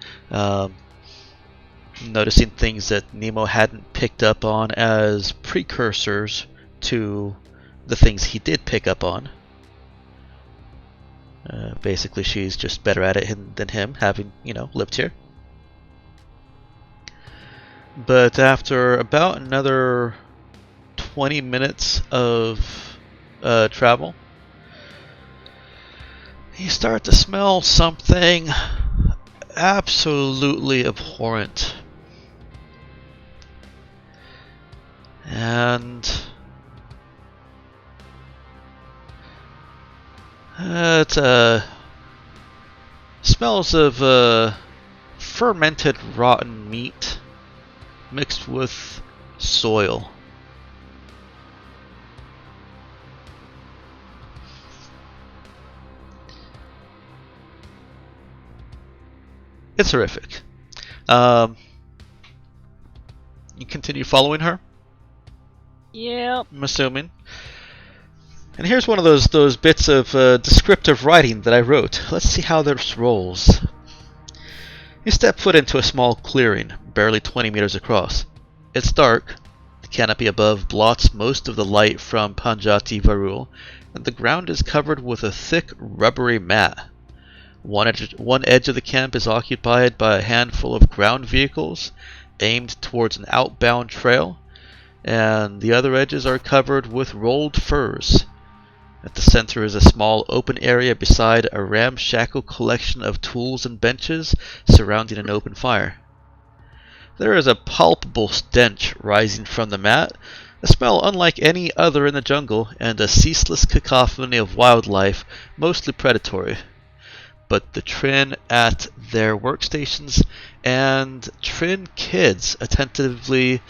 noticing things that Nemo hadn't picked up on as precursors to the things he did pick up on. Basically, she's just better at it than him, having, lived here. But after about another 20 minutes of travel, you start to smell something absolutely abhorrent. And it smells of fermented rotten meat mixed with soil. It's horrific. You continue following her, Yep. I'm assuming. And here's one of those bits of descriptive writing that I wrote. Let's see how this rolls. You step foot into a small clearing, barely 20 meters across. It's dark. The canopy above blots most of the light from Panjati Varul, and the ground is covered with a thick, rubbery mat. One edge of the camp is occupied by a handful of ground vehicles aimed towards an outbound trail, and the other edges are covered with rolled furs. At the center is a small open area beside a ramshackle collection of tools and benches surrounding an open fire. There is a palpable stench rising from the mat, a smell unlike any other in the jungle, and a ceaseless cacophony of wildlife, mostly predatory. But the Trin at their workstations and Trin kids attentively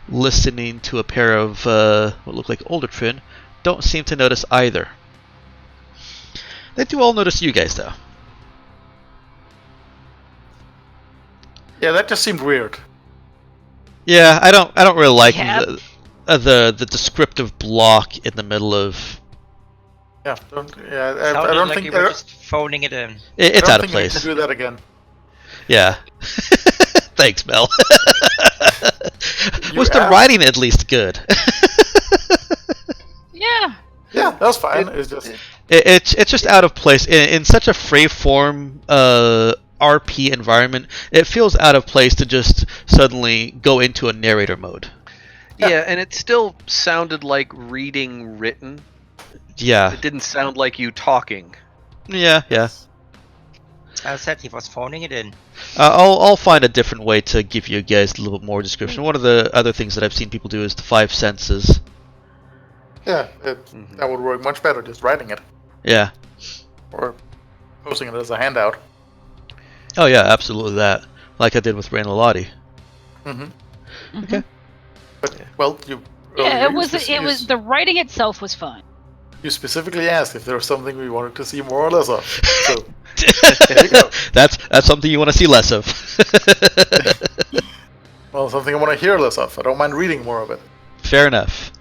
listening to a pair of what look like older Trin don't seem to notice either. They do all notice you guys, though. Yeah, that just seemed weird. Yeah, I don't really like Cap. the descriptive block in the middle of. Yeah, I Sounded don't like think you were just phoning it in. It's I out don't of think we place. can do that again. Yeah. Thanks, Mel. You Was the asked. writing at least good? Yeah. Yeah, that's fine. It's just It's just out of place in such a free-form RP environment. It feels out of place to just suddenly go into a narrator mode. Yeah, and it still sounded like reading written. Yeah, It didn't sound like you talking. yeah. I said he was phoning it in. I'll find a different way to give you guys a little bit more description. One of the other things that I've seen people do is the 5 senses. yeah, that would work much better just writing it Yeah. or posting it as a handout. Oh yeah, absolutely that. Like I did with Rain Lalotti. Mm-hmm. Okay. But well, you Yeah, earlier it was the writing itself was fun. you specifically asked if there was something we wanted to see more or less of. So there you go. That's something you want to see less of. Well, something I want to hear less of. I don't mind reading more of it. Fair enough.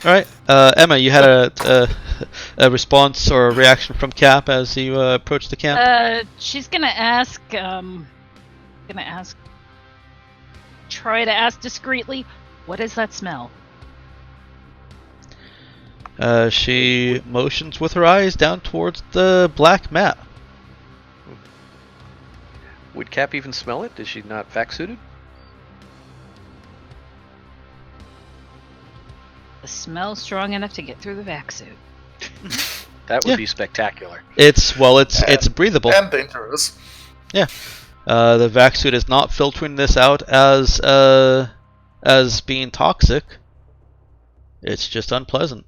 All right, Emma, you had a response or a reaction from Cap as you approached the camp. She's gonna ask. Try to ask discreetly. What is that smell? She motions with her eyes down towards the black mat. Would Cap even smell it? Is she not vac suited? The smell strong enough to get through the vac suit. That would Yeah. be spectacular. It's breathable. And dangerous. Yeah. The vac suit is not filtering this out as being toxic. It's just unpleasant.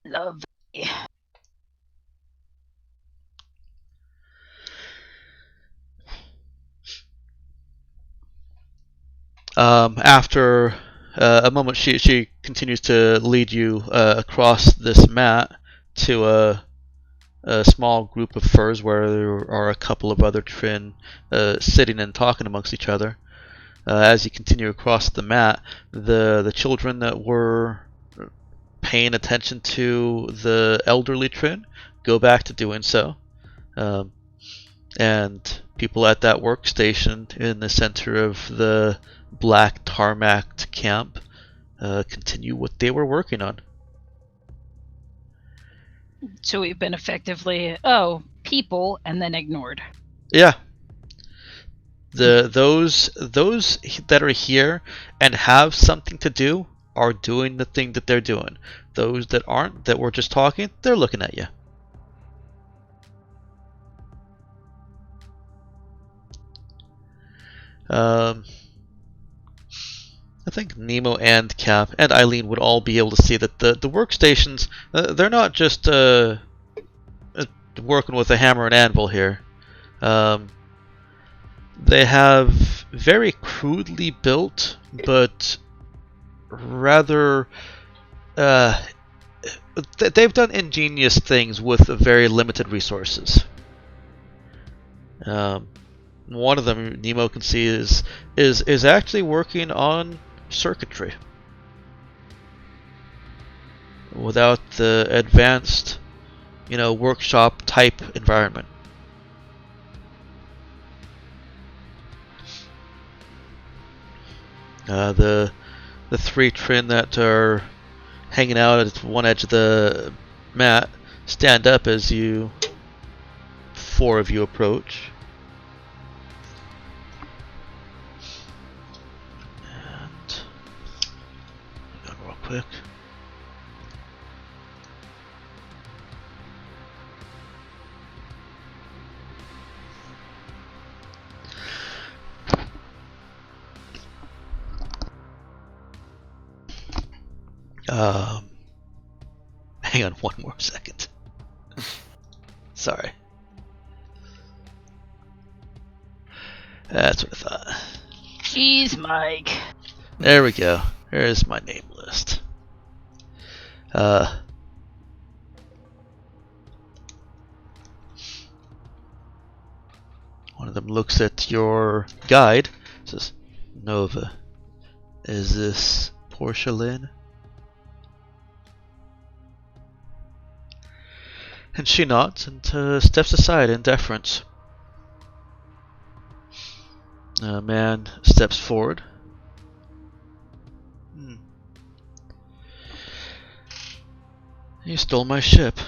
Lovely. After a moment, she continues to lead you across this mat to a small group of furs where there are a couple of other Trin sitting and talking amongst each other. As you continue across the mat, the children that were paying attention to the elderly Trin go back to doing so. And people at that workstation in the center of the black tarmac camp continue what they were working on. So we've been effectively people and then ignored. Yeah. Those that are here and have something to do are doing the thing that they're doing. Those that aren't, that were just talking, they're looking at you. I think Nemo and Cap and Eileen would all be able to see that the workstations, they're not just working with a hammer and anvil here. They have very crudely built, but rather they've done ingenious things with very limited resources. One of them, Nemo can see, is actually working on circuitry without the advanced, workshop type environment. The 3 Trin that are hanging out at one edge of the mat stand up as 4 of you approach. And hang on real quick. Hang on one more second. Sorry. That's what I thought. Jeez, Mike. There we go. Here's my name list. Uh, one of them looks at your guide, says, Nova, is this porcelain? And she nods and steps aside in deference. A man steps forward. You stole my ship.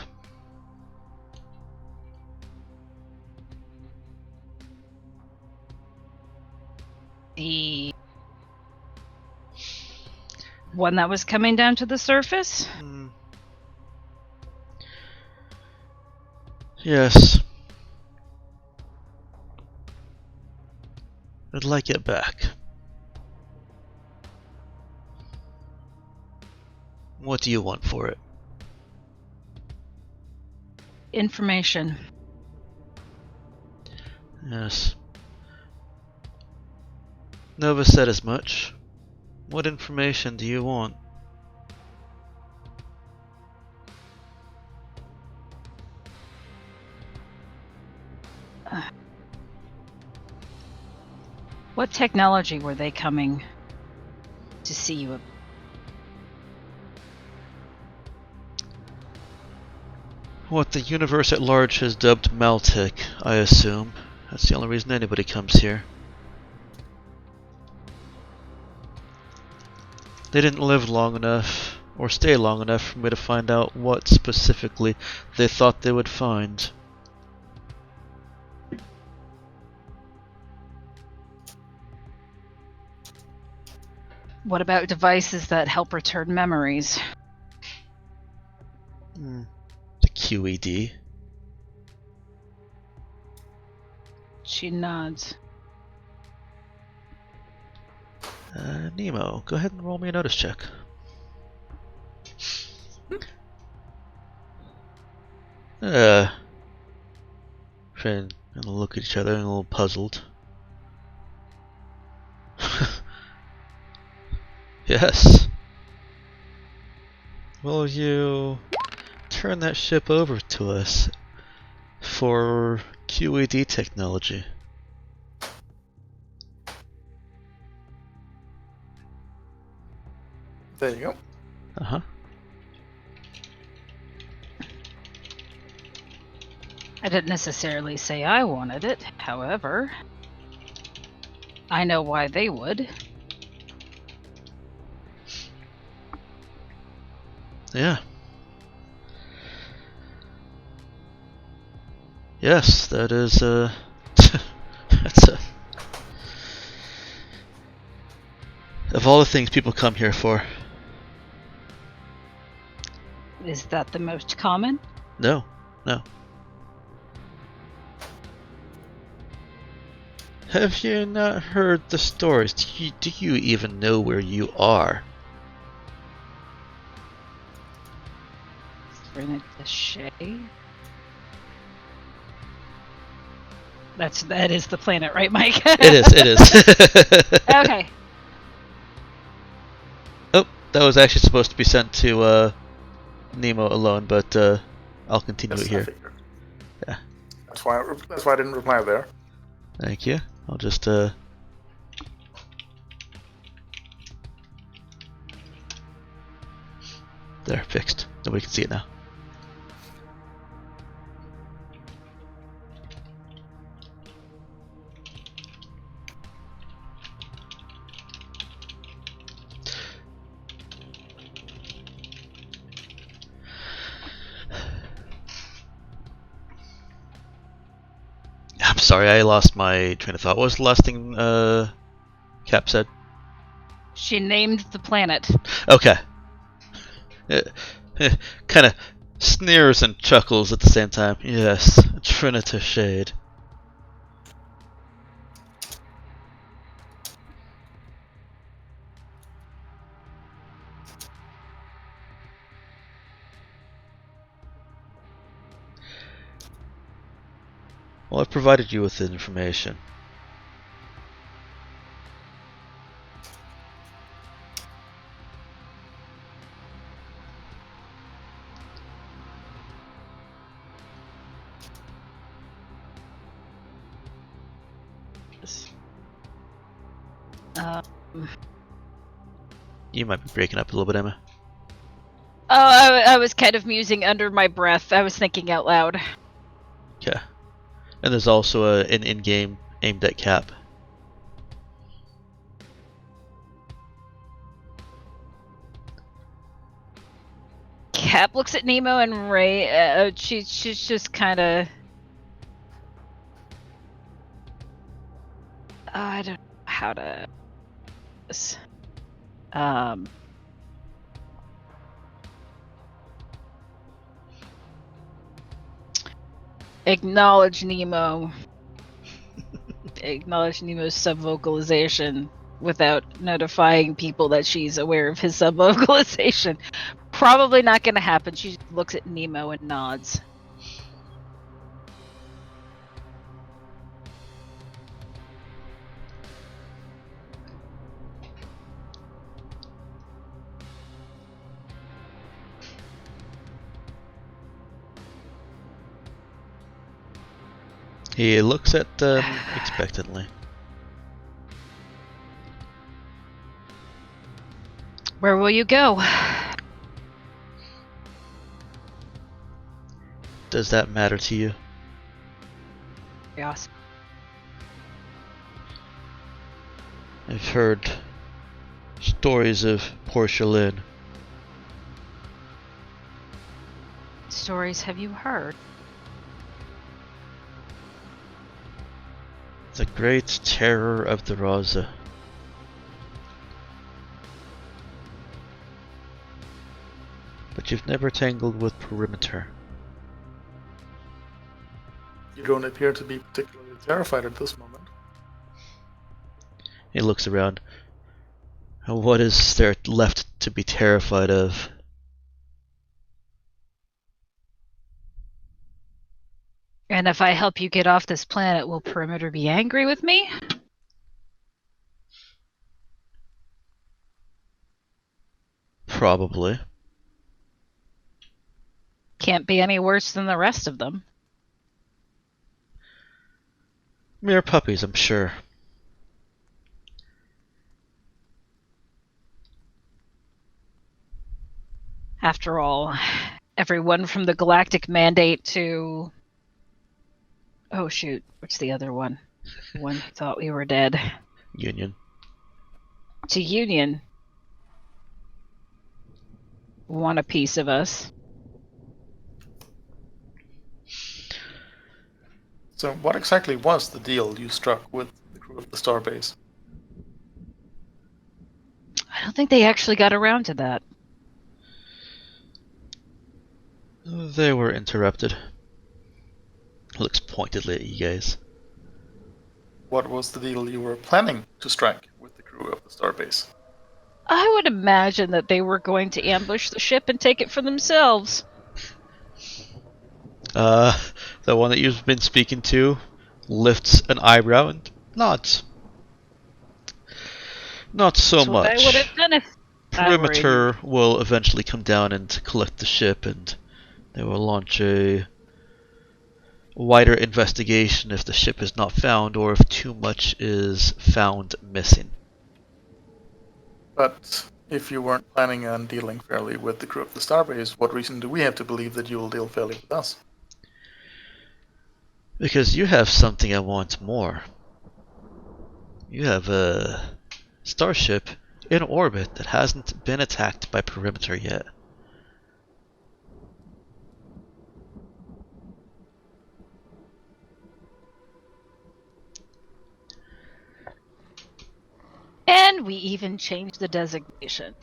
The one that was coming down to the surface? Yes. I'd like it back. What do you want for it? Information. Yes. Nova said as much. What information do you want? What technology were they coming to see you? What the universe at large has dubbed Maltech, I assume. That's the only reason anybody comes here. They didn't live long enough, or stay long enough for me to find out what specifically they thought they would find. What about devices that help return memories? The QED. She nods. Nemo, go ahead and roll me a notice check. Friend and look at each other and a little puzzled. Yes. Will you turn that ship over to us for QED technology? There you go. Uh-huh. I didn't necessarily say I wanted it, however. I know why they would. Yeah. Yes, that is, that's a... Of all the things people come here for. Is that the most common? No, no. Have you not heard the stories? Do you even know where you are? Bring it to shade. That is the planet, right, Mike? It is. Okay. Oh, that was actually supposed to be sent to Nemo alone, but I'll continue Yes, it here. I figured. Yeah. That's why I didn't reply there. Thank you. I'll just there, fixed. Nobody can see it now. I'm sorry, I lost my train of thought. What was the last thing Cap said? She named the planet. Okay. Kind of sneers and chuckles at the same time. Yes, Trinita Shade. Well, I've provided you with the information. Um, You might be breaking up a little bit, Emma. Oh, I was kind of musing under my breath. I was thinking out loud. Okay. And there's also an in-game aimed at Cap. Cap looks at Nemo and Ray. She's just kind of. I don't know how to. Um. Acknowledge Nemo. Acknowledge Nemo's sub-vocalization without notifying people that she's aware of his sub-vocalization. Probably not going to happen. She just looks at Nemo and nods. He looks at them expectantly. Where will you go? Does that matter to you? Yes. I've heard stories of Portia Lynn. Stories have you heard? The great terror of the Raza. But you've never tangled with Perimeter. You don't appear to be particularly terrified at this moment. He looks around. What is there left to be terrified of? And if I help you get off this planet, will Perimeter be angry with me? Probably. Can't be any worse than the rest of them. Mere puppies, I'm sure. After all, everyone from the Galactic Mandate to... Oh shoot, what's the other one? The one who thought we were dead. Union. To Union. Want a piece of us. So, what exactly was the deal you struck with the crew of the Starbase? I don't think they actually got around to that. They were interrupted. Looks pointedly at you guys. What was the deal you were planning to strike with the crew of the Starbase? I would imagine that they were going to ambush the ship and take it for themselves. The one that you've been speaking to lifts an eyebrow and nods. Not so That's what much. I would have done if I were Perimeter will eventually come down and collect the ship, and they will launch a wider investigation if the ship is not found or if too much is found missing. But if you weren't planning on dealing fairly with the crew of the Starbase, what reason do we have to believe that you will deal fairly with us? Because you have something I want more. You have a starship in orbit that hasn't been attacked by Perimeter yet. And we even changed the designation.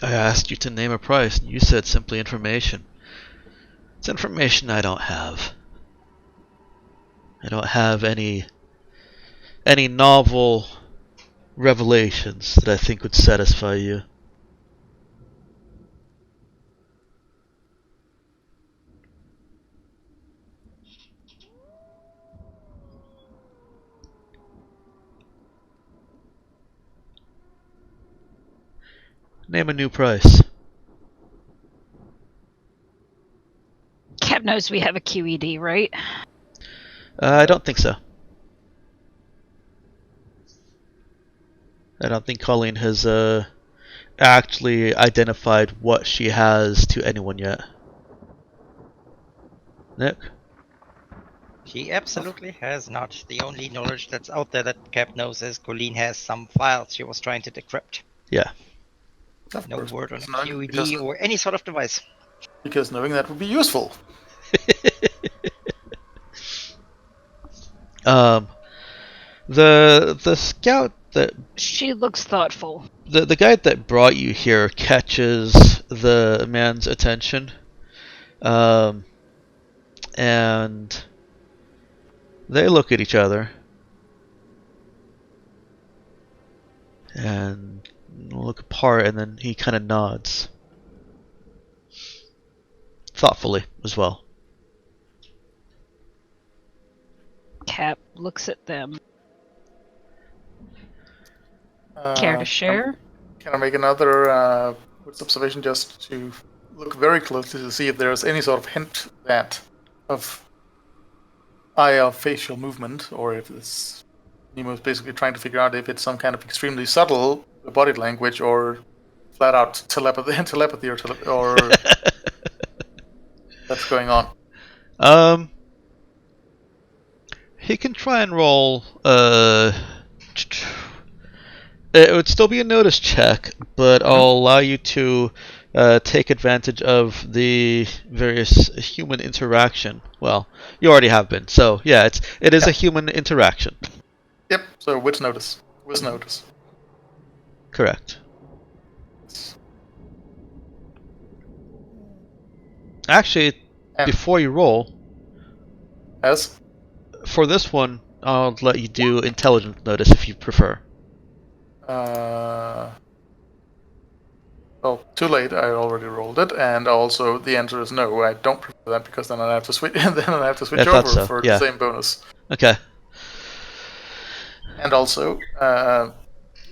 I asked you to name a price, and you said simply information. It's information I don't have. I don't have any novel revelations that I think would satisfy you. Name a new price. Cap knows we have a QED, right? I don't think so. I don't think Colleen has actually identified what she has to anyone yet. Nick? He absolutely has not. The only knowledge that's out there that Cap knows is Colleen has some files she was trying to decrypt. Yeah. Of No course, word on a because QED or any sort of device. because knowing that would be useful. um, the scout that She looks thoughtful. the guy that brought you here catches the man's attention, and they look at each other and look apart, and then he kind of nods thoughtfully as well. Cap looks at them. Care to share? Can I make another wits observation just to look very closely to see if there's any sort of hint that of eye or facial movement, or if this Nemo's basically trying to figure out if it's some kind of extremely subtle body language or flat out telepathy or that's going on. He can try and roll. It would still be a notice check, but I'll allow you to take advantage of the various human interaction. Well, you already have been, so yeah, it is a human interaction. Yep. So wits notice. Wits notice. Correct. Actually, And before you roll, as for this one, I'll let you do intelligence notice if you prefer. well, too late. I already rolled it, and also the answer is no. I don't prefer that because then I have to switch. Then I have to switch I thought over so, for yeah. the same bonus. Okay. And also,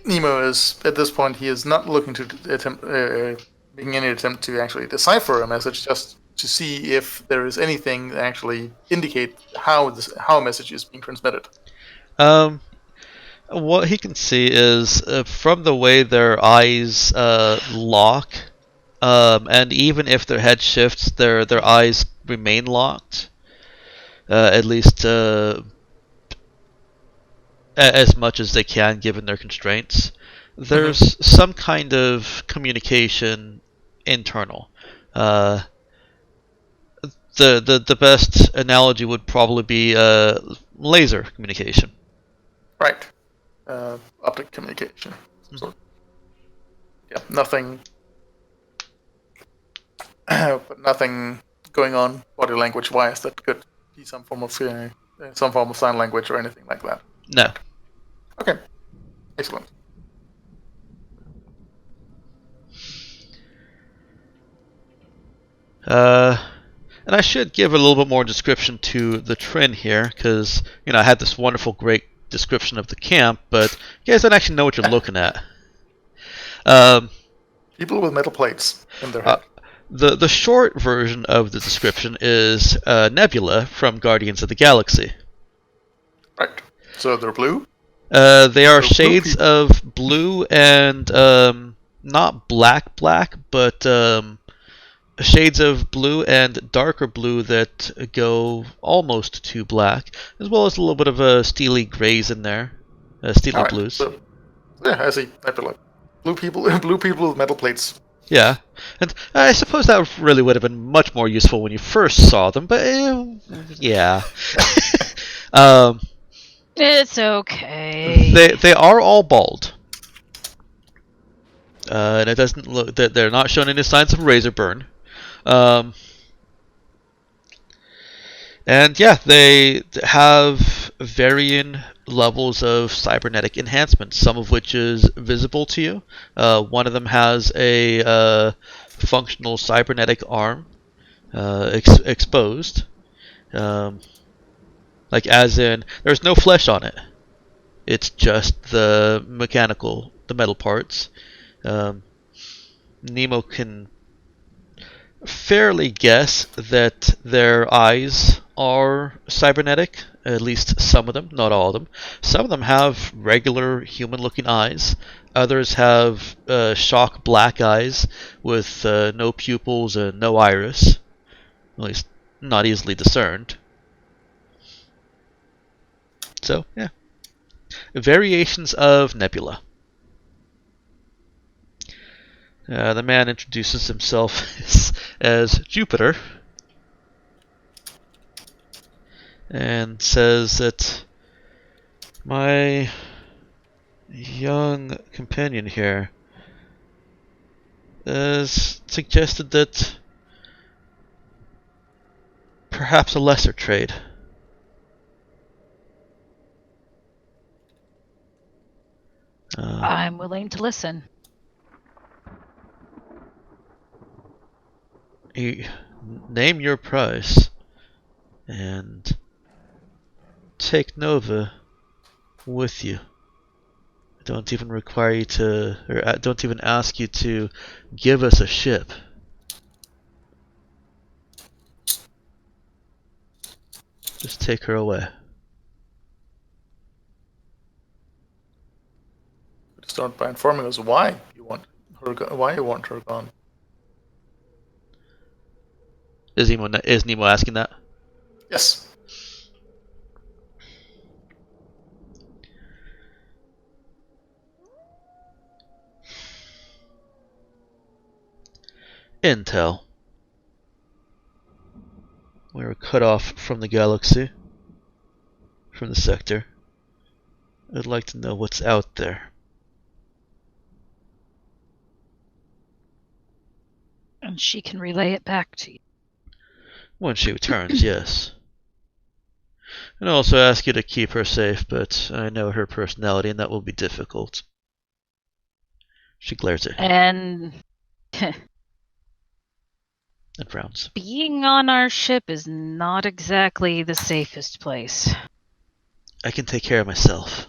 Nemo is at this point he is not looking to attempt making any attempt to actually decipher a message, just to see if there is anything that actually indicate how a message is being transmitted. What he can see is from the way their eyes lock, and even if their head shifts, their eyes remain locked. At least as much as they can, given their constraints. There's some kind of communication internal. The best analogy would probably be laser communication. Right. Optic communication. So, yeah, nothing. But nothing going on body language wise that could be some form of sign language or anything like that. No. Okay. Excellent. And I should give a little bit more description to the Trin here, because I had this wonderful, great description of the camp, but you guys don't actually know what you're looking at. People with metal plates in their head. The short version of the description is Nebula from Guardians of the Galaxy. Right. So they're blue? They are So blue shades people. of blue and not black, but shades of blue and darker blue that go almost to black, as well as a little bit of steely grays in there, steely Alright, blues. So, yeah, I see. Nebula. Blue people with metal plates. Yeah, and I suppose that really would have been much more useful when you first saw them, but yeah. It's okay. They are all bald. And it doesn't look that they're not showing any signs of razor burn. And yeah, they have varying levels of cybernetic enhancement, some of which is visible to you. One of them has a functional cybernetic arm exposed. Like as in, there's no flesh on it. It's just the metal parts. Nemo can fairly guess that their eyes are cybernetic, at least some of them, not all of them. Some of them have regular human-looking eyes. Others have shock black eyes with no pupils and no iris, at least not easily discerned. So, yeah. Variations of Nebula. The man introduces himself as Jupiter and says that my young companion here has suggested that perhaps a lesser trade. I'm willing to listen. You name your price and take Nova with you. I don't even require you to, or I don't even ask you to give us a ship. Just take her away. Start by informing us why you want her gone. Is Nemo asking that? Yes. Intel. We were cut off from the galaxy, from the sector. I'd like to know what's out there. And she can relay it back to you. When she returns, yes. And I'll also ask you to keep her safe, but I know her personality and that will be difficult. She glares at him And and frowns. being on our ship is not exactly the safest place. I can take care of myself.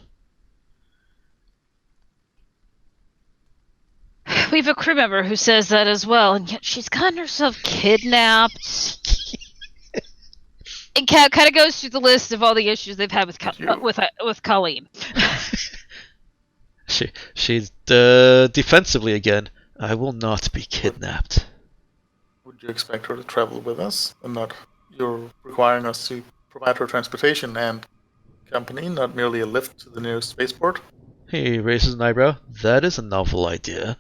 We have a crew member who says that as well, and yet she's gotten herself kidnapped. And Kat kind of goes through the list of all the issues they've had with Colleen. She's defensively again. I will not be kidnapped. Would you expect her to travel with us, and not you're requiring us to provide her transportation and company, not merely a lift to the nearest spaceport? He raises an eyebrow. That is a novel idea.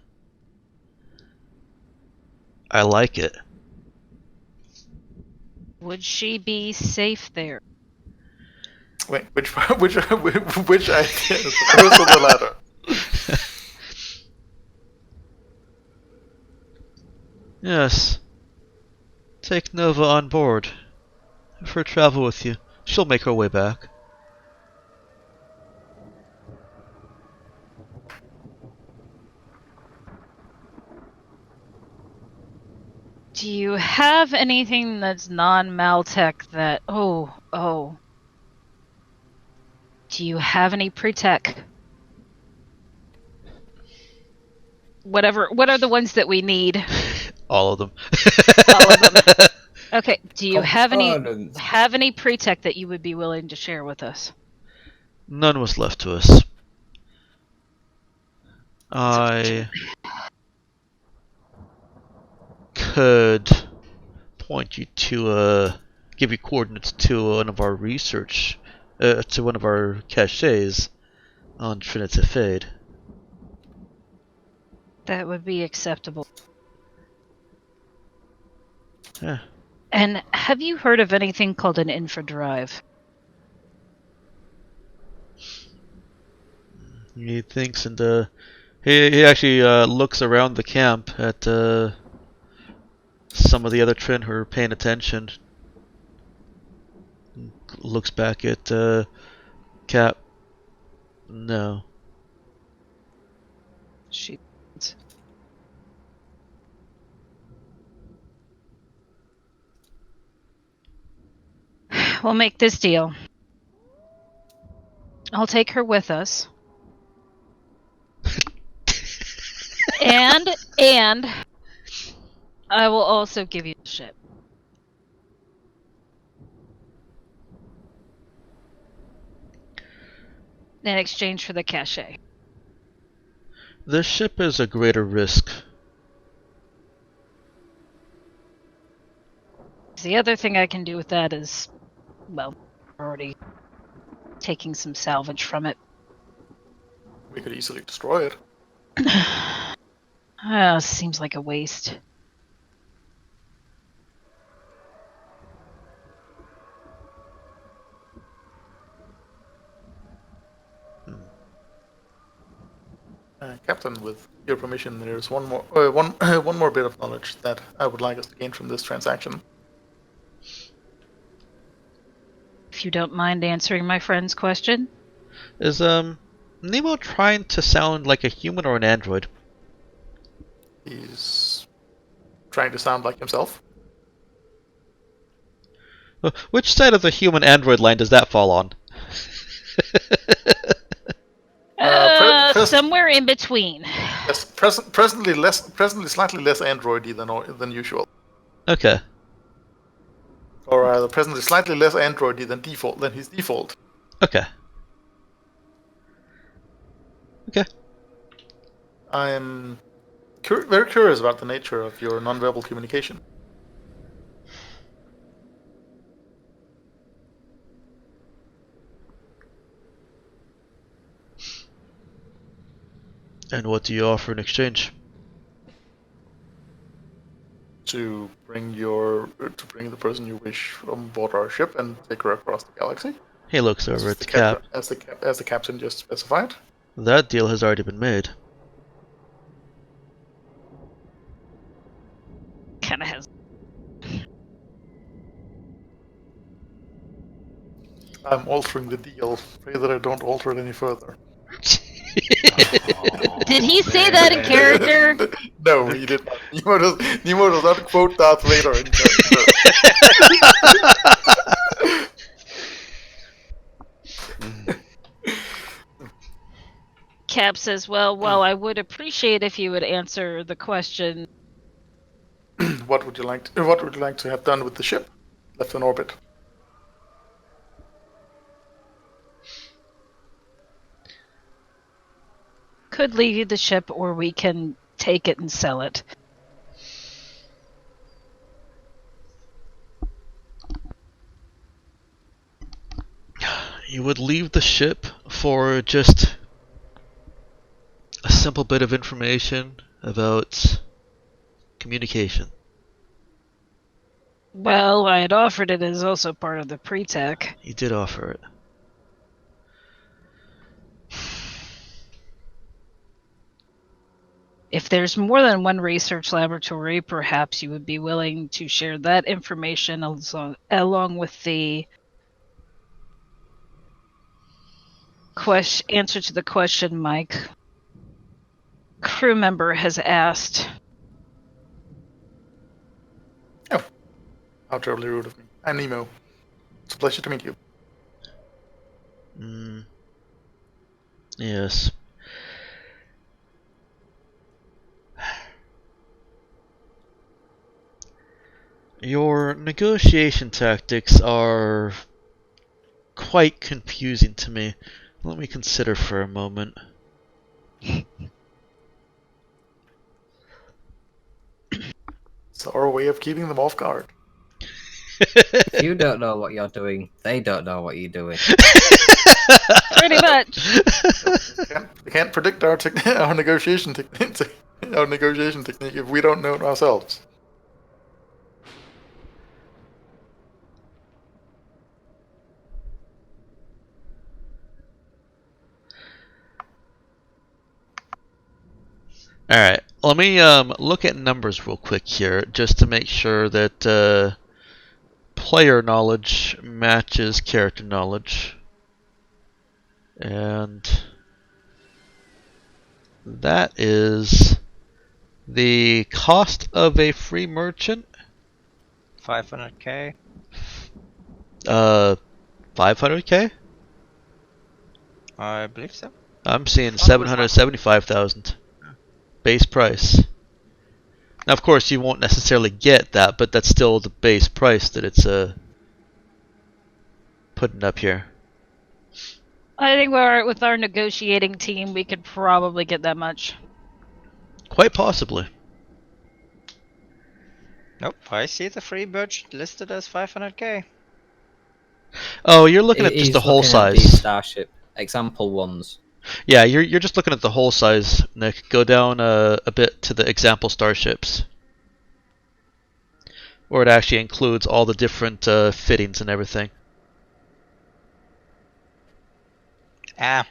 I like it. Would she be safe there? Wait, which idea? The first or the latter? Yes. Take Nova on board. Have her travel with you. She'll make her way back. Do you have anything that's non-Maltech that... Oh. Do you have any pre-tech? What are the ones that we need? All of them. All of them. Okay, do you have Components. any pre-tech that you would be willing to share with us? None was left to us. I could point you to give you coordinates to one of our research, to one of our caches on Trinity Fade. That would be acceptable. Yeah. And have you heard of anything called an infradrive? He thinks, and he actually looks around the camp at some of the other Trin who are paying attention. Looks back at Cap. No. She. We'll make this deal. I'll take her with us. And I will also give you the ship. In exchange for the cachet. The ship is a greater risk. The other thing I can do with that is, well, already taking some salvage from it. We could easily destroy it. Seems like a waste. Captain, with your permission, there's one more one more bit of knowledge that I would like us to gain from this transaction. If you don't mind answering my friend's question. Is Nemo trying to sound like a human or an android? He's trying to sound like himself. Which side of the human-android line does that fall on? Somewhere in between. Yes, presently slightly less androidy than usual. Okay. Or rather, presently slightly less androidy than his default. Okay. Okay. I'm very curious about the nature of your non-verbal communication. And what do you offer in exchange? To bring the person you wish on board our ship and take her across the galaxy. He looks over at the cap. As the captain just specified. That deal has already been made. Kinda has. I'm altering the deal. Pray that I don't alter it any further. Did he say that in character? No, he did not. Nemo does not quote Darth Vader in character. Cap says, well, I would appreciate if you would answer the question. What would you like to have done with the ship left in orbit? Could leave you the ship, or we can take it and sell it. You would leave the ship for just a simple bit of information about communication. Well, I had offered it as also part of the pre-tech. You did offer it. If there's more than one research laboratory, perhaps you would be willing to share that information along with the answer to the question Mike crew member has asked. Oh, how terribly rude of me. I'm Nemo. It's a pleasure to meet you. Yes. Your negotiation tactics are quite confusing to me. Let me consider for a moment. It's our way of keeping them off guard. If you don't know what you're doing, they don't know what you're doing. Pretty much. They can't predict our negotiation technique. Our negotiation technique if we don't know it ourselves. Alright, let me look at numbers real quick here, just to make sure that player knowledge matches character knowledge. And that is the cost of a free merchant. 500k. 500k? I believe so. I'm seeing 775,000 base price. Now, of course, you won't necessarily get that, but that's still the base price that it's putting up here. I think with our negotiating team, we could probably get that much. Quite possibly. Nope, I see the free budget listed as 500k. Oh, you're looking at just He's the whole looking at the size. starship example ones. Yeah, you're just looking at the whole size, Nick. Go down a bit to the example starships, where it actually includes all the different fittings and everything. Ah,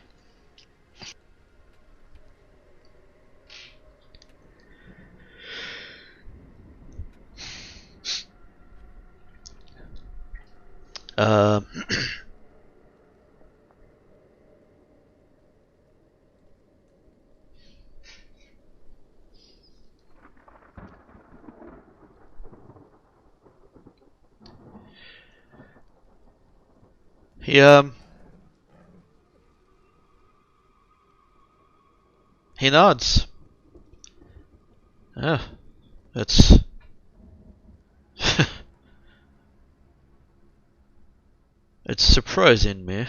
Um, he he nods. Yeah, it's it's surprising me.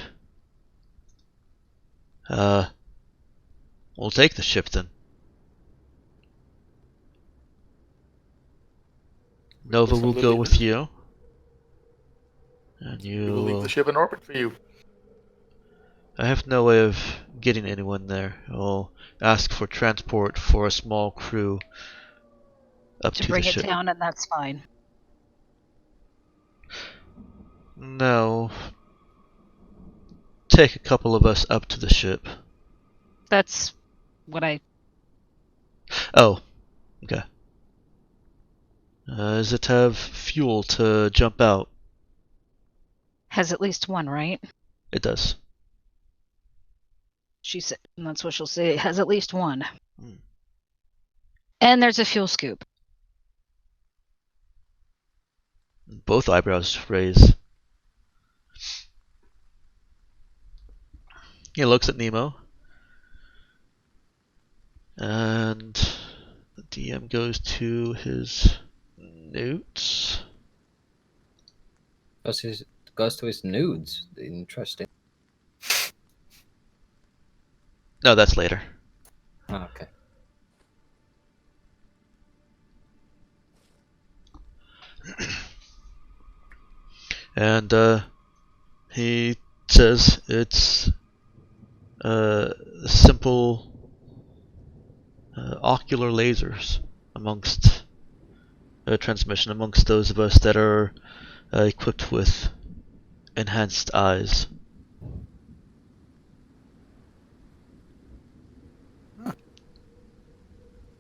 We'll take the ship then. Nova will go with you, and We will leave the you. ship in orbit for you. I have no way of getting anyone there. I'll ask for transport for a small crew up To to bring the it ship. down, and that's fine. No. Take a couple of us up to the ship. That's what I. Oh, okay. Does it have fuel to jump out? Has at least one, right? It does. She said, and that's what she'll say. It has at least one. Hmm. And there's a fuel scoop. Both eyebrows raise. He looks at Nemo. And the DM goes to his notes. Goes to his nudes. Interesting. No, that's later. Oh, okay. And he says it's simple ocular lasers amongst transmission amongst those of us that are equipped with enhanced eyes.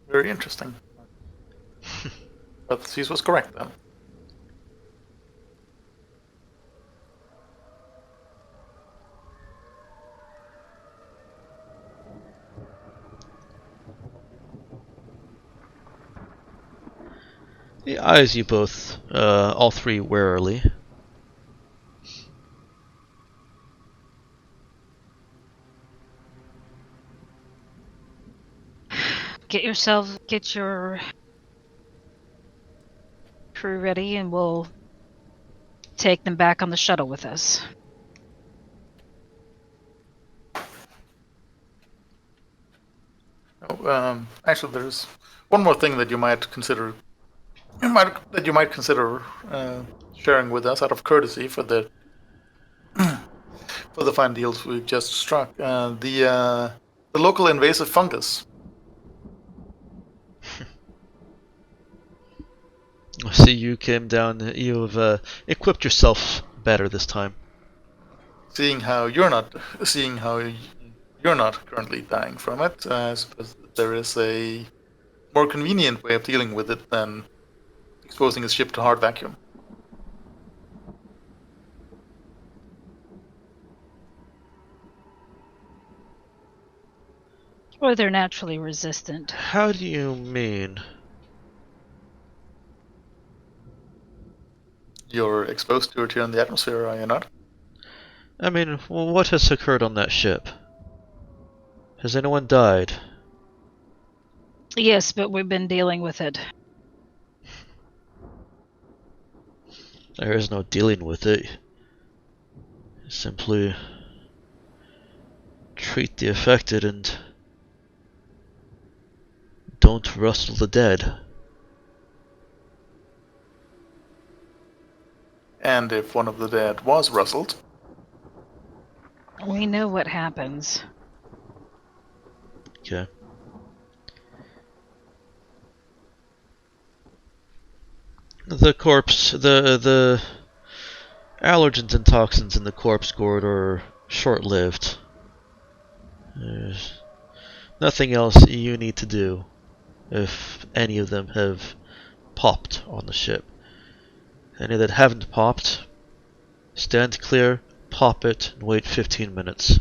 Very interesting. But Cease was correct then. He eyes you both, all three, warily. Get your crew ready, and we'll take them back on the shuttle with us. Oh, actually, there's one more thing that you might consider. That you might consider sharing with us out of courtesy for the for the fine deals we've just struck. The local invasive fungus. I see you came down. You've equipped yourself better this time. Seeing how you're not currently dying from it, I suppose there is a more convenient way of dealing with it than exposing his ship to hard vacuum. Or they're naturally resistant. How do you mean? You're exposed to it here in the atmosphere, are you not? I mean, what has occurred on that ship? Has anyone died? Yes, but we've been dealing with it. There is no dealing with it. Simply treat the affected and don't rustle the dead. And if one of the dead was rustled, We know what happens. Okay. The corpse, the allergens and toxins in the corpse gourd are short-lived. There's nothing else you need to do if any of them have popped on the ship. Any that haven't popped, stand clear, pop it, and wait 15 minutes.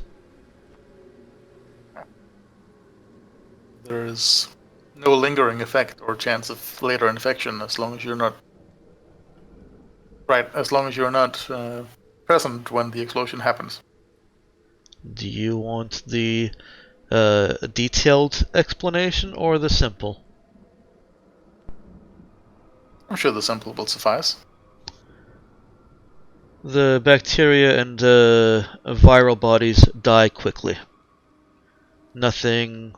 there is no lingering effect or chance of later infection as long as you're not present when the explosion happens. Do you want the detailed explanation or the simple? I'm sure the simple will suffice. The bacteria and viral bodies die quickly. Nothing,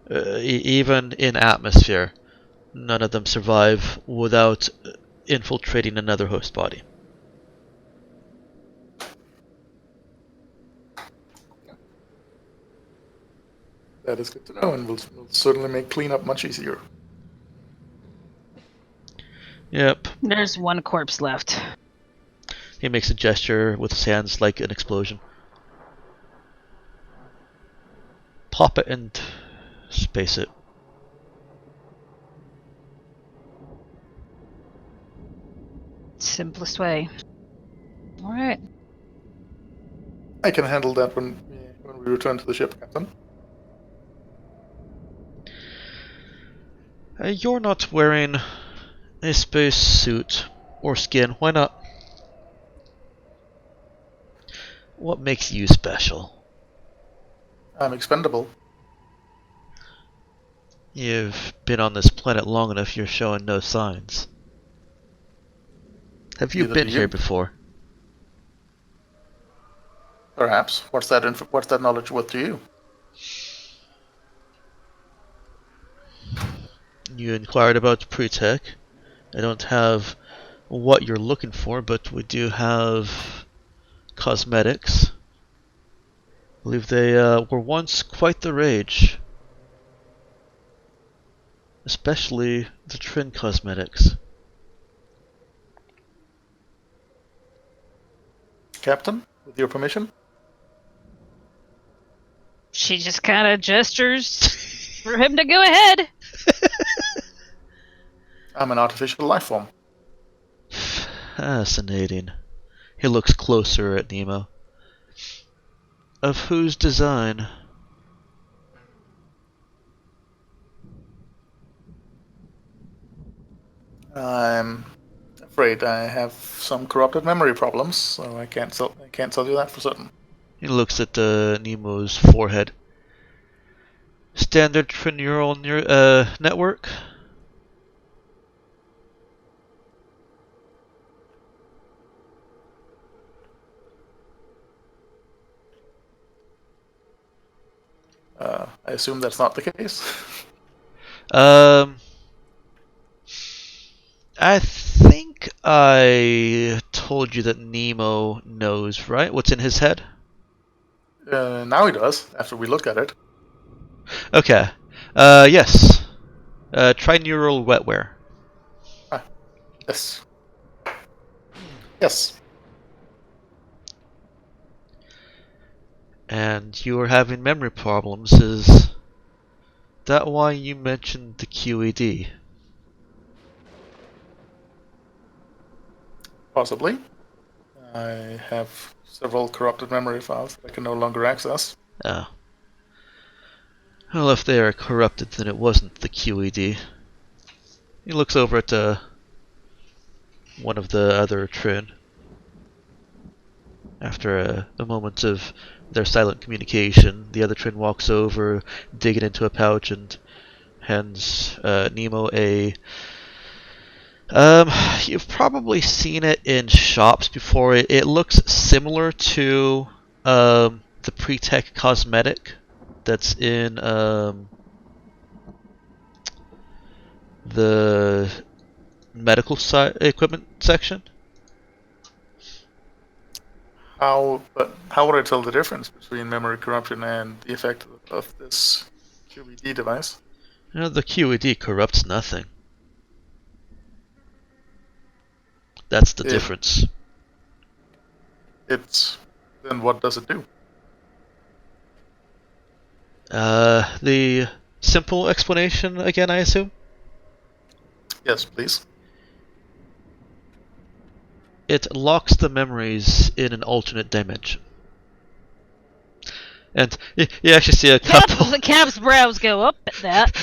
even in atmosphere, none of them survive without infiltrating another host body. That is good to know, and will certainly make cleanup much easier. Yep. There's one corpse left. He makes a gesture with his hands like an explosion. Pop it and space it. Simplest way. Alright. I can handle that when we return to the ship, Captain. You're not wearing a space suit or skin. Why not? What makes you special? I'm expendable. You've been on this planet long enough, you're showing no signs. Have you Neither been do you. here before? Perhaps. What's that knowledge worth to you? You inquired about pre-tech. I don't have what you're looking for, but we do have cosmetics. I believe they were once quite the rage. Especially the Trin cosmetics. Captain, with your permission? She just kind of gestures for him to go ahead. I'm an artificial life form. Fascinating. He looks closer at Nemo. Of whose design? I'm afraid I have some corrupted memory problems, so I can't tell you that for certain. He looks at Nemo's forehead. Standard neural network? I assume that's not the case. I think I told you that Nemo knows, right? What's in his head? Now he does, after we look at it. Okay. Yes. Try neural wetware. Yes. Yes. And you are having memory problems. Is that why you mentioned the QED? Possibly. I have several corrupted memory files that I can no longer access. Oh. Well, if they are corrupted, then it wasn't the QED. He looks over at one of the other Trin. After a moment of their silent communication, the other Trin walks over, digging into a pouch, and hands Nemo a Um, you've probably seen it in shops before. It looks similar to the pre-tech cosmetic that's in the medical equipment section. But how would I tell the difference between memory corruption and the effect of this QED device? You know, the QED corrupts nothing. That's the It, difference. then what does it do? The simple explanation again, I assume? Yes, please. It locks the memories in an alternate dimension. And you actually see a couple. The Cap's brows go up at that.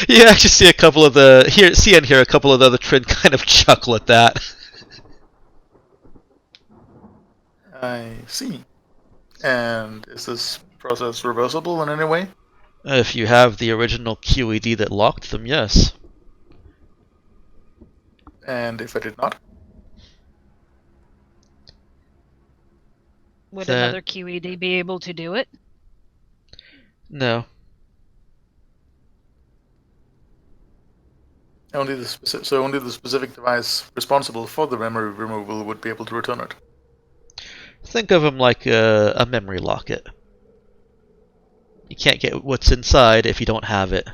You actually see a couple of the see and hear a couple of the other Trin kind of chuckle at that. I see. And is this process reversible in any way? If you have the original QED that locked them, yes. And if I did not? Would That- another QED be able to do it? No. Only the specific device responsible for the memory removal would be able to return it. Think of them like a memory locket. You can't get what's inside if you don't have it.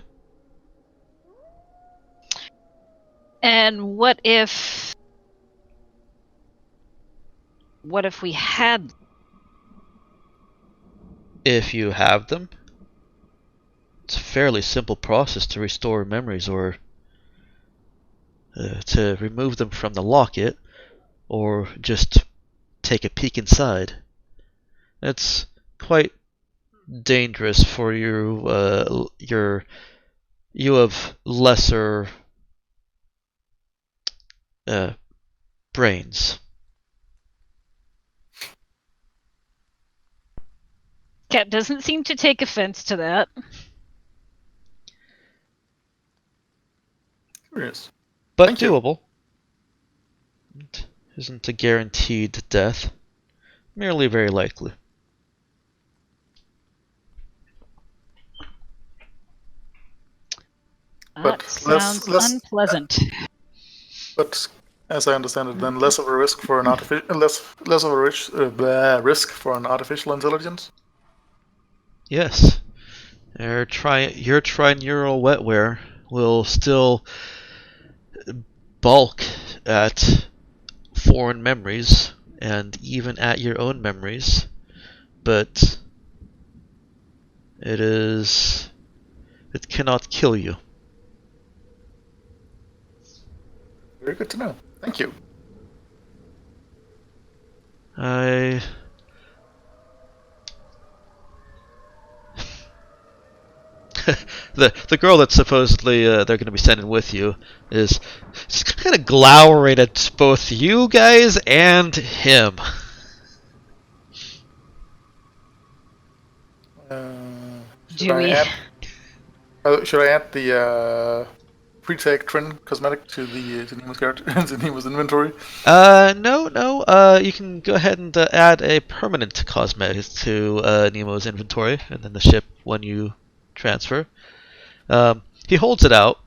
And what if we had? If you have them, it's a fairly simple process to restore memories or to remove them from the locket or just take a peek inside. It's quite dangerous for you of lesser brains. Cap doesn't seem to take offense to that. Curious. But Thank you. doable. It isn't a guaranteed death. Merely very likely. But That sounds less- unpleasant. But as I understand it, then less of a risk for an less of a risk for an artificial intelligence. Yes. Your trineural wetware will still bulk at foreign memories and even at your own memories, but it cannot kill you. Very good to know. Thank you. The girl that supposedly they're going to be sending with you is kind of glowering at both you guys and him. Do we? Should I add the pre-tech Trin cosmetic to Nemo's character to Nemo's inventory? No. You can go ahead and add a permanent cosmetic to Nemo's inventory, and then the ship when you transfer. He holds it out.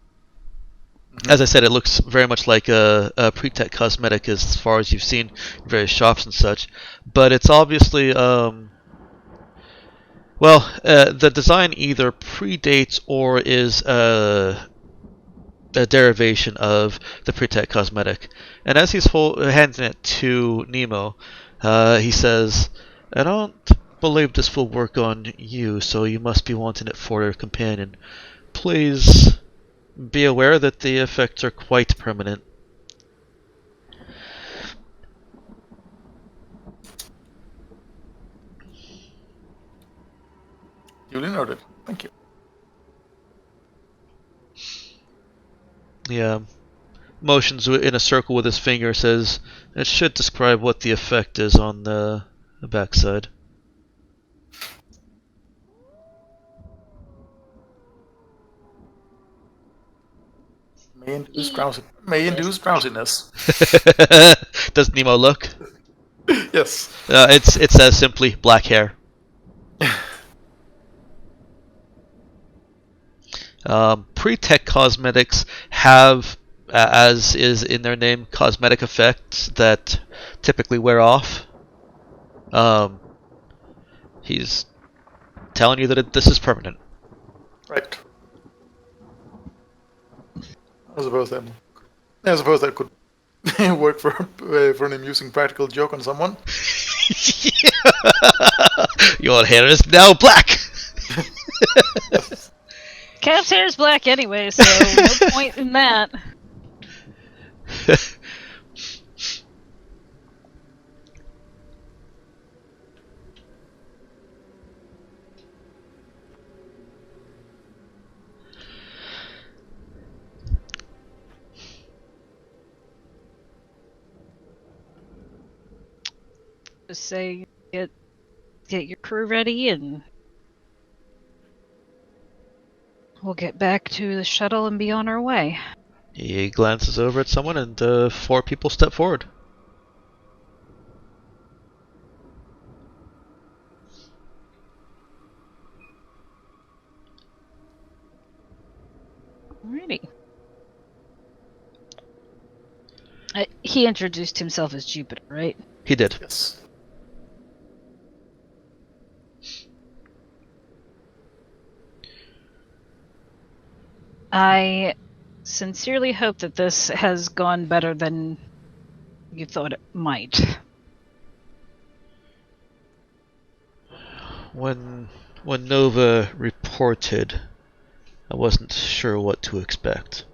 As I said, it looks very much like a pre-tech cosmetic as far as you've seen in various shops and such. But it's obviously, the design either predates or is a derivation of the pre-tech cosmetic. And as he's handing it to Nemo, he says, "I don't believe this will work on you, so you must be wanting it for your companion. Please be aware that the effects are quite permanent." Duly noted. Thank you. Yeah. Motions in a circle with his finger, says it should describe what the effect is on the backside. May induce drowsiness. Does Nemo look? Yes. It says simply black hair. Pre-tech cosmetics have, as is in their name, cosmetic effects that typically wear off. He's telling you that this is permanent. Right. I suppose that could work for an amusing practical joke on someone. Your hair is now black. Cap's hair is black anyway, so no point in that. Just say get your crew ready and we'll get back to the shuttle and be on our way. He glances over at someone, and 4 people step forward. Alrighty. He introduced himself as Jupiter, right? He did. Yes. I sincerely hope that this has gone better than you thought it might. When Nova reported, I wasn't sure what to expect.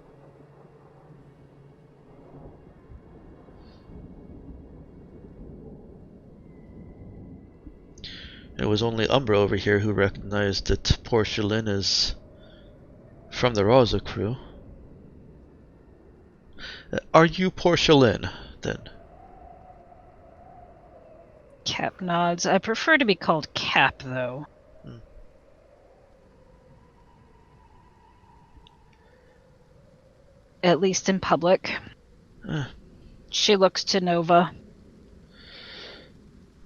It was only Umbra over here who recognized that Porcelain is from the Raza crew. Are you Porcelain, then? Cap nods. I prefer to be called Cap, though. At least in public. She looks to Nova.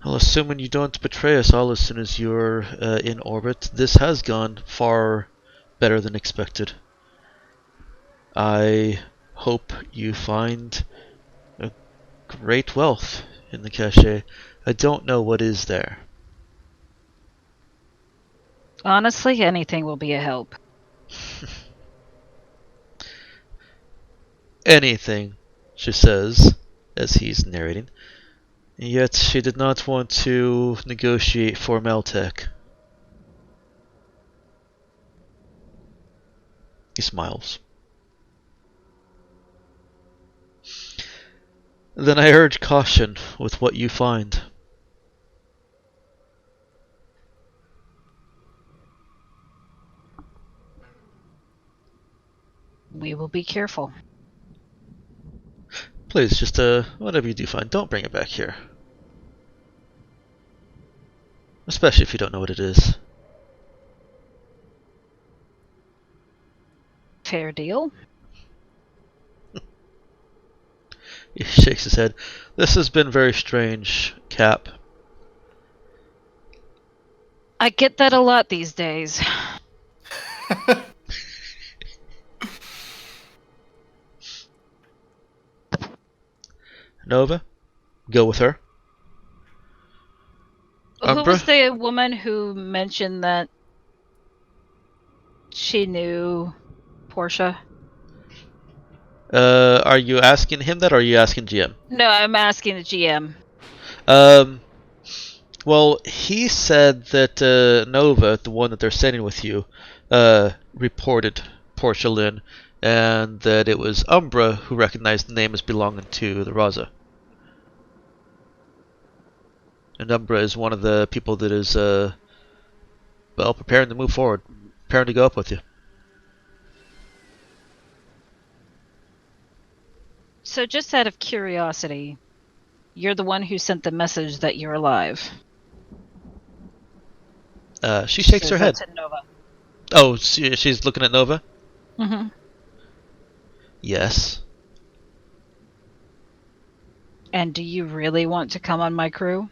Well, assuming you don't betray us all as soon as you're in orbit, this has gone far better than expected. I hope you find a great wealth in the cache. I don't know what is there. Honestly, anything will be a help. Anything, she says, as he's narrating. Yet she did not want to negotiate for Meltech. He smiles. Then I urge caution with what you find. We will be careful. Please, just whatever you do find, don't bring it back here. Especially if you don't know what it is. Fair deal. He shakes his head. This has been very strange, Cap. I get that a lot these days. Nova, go with her. Who Umbra? was the woman who mentioned that she knew Portia? Are you asking him that, or are you asking GM? No, I'm asking the GM. Well, he said that Nova, the one that they're sending with you, reported Porcelain, and that it was Umbra who recognized the name as belonging to the Raza. And Umbra is one of the people that is, preparing to move forward, preparing to go up with you. So just out of curiosity, you're the one who sent the message that you're alive. She shakes her Says head. that to Nova. Oh, she's looking at Nova? Mm-hmm. Yes. And do you really want to come on my crew?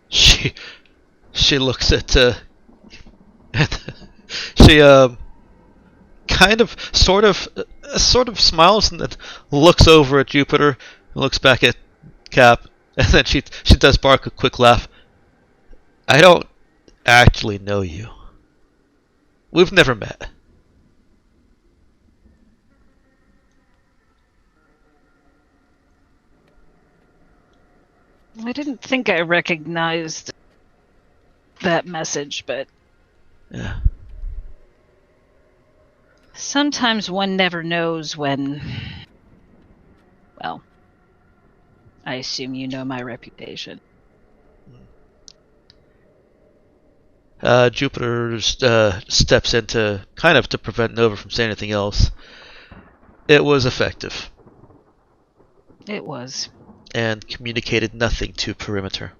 She looks at she kind of sort of smiles and then looks over at Jupiter, looks back at Cap, and then she does bark a quick laugh. I don't actually know you. We've never met. I didn't think I recognized that message, but Yeah. sometimes one never knows when. Well, I assume you know my reputation. Jupiter steps in to kind of to prevent Nova from saying anything else. It was effective It was. and communicated nothing to Perimeter.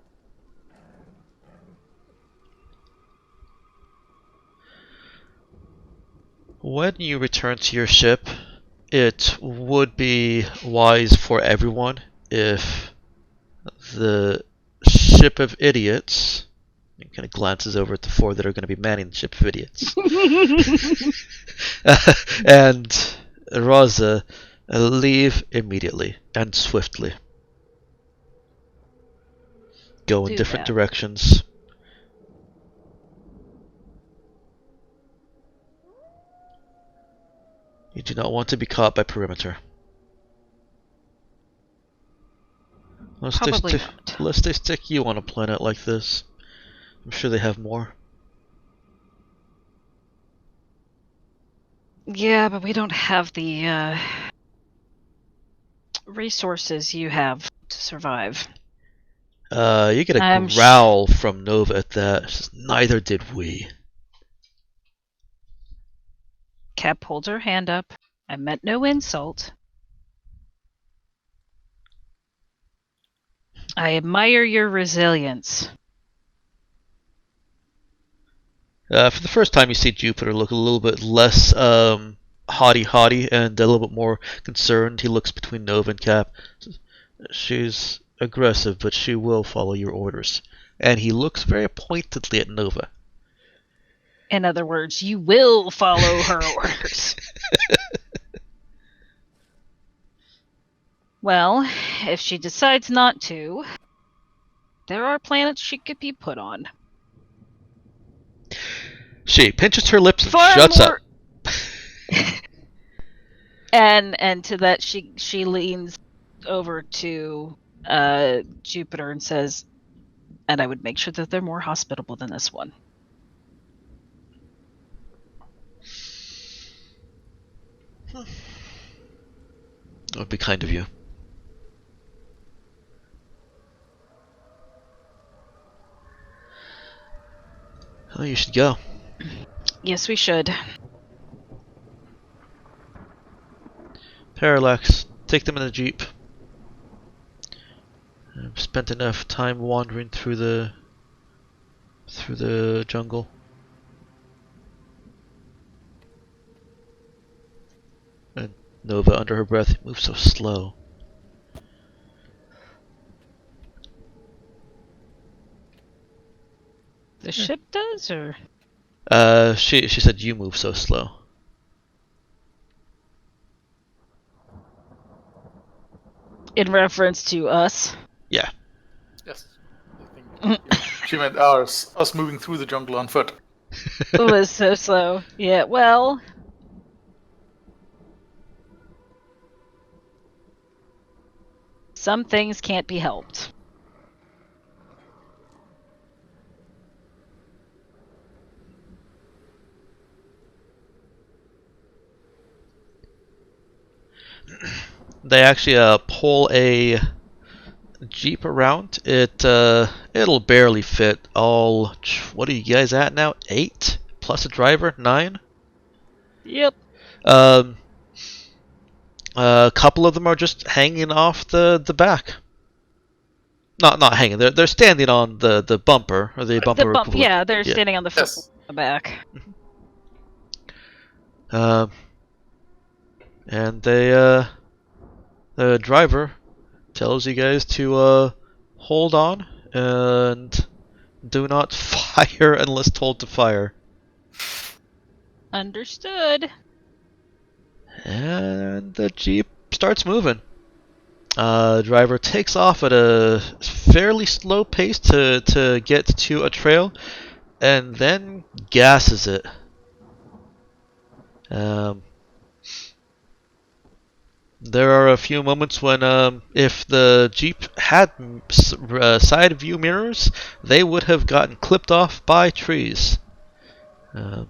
When you return to your ship, it would be wise for everyone if the ship of idiots, he kind of glances over at the four that are going to be manning the ship of idiots, and Raza leave immediately and swiftly. Go in Do different that. directions. You do not want to be caught by Perimeter. Probably not. Unless they stick you on a planet like this. I'm sure they have more. Yeah, but we don't have the resources you have to survive. You get a I'm growl from Nova at that. She says, neither did we. Cap holds her hand up. I meant no insult. I admire your resilience. For the first time, you see Jupiter look a little bit less haughty and a little bit more concerned. He looks between Nova and Cap. She's aggressive, but she will follow your orders. And he looks very pointedly at Nova. In other words, you will follow her orders. Well, if she decides not to, there are planets she could be put on. She pinches her lips and Far shuts more... up. and to that she leans over to Jupiter and says, and I would make sure that they're more hospitable than this one. That would be kind of you. Oh, you should go. Yes, we should. Parallax, take them in the jeep. I've spent enough time wandering through the jungle. And Nova, under her breath, moves so slow. The ship does, or? She said you move so slow. In reference to us? Yeah. Yes. I think she meant ours. Us moving through the jungle on foot. It was so slow. Yeah, well... Some things can't be helped. They actually pull a jeep around. It'll barely fit all. What are you guys at now? 8 plus a driver, 9. Yep. A couple of them are just hanging off the back. Not hanging. They're standing on the bumper or the bumper. Yeah, they're Yeah. standing on the foot Yes. on the back. Um, and the driver tells you guys to hold on and do not fire unless told to fire. Understood. And the Jeep starts moving. Driver takes off at a fairly slow pace to get to a trail, and then gasses it. There are a few moments when, if the Jeep had side view mirrors, they would have gotten clipped off by trees. There's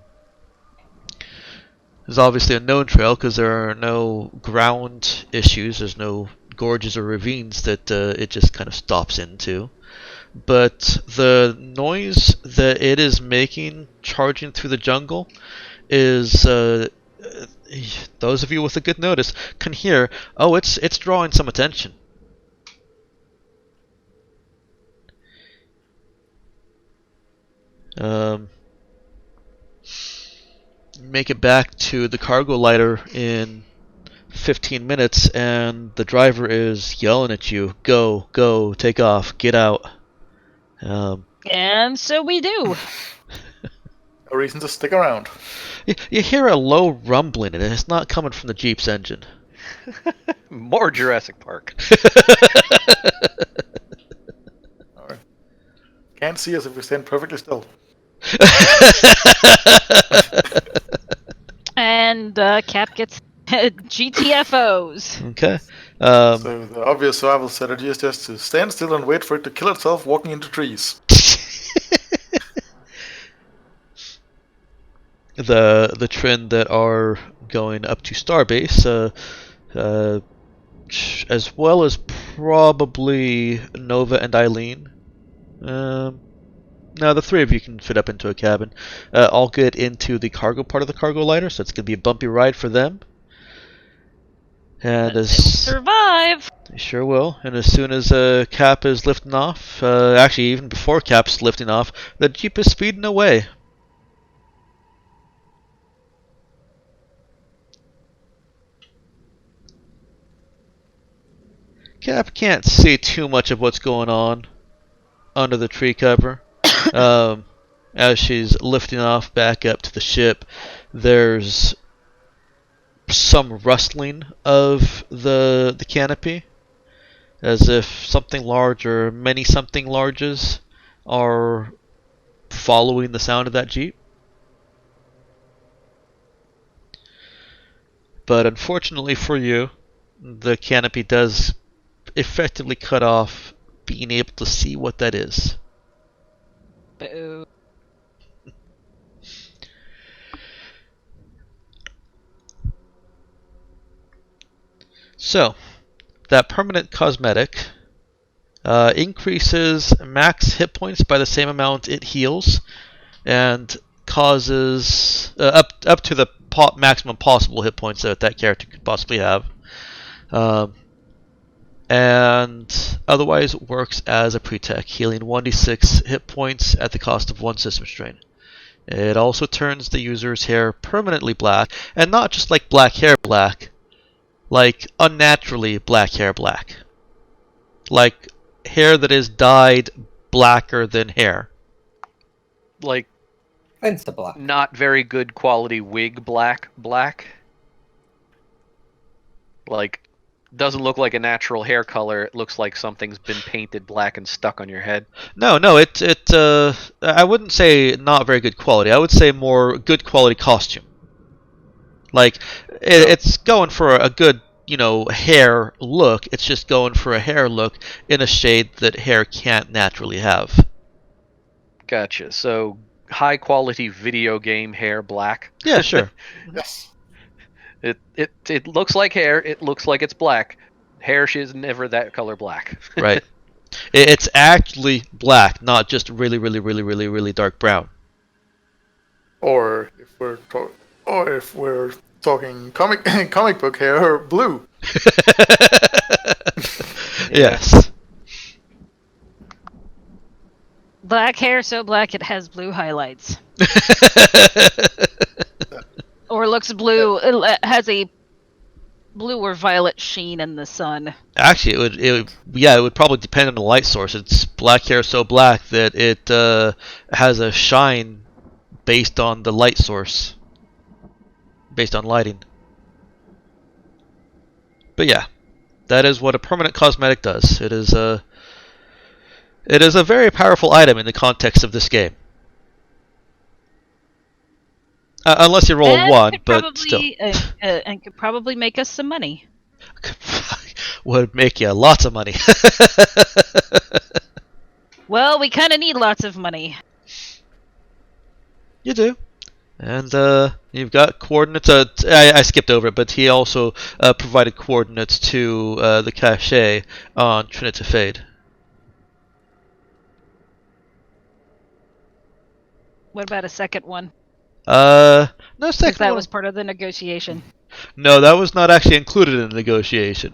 obviously a known trail because there are no ground issues. There's no gorges or ravines that it just kind of stops into. But the noise that it is making charging through the jungle is those of you with a good notice can hear, oh, it's drawing some attention. Make it back to the cargo lighter in 15 minutes, and the driver is yelling at you, go, go, take off, get out. And so we do. A reason to stick around. You hear a low rumbling, and it's not coming from the Jeep's engine. More Jurassic Park. Alright. Can't see us if we stand perfectly still. And Cap gets GTFOs. Okay. So the obvious survival strategy is just to stand still and wait for it to kill itself walking into trees. The trend that are going up to Starbase, as well as probably Nova and Eileen. Now the three of you can fit up into a cabin. I'll get into the cargo part of the cargo lighter, so it's gonna be a bumpy ride for them. And They'll survive. they sure will. And as soon as Cap is lifting off, actually even before Cap's lifting off, the Jeep is speeding away. Cap can't see too much of what's going on under the tree cover. As she's lifting off back up to the ship, there's some rustling of the canopy, as if something large or many something larges are following the sound of that Jeep. But unfortunately for you, the canopy does effectively cut off being able to see what that is. Boo. So, that permanent cosmetic increases max hit points by the same amount it heals, and causes up to the maximum possible hit points that that character could possibly have. And otherwise works as a pre-tech, healing 1d6 hit points at the cost of 1 system strain. It also turns the user's hair permanently black, and not just like black hair black, like unnaturally black hair black. Like hair that is dyed blacker than hair. Like Fencer black. not very good quality wig black. Like doesn't look like a natural hair color. It looks like something's been painted black and stuck on your head. No, I wouldn't say not very good quality. I would say more good quality costume. Like, it's going for a good, hair look. It's just going for a hair look in a shade that hair can't naturally have. Gotcha. So high quality video game hair black. Yeah, sure. Yes. It looks like hair. It looks like it's black. Hair is never that color black. Right. It's actually black, not just really, really, really, really, really dark brown. Or if we're talking comic book hair, blue. Yes. Black hair so black it has blue highlights. Or looks blue. It has a blue or violet sheen in the sun. Actually, it would probably depend on the light source. Its black hair is so black that it has a shine based on the light source, based on lighting. But yeah, that is what a permanent cosmetic does. It is a very powerful item in the context of this game. Unless you roll a 1, but still. And could probably make us some money. Would make you lots of money. Well, we kind of need lots of money. You do. And you've got coordinates. I skipped over it, but he also provided coordinates to the cache on Trinity Fade. What about a second one? No Because second that one. was part of the negotiation. No, that was not actually included in the negotiation.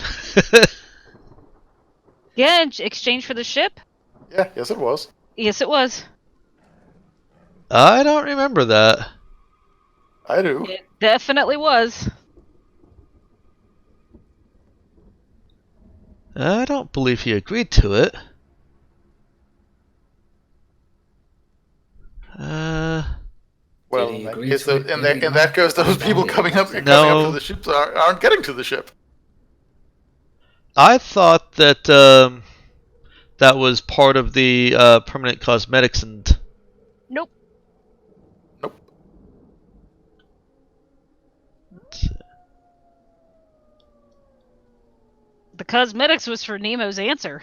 Yeah, in exchange for the ship? Yeah, yes, it was. Yes, it was. I don't remember that. I do. It definitely was. I don't believe he agreed to it. Well, Did he in that agree case, to it? in Did he that case, those not? people coming up to No. the ships aren't getting to the ship. I thought that that was part of the permanent cosmetics and. Nope. Nope. The cosmetics was for Nemo's answer.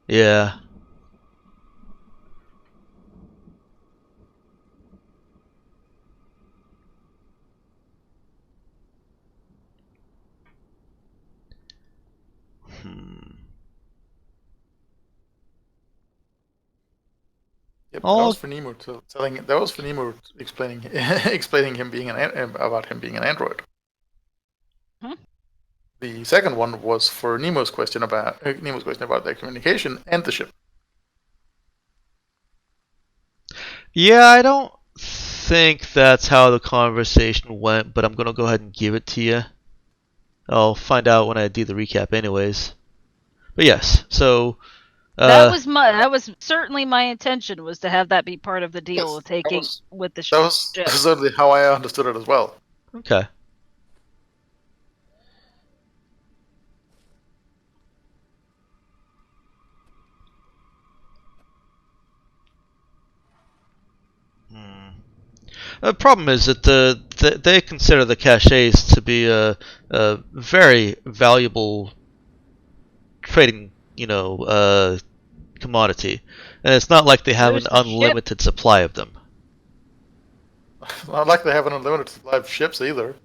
Yeah. Yep, Oh. that was for Nemo telling. That was for Nemo explaining explaining him being about him being an android. Hmm? The second one was for Nemo's question about their communication and the ship. Yeah, I don't think that's how the conversation went, but I'm gonna go ahead and give it to you. I'll find out when I do the recap, anyways. But yes, so That was certainly my intention, was to have that be part of the deal Yes, with taking with the that was ship. certainly how I understood it as well. okay. The problem is that they consider the caches to be a very valuable trading, commodity, and it's not like they have There's an the ship. unlimited supply of them. Not like they have an unlimited supply of ships either.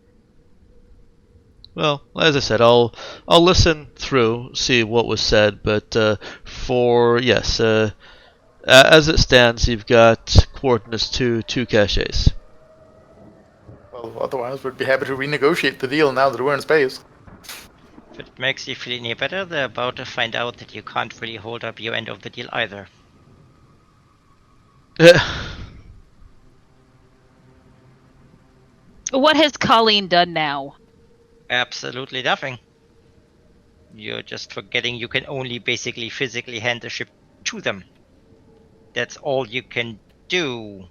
Well, as I said, I'll listen through, see what was said, but as it stands, you've got coordinates to 2 caches. Well, otherwise, we'd be happy to renegotiate the deal now that we're in space. If it makes you feel any better, they're about to find out that you can't really hold up your end of the deal either. What has Colleen done now? Absolutely nothing. You're just forgetting you can only basically physically hand the ship to them. That's all you can do.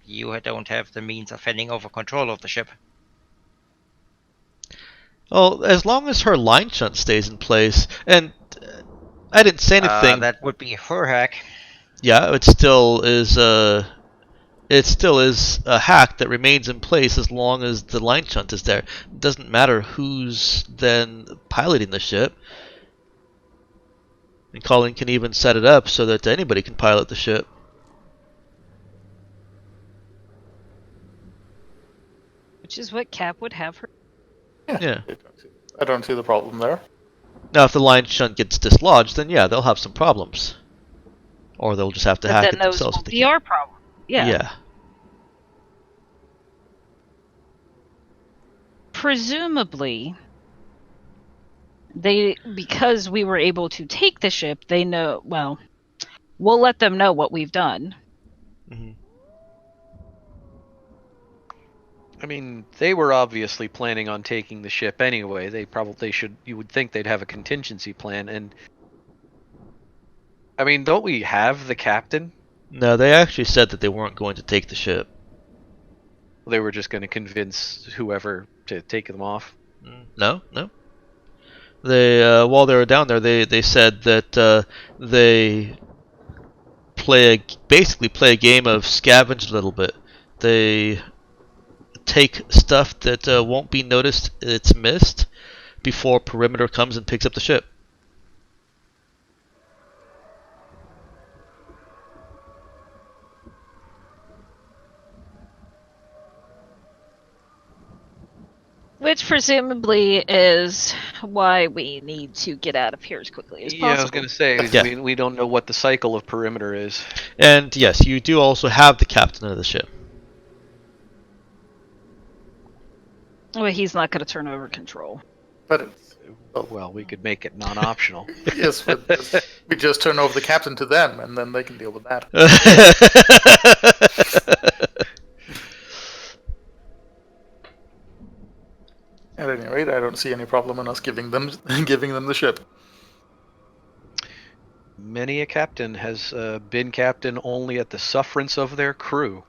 You don't have the means of handing over control of the ship. Well, as long as her line shunt stays in place, and I didn't say anything. That would be her hack. Yeah, it still is a hack that remains in place as long as the line shunt is there. It doesn't matter who's then piloting the ship. And Colin can even set it up so that anybody can pilot the ship. Which is what Cap would have her. Yeah. I don't see the problem there. Now, if the line shunt gets dislodged, then yeah, they'll have some problems. Or they'll just have to But hack then it those themselves. won't be our problem. Yeah. Yeah. Presumably, because we were able to take the ship, they know. Well, we'll let them know what we've done. Mm-hmm. I mean, they were obviously planning on taking the ship anyway. They should. You would think they'd have a contingency plan. And I mean, don't we have the captain? No, they actually said that they weren't going to take the ship. They were just going to convince whoever to take them off. No, no. They while they were down there, they said that they basically play a game of scavenge a little bit. They take stuff that won't be noticed it's missed before perimeter comes and picks up the ship. Which presumably is why we need to get out of here as quickly as possible. Yeah, I was going to say, Yeah. we don't know what the cycle of perimeter is. And yes, you do also have the captain of the ship. Well, he's not going to turn over control. But it's, Well, we could make it non-optional. yes, but we just turn over the captain to them, and then they can deal with that. At any rate, I don't see any problem in us giving them the ship. Many a captain has been captain only at the sufferance of their crew.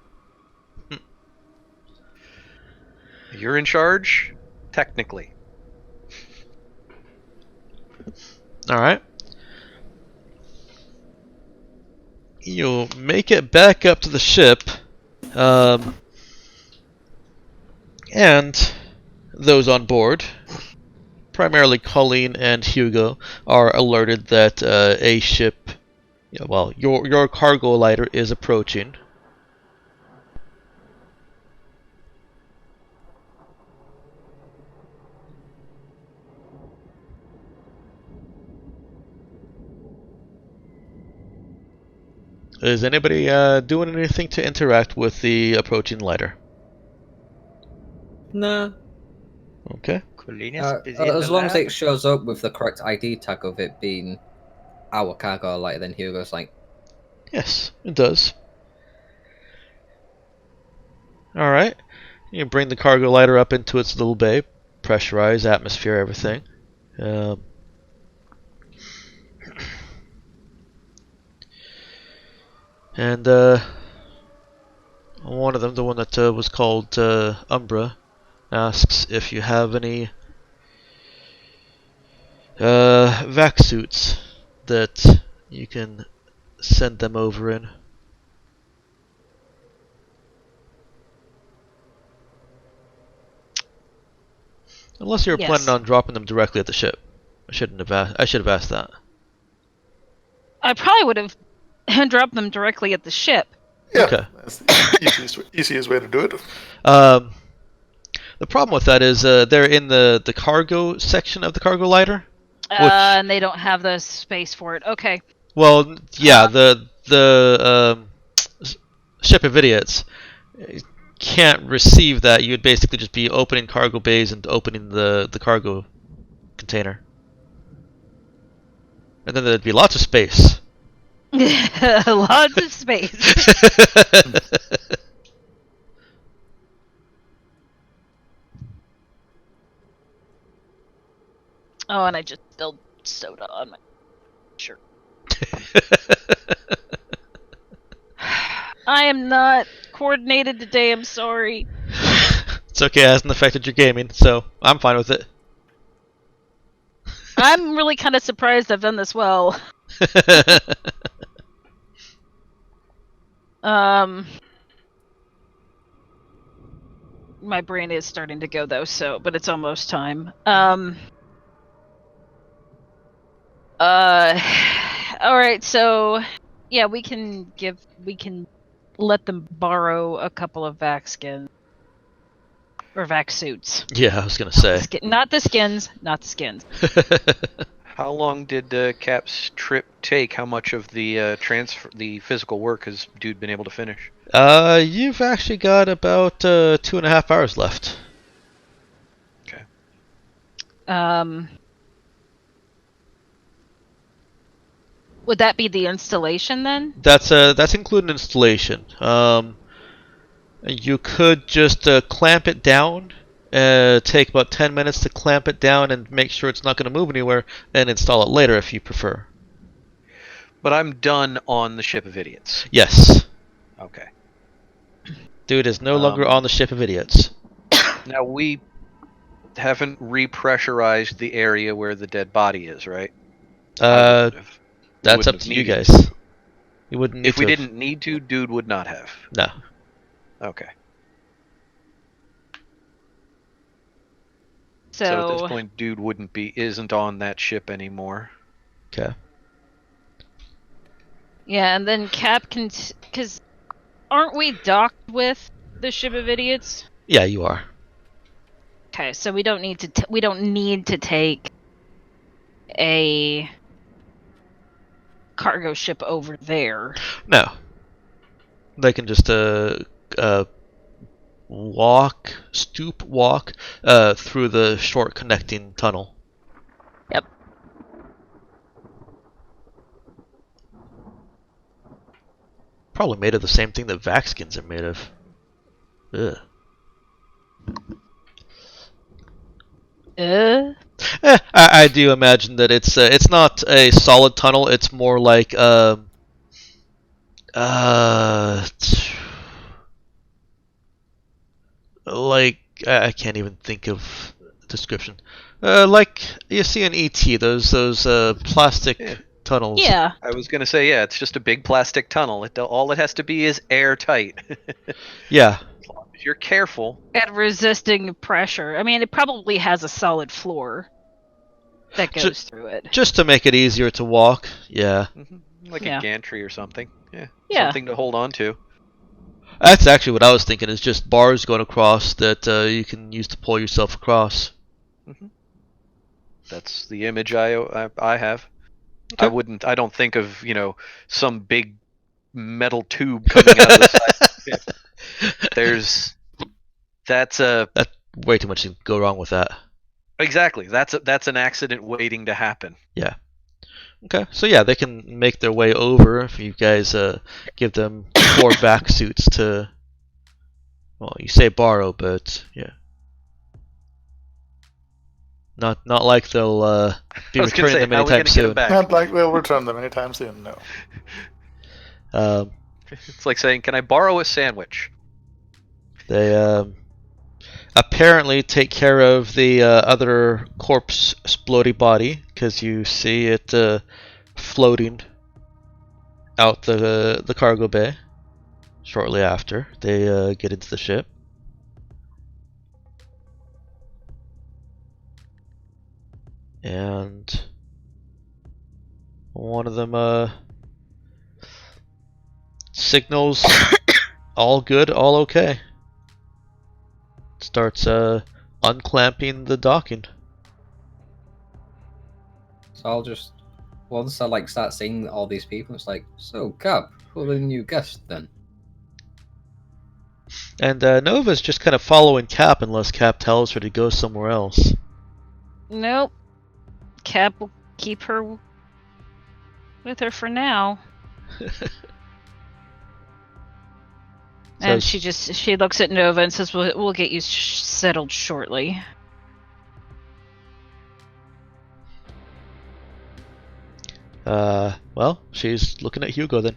You're in charge? Technically. Alright. You'll make it back up to the ship. And those on board, primarily Colleen and Hugo, are alerted that a ship, well, your cargo lighter is approaching. Is anybody doing anything to interact with the approaching lighter? No. Okay. Colleen is busy in As the long as lab. it shows up with the correct ID tag of it being our cargo lighter, then Hugo's like, Yes, it does. Alright. You bring the cargo lighter up into its little bay, pressurize, atmosphere, everything. And one of them, the one that was called Umbra, asks if you have any vac suits that you can send them over in. Unless you were Yes. planning on dropping them directly at the ship. I should have asked that. I probably would have dropped them directly at the ship. Yeah, Okay. that's the easiest way to do it. The problem with that is they're in the cargo section of the cargo lighter. And they don't have the space for it. Okay. Well, yeah, the ship of idiots can't receive that. You would basically just be opening cargo bays and opening the cargo container, and then there'd be lots of space. Lots of space. Oh, and I just spilled soda on my shirt. I am not coordinated today, I'm sorry. It's okay, it hasn't affected your gaming, so I'm fine with it. I'm really kind of surprised I've done this well. My brain is starting to go though, but it's almost time. Alright, so yeah, we can let them borrow a couple of vac skins. Or vac suits. Yeah, I was gonna say. Not the skins. How long did Cap's trip take? How much of the the physical work has dude been able to finish? You've actually got about 2.5 hours left. Okay. Would that be the installation then? That's including installation. You could just clamp it down. Take about 10 minutes to clamp it down and make sure it's not going to move anywhere, and install it later if you prefer. But I'm done on the ship of idiots. Yes. Okay. Dude is no longer on the ship of idiots. Now we haven't repressurized the area where the dead body is, right? I wouldn't have. That's wouldn't up have to you needed guys. to. You wouldn't need If we to. didn't need to, dude would not have. No. Okay. So, at this point, dude isn't on that ship anymore. Okay. yeah, and then Cap can, because aren't we docked with the ship of idiots? Yeah, you are. Okay, so we don't need to. We don't need to take a cargo ship over there. No. They can just stoop walk through the short connecting tunnel. Yep. Probably made of the same thing that vac skins are made of. Ugh. I do imagine that it's not a solid tunnel. It's more like like I can't even think of a description. Like you see in ET, those plastic tunnels. Yeah. I was gonna say, yeah, it's just a big plastic tunnel. All it has to be is airtight. Yeah. As long as you're careful. At resisting pressure. I mean, it probably has a solid floor that goes through it. Just to make it easier to walk. Yeah. Like Yeah. a gantry or something. Yeah. Yeah. Something to hold on to. That's actually what I was thinking. Is just bars going across that you can use to pull yourself across. That's the image I have. Okay. I don't think of, some big metal tube coming out of the side of the ship. That's way too much to go wrong with that. Exactly. That's an accident waiting to happen. Yeah. Okay. So yeah, they can make their way over if you guys give them 4 back suits to. Well, you say borrow, but yeah. Not like they'll be I was gonna returning say, them how are we anytime gonna get 'em soon. back? Not like we'll return them anytime soon. No. It's like saying, "Can I borrow a sandwich?" They apparently take care of the other corpse explodey body because you see it floating out the cargo bay shortly after they get into the ship. And one of them signals all good, all okay. Starts unclamping the docking. So I'll just, once I start seeing all these people, it's like, so Cap, who are the new guests then? And Nova's just kind of following Cap unless Cap tells her to go somewhere else. Nope. Cap will keep her with her for now. And she looks at Nova and says, "We'll get you settled shortly." Well, she's looking at Hugo then.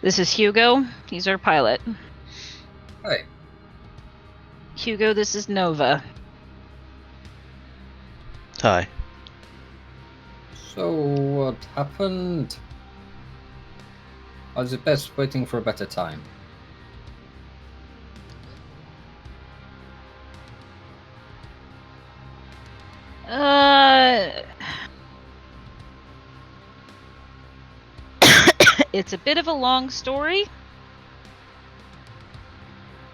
This is Hugo. He's our pilot. Hi. Hugo, this is Nova. Hi. So what happened? Or is it best waiting for a better time? It's a bit of a long story.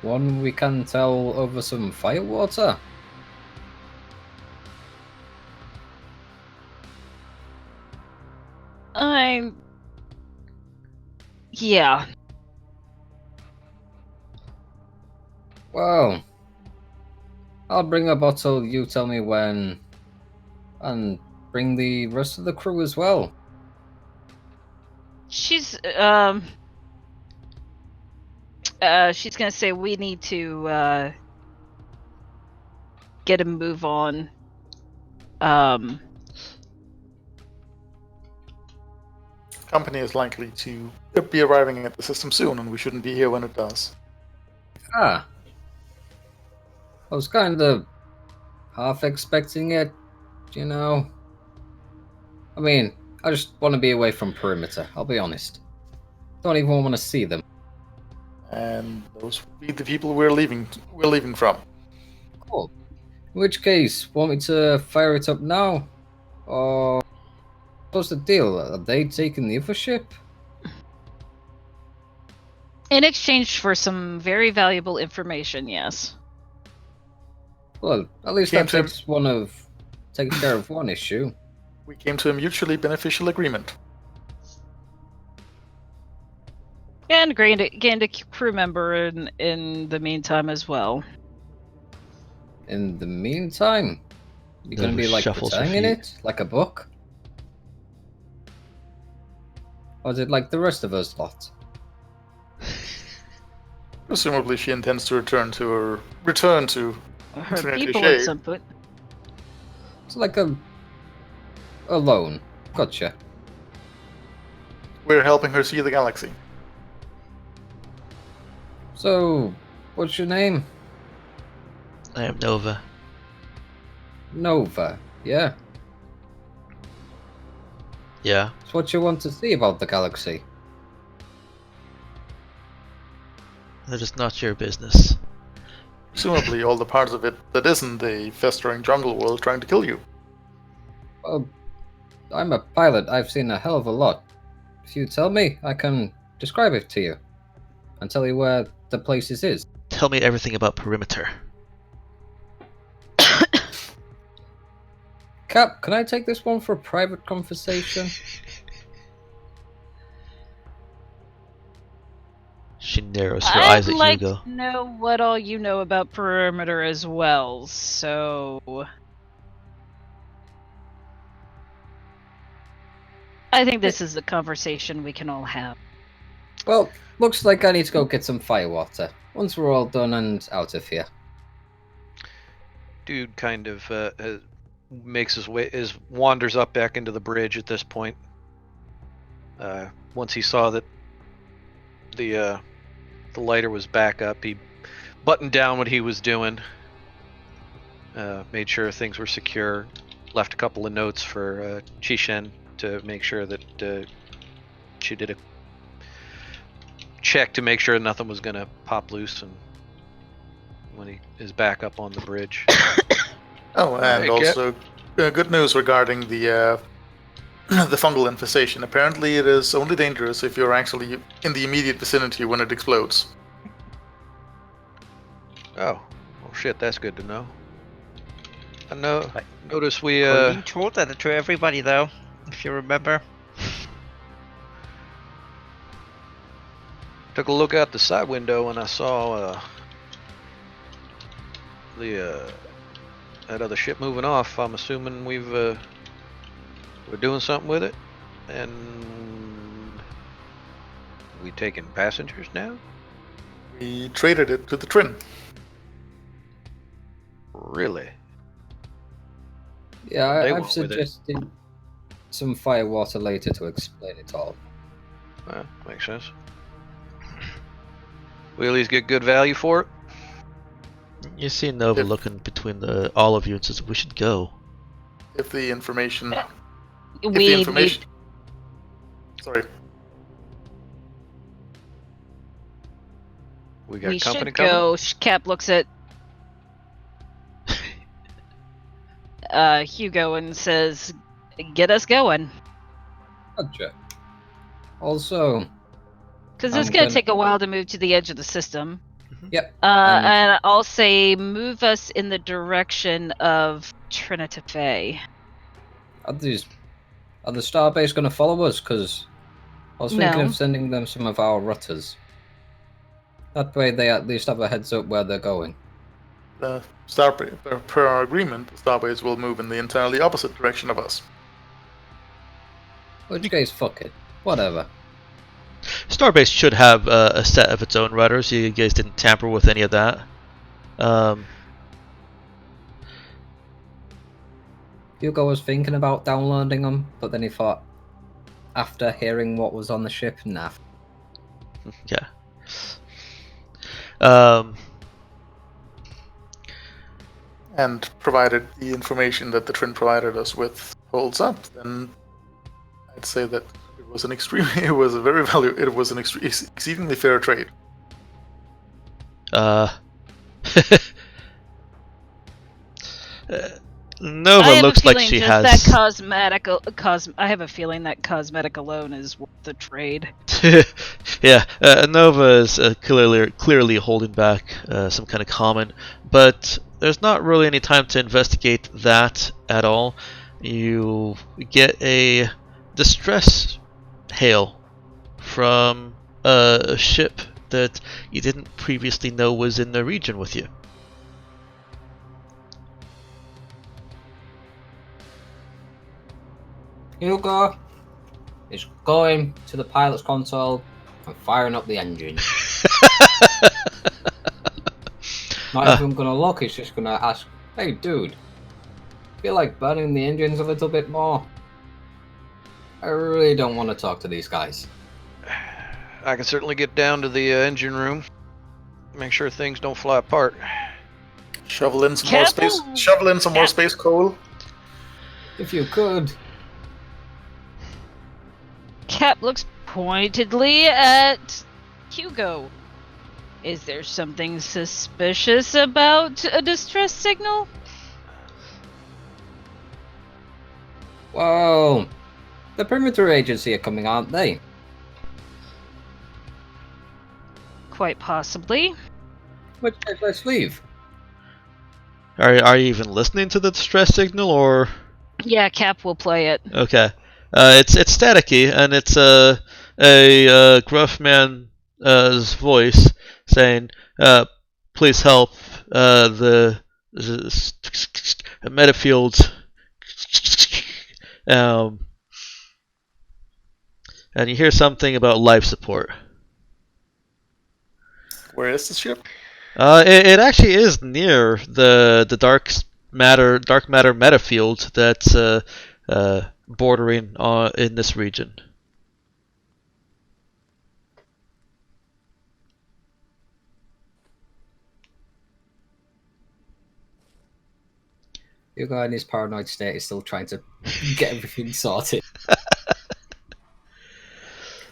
One we can tell over some firewater? Yeah. Well, I'll bring a bottle, you tell me when, and bring the rest of the crew as well. She's she's gonna say we need to get a move on. Company is likely to be arriving at the system soon, and we shouldn't be here when it does. Ah. I was kind of half expecting it, you know. I mean, I just want to be away from perimeter, I'll be honest. Don't even want to see them. And those will be the people we're leaving from. Cool. In which case, want me to fire it up now? Or what's the deal? Are they taking the other ship? In exchange for some very valuable information, yes. Well, at least Came that to- takes care of one issue. We came to a mutually beneficial agreement. And gained a crew member in the meantime as well. In the meantime, you're gonna be like Shuffles her pretending feet. it? Like a book? Or is it like the rest of us lot? Presumably, she intends to return to Her Trinity people Shade. at some point. It's like a loan. Gotcha. We're helping her see the galaxy. So, what's your name? I am Nova. Nova. Yeah. Yeah. It's what you want to see about the galaxy. That is not your business. Presumably, all the parts of it that isn't a festering jungle world trying to kill you. Well, I'm a pilot. I've seen a hell of a lot. If you tell me, I can describe it to you. And tell you where the places is. Tell me everything about perimeter. Cap, can I take this one for a private conversation? She narrows her I'd eyes at like Hugo. to know what all you know about perimeter as well, so I think this is a conversation we can all have. Well, looks like I need to go get some firewater. Once we're all done and out of here. Dude kind of makes his way, wanders up back into the bridge at this point. Once he saw that the lighter was back up, he buttoned down what he was doing, made sure things were secure, left a couple of notes for Chishen to make sure that she did a check to make sure nothing was gonna pop loose, and when he is back up on the bridge. Oh, and Hey, also good news regarding the the fungal infestation. Apparently, it is only dangerous if you're actually in the immediate vicinity when it explodes. Oh shit, that's good to know. I know. Right. Notice we Colleen told that to everybody, though, if you remember. took a look out the side window and I saw that other ship moving off. I'm assuming we're doing something with it, and we taking passengers now. We traded it to the Trin. Really? Yeah, They I've went with it. suggested some firewater later to explain it all. Well, makes sense. We at least get good value for it. You see Nova If- looking between all of you and says, "We should go." If the information, if We the information. Sorry. We got we company should coming. go. Cap looks at Hugo and says, "Get us going." Gotcha. Also, Because it's I'm going gonna- to take a while to move to the edge of the system. yep. And I'll say move us in the direction of Trinitafe. Are the Starbase going to follow us? Because I was thinking No. of sending them some of our rutters. That way they at least have a heads up where they're going. The Starbase, per our agreement, the Starbase will move in the entirely opposite direction of us. In which case, fuck it. Whatever. Starbase should have a set of its own routers. You guys didn't tamper with any of that. Hugo was thinking about downloading them, but then he thought, after hearing what was on the ship, nah. Yeah. And provided the information that the Trin provided us with holds up, then I'd say that it was an extremely, it was a very it was an exceedingly fair trade. Nova looks like she has. That cosmetic. I have a feeling that cosmetic alone is worth the trade. Yeah, Nova is clearly holding back some kind of comment, but there's not really any time to investigate that at all. You get a distress hail from a ship that you didn't previously know was in the region with you. Hugo is going to the pilot's console and firing up the engine. Not even gonna look, he's just gonna ask, hey dude, feel like burning the engines a little bit more? I really don't want to talk to these guys. I can certainly get down to the engine room. Make sure things don't fly apart. Shovel in some more space. Shovel in some more space coal. If you could. Cap looks pointedly at Hugo. Is there something suspicious about a distress signal? Whoa. The perimeter agency are coming, aren't they? Quite possibly. Let's leave. Are you even listening to the distress signal, or? Yeah, Cap will play it. Okay. It's staticky, and it's a gruff man's voice saying, "Please help the Metafield." And you hear something about life support. Where is the ship? It actually is near the dark matter metafield that's bordering on in this region. Hugo in his paranoid state is still trying to get everything sorted.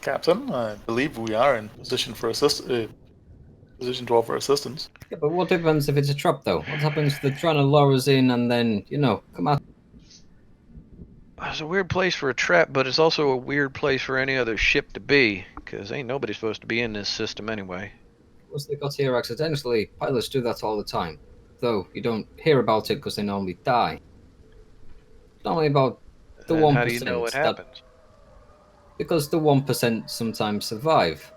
Captain, I believe we are in position for position to offer assistance. Yeah, but what happens if it's a trap, though? What happens if they're trying to lure us in and then, come out? It's a weird place for a trap, but it's also a weird place for any other ship to be, because ain't nobody supposed to be in this system anyway. Once they got here accidentally, pilots do that all the time. Though you don't hear about it because they normally die. It's only about the 1%. How do you know what happens? Because the 1% sometimes survive,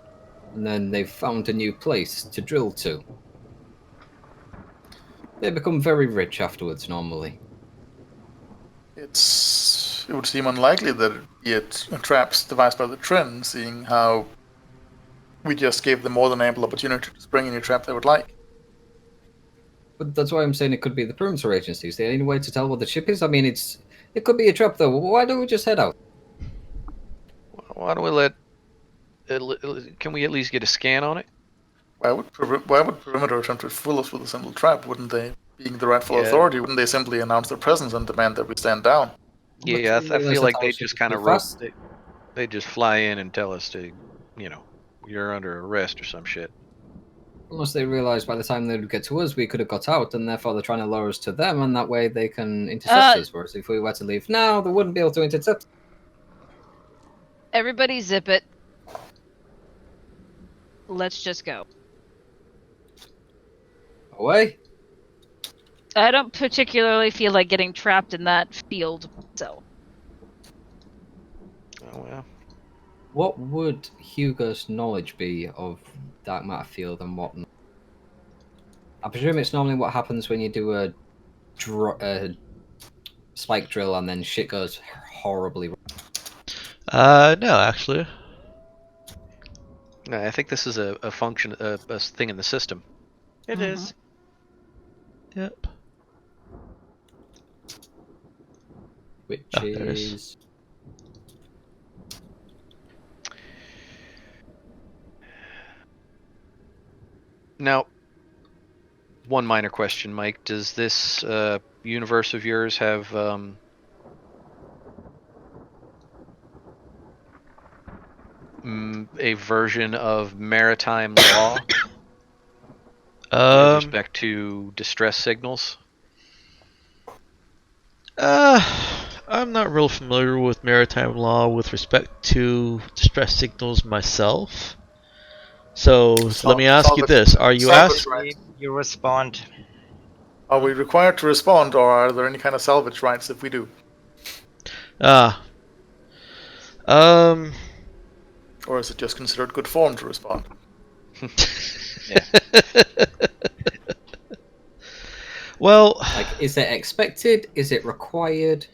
and then they've found a new place to drill to. They become very rich afterwards, normally. It would seem unlikely that it traps devised by the Trin, seeing how we just gave them more than ample opportunity to spring any trap they would like. But that's why I'm saying it could be the perimeter agency. Is there any way to tell what the ship is? I mean, it could be a trap, though. Why don't we just head out? Why don't we can we at least get a scan on it? Why would perimeter attempt to fool us with a simple trap? Wouldn't they, being the rightful authority, wouldn't they simply announce their presence and demand that we stand down? Yeah, I feel like they just kind of they just fly in and tell us to, you're under arrest or some shit. Unless they realize by the time they would get to us, we could have got out, and therefore they're trying to lure us to them, and that way they can intercept us. Whereas if we were to leave now, they wouldn't be able to intercept. Everybody zip it. Let's just go. Away? I don't particularly feel like getting trapped in that field, so. Oh, well. What would Hugo's knowledge be of dark matter field and whatnot? I presume it's normally what happens when you do a spike drill and then shit goes horribly wrong. No, actually. I think this is a function, a thing in the system. It Mhm. is. Yep. Which Oh, there it is. is Now, one minor question, Mike. Does this universe of yours have a version of maritime law with respect to distress signals? I'm not real familiar with maritime law with respect to distress signals myself. So let me ask you this: Are you salvage asked? rights. You respond. Are we required to respond, or are there any kind of salvage rights if we do? Ah. Um. Or is it just considered good form to respond? Well, like, is it expected? Is it required?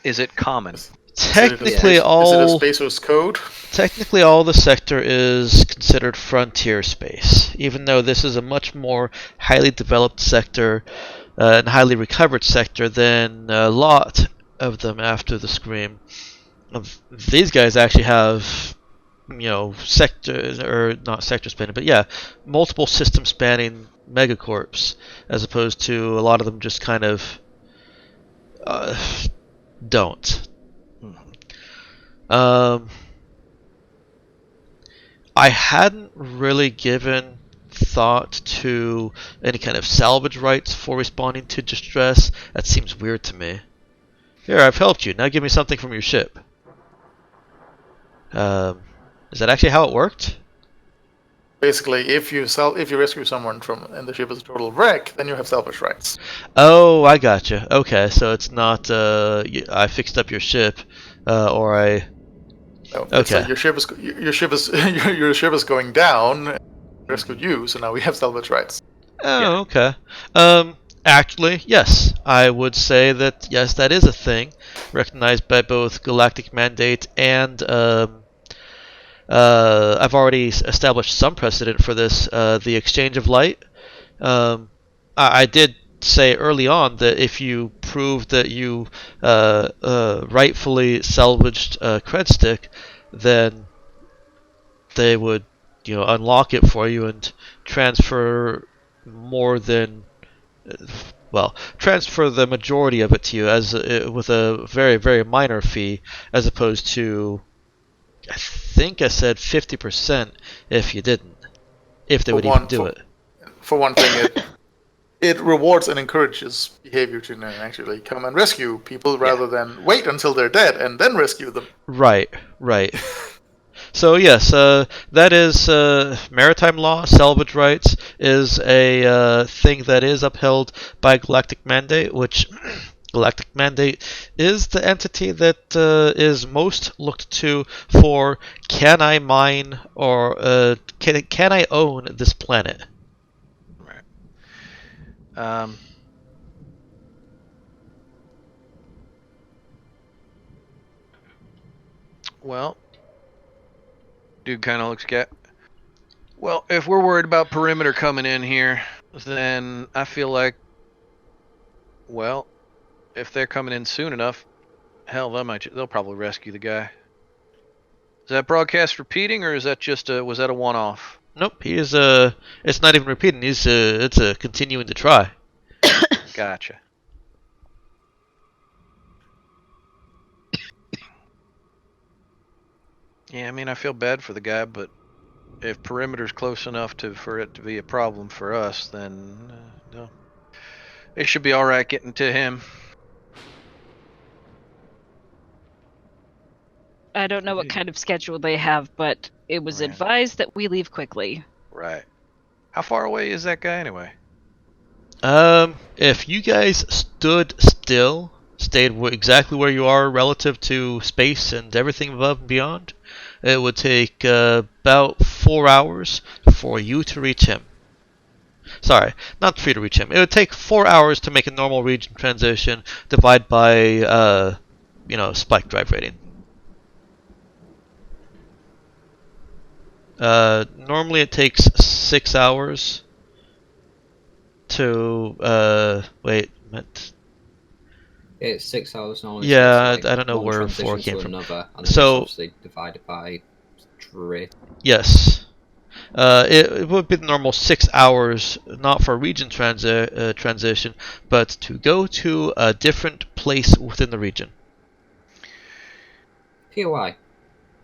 Is it common? technically Is it a all Spacer's code? technically all the sector is considered frontier space, even though this is a much more highly developed sector and highly recovered sector than a lot of them after the Scream. These guys actually have, sector, or not sector spanning, but yeah, multiple system spanning megacorps, as opposed to a lot of them just kind of don't. I hadn't really given thought to any kind of salvage rights for responding to distress. That seems weird to me. Here, I've helped you. Now give me something from your ship. Is that actually how it worked? Basically, if you rescue someone from and the ship is a total wreck, then you have salvage rights. Oh, I gotcha. Okay, so it's not I fixed up your ship, or I. No, it's Okay. like your ship is your ship is going down. Rescued you, so now we have salvage rights. Oh, Yeah. okay. Actually, yes, I would say that yes, that is a thing, recognized by both Galactic Mandate and I've already established some precedent for this. The exchange of light. I did say early on that if you prove that you rightfully salvaged a cred stick, then they would, unlock it for you and transfer more than, transfer the majority of it to you as with a very very minor fee, as opposed to, I think I said 50% if you didn't, if they would even do it. For one thing, it rewards and encourages behavior to actually come and rescue people rather than wait until they're dead and then rescue them. Right. So yes, that is maritime law. Salvage rights is a thing that is upheld by Galactic Mandate, which Galactic Mandate is the entity that is most looked to for can I mine or can I own this planet? Right. Well, dude kind of looks at. Well, if we're worried about perimeter coming in here, then I feel like, well, if they're coming in soon enough, hell, they'll probably rescue the guy. Is that broadcast repeating, or is that just was that a one-off? Nope, he is it's not even repeating. It's continuing to try. Gotcha. Yeah, I mean, I feel bad for the guy, but if perimeter's close enough for it to be a problem for us, then no, it should be all right getting to him. I don't know what kind of schedule they have, but it was Right. advised that we leave quickly. Right. How far away is that guy anyway? If you guys stood still, stayed exactly where you are relative to space and everything above and beyond, it would take about 4 hours for you to reach him. Sorry, not for you to reach him. It would take 4 hours to make a normal region transition, divide by, spike drive rating. Normally it takes 6 hours to wait. It's 6 hours normally. Yeah, so it's like I don't know one where transition 4 came to from. another, and then it's So obviously divided by 3. yes, it would be the normal 6 hours, not for region transition, but to go to a different place within the region. POI. Point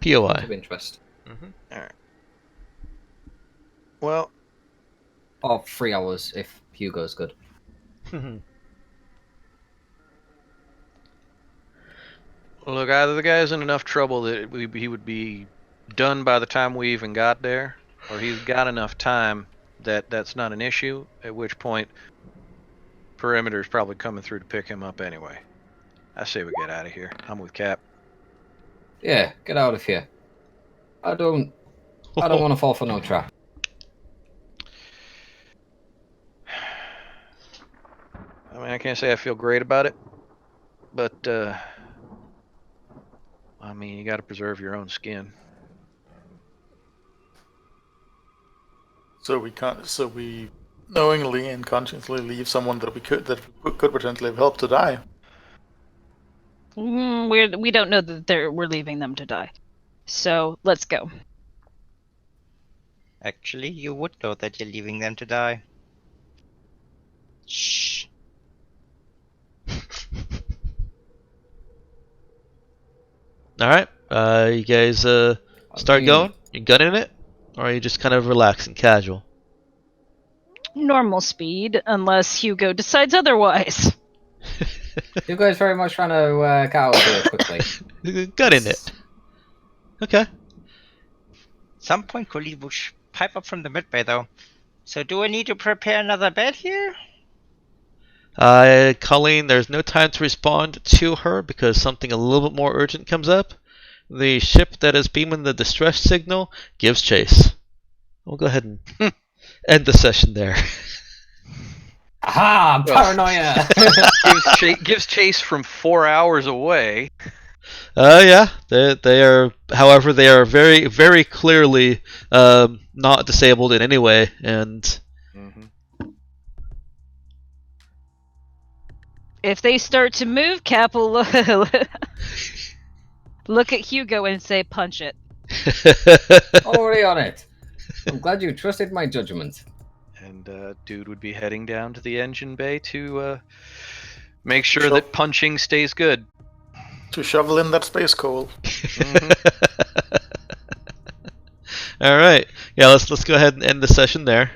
POI. of interest. Well, Or 3 hours if Hugo's good. look, either the guy's in enough trouble that he would be done by the time we even got there, or he's got enough time that that's not an issue, at which point perimeter's probably coming through to pick him up anyway. I say we get out of here. I'm with Cap. Yeah, get out of here. I don't want to fall for no trap. I mean, I can't say I feel great about it, but I mean, you got to preserve your own skin. So we can't. So we knowingly and consciously leave someone that we could potentially have helped to die. We don't know that we're leaving them to die. So let's go. Actually, you would know that you're leaving them to die. Shh. All right, you guys start going. You gunning it, or are you just kind of relaxing, casual? Normal speed, unless Hugo decides otherwise. You guys very much trying to get out of here quickly. Gunning it. Okay. Some point, Colleen will pipe up from the midway, though. So do I need to prepare another bed here? Colleen, there's no time to respond to her because something a little bit more urgent comes up. The ship that is beaming the distress signal gives chase. We'll go ahead and end the session there. Aha! Paranoia! gives chase from 4 hours away. Yeah, they are. However, they are very, very clearly not disabled in any way, and If they start to move, Cap will look at Hugo and say, punch it. Already on it. I'm glad you trusted my judgment. And dude would be heading down to the engine bay to make sure that punching stays good. To shovel in that space coal. All right, yeah. Let's go ahead and end the session there.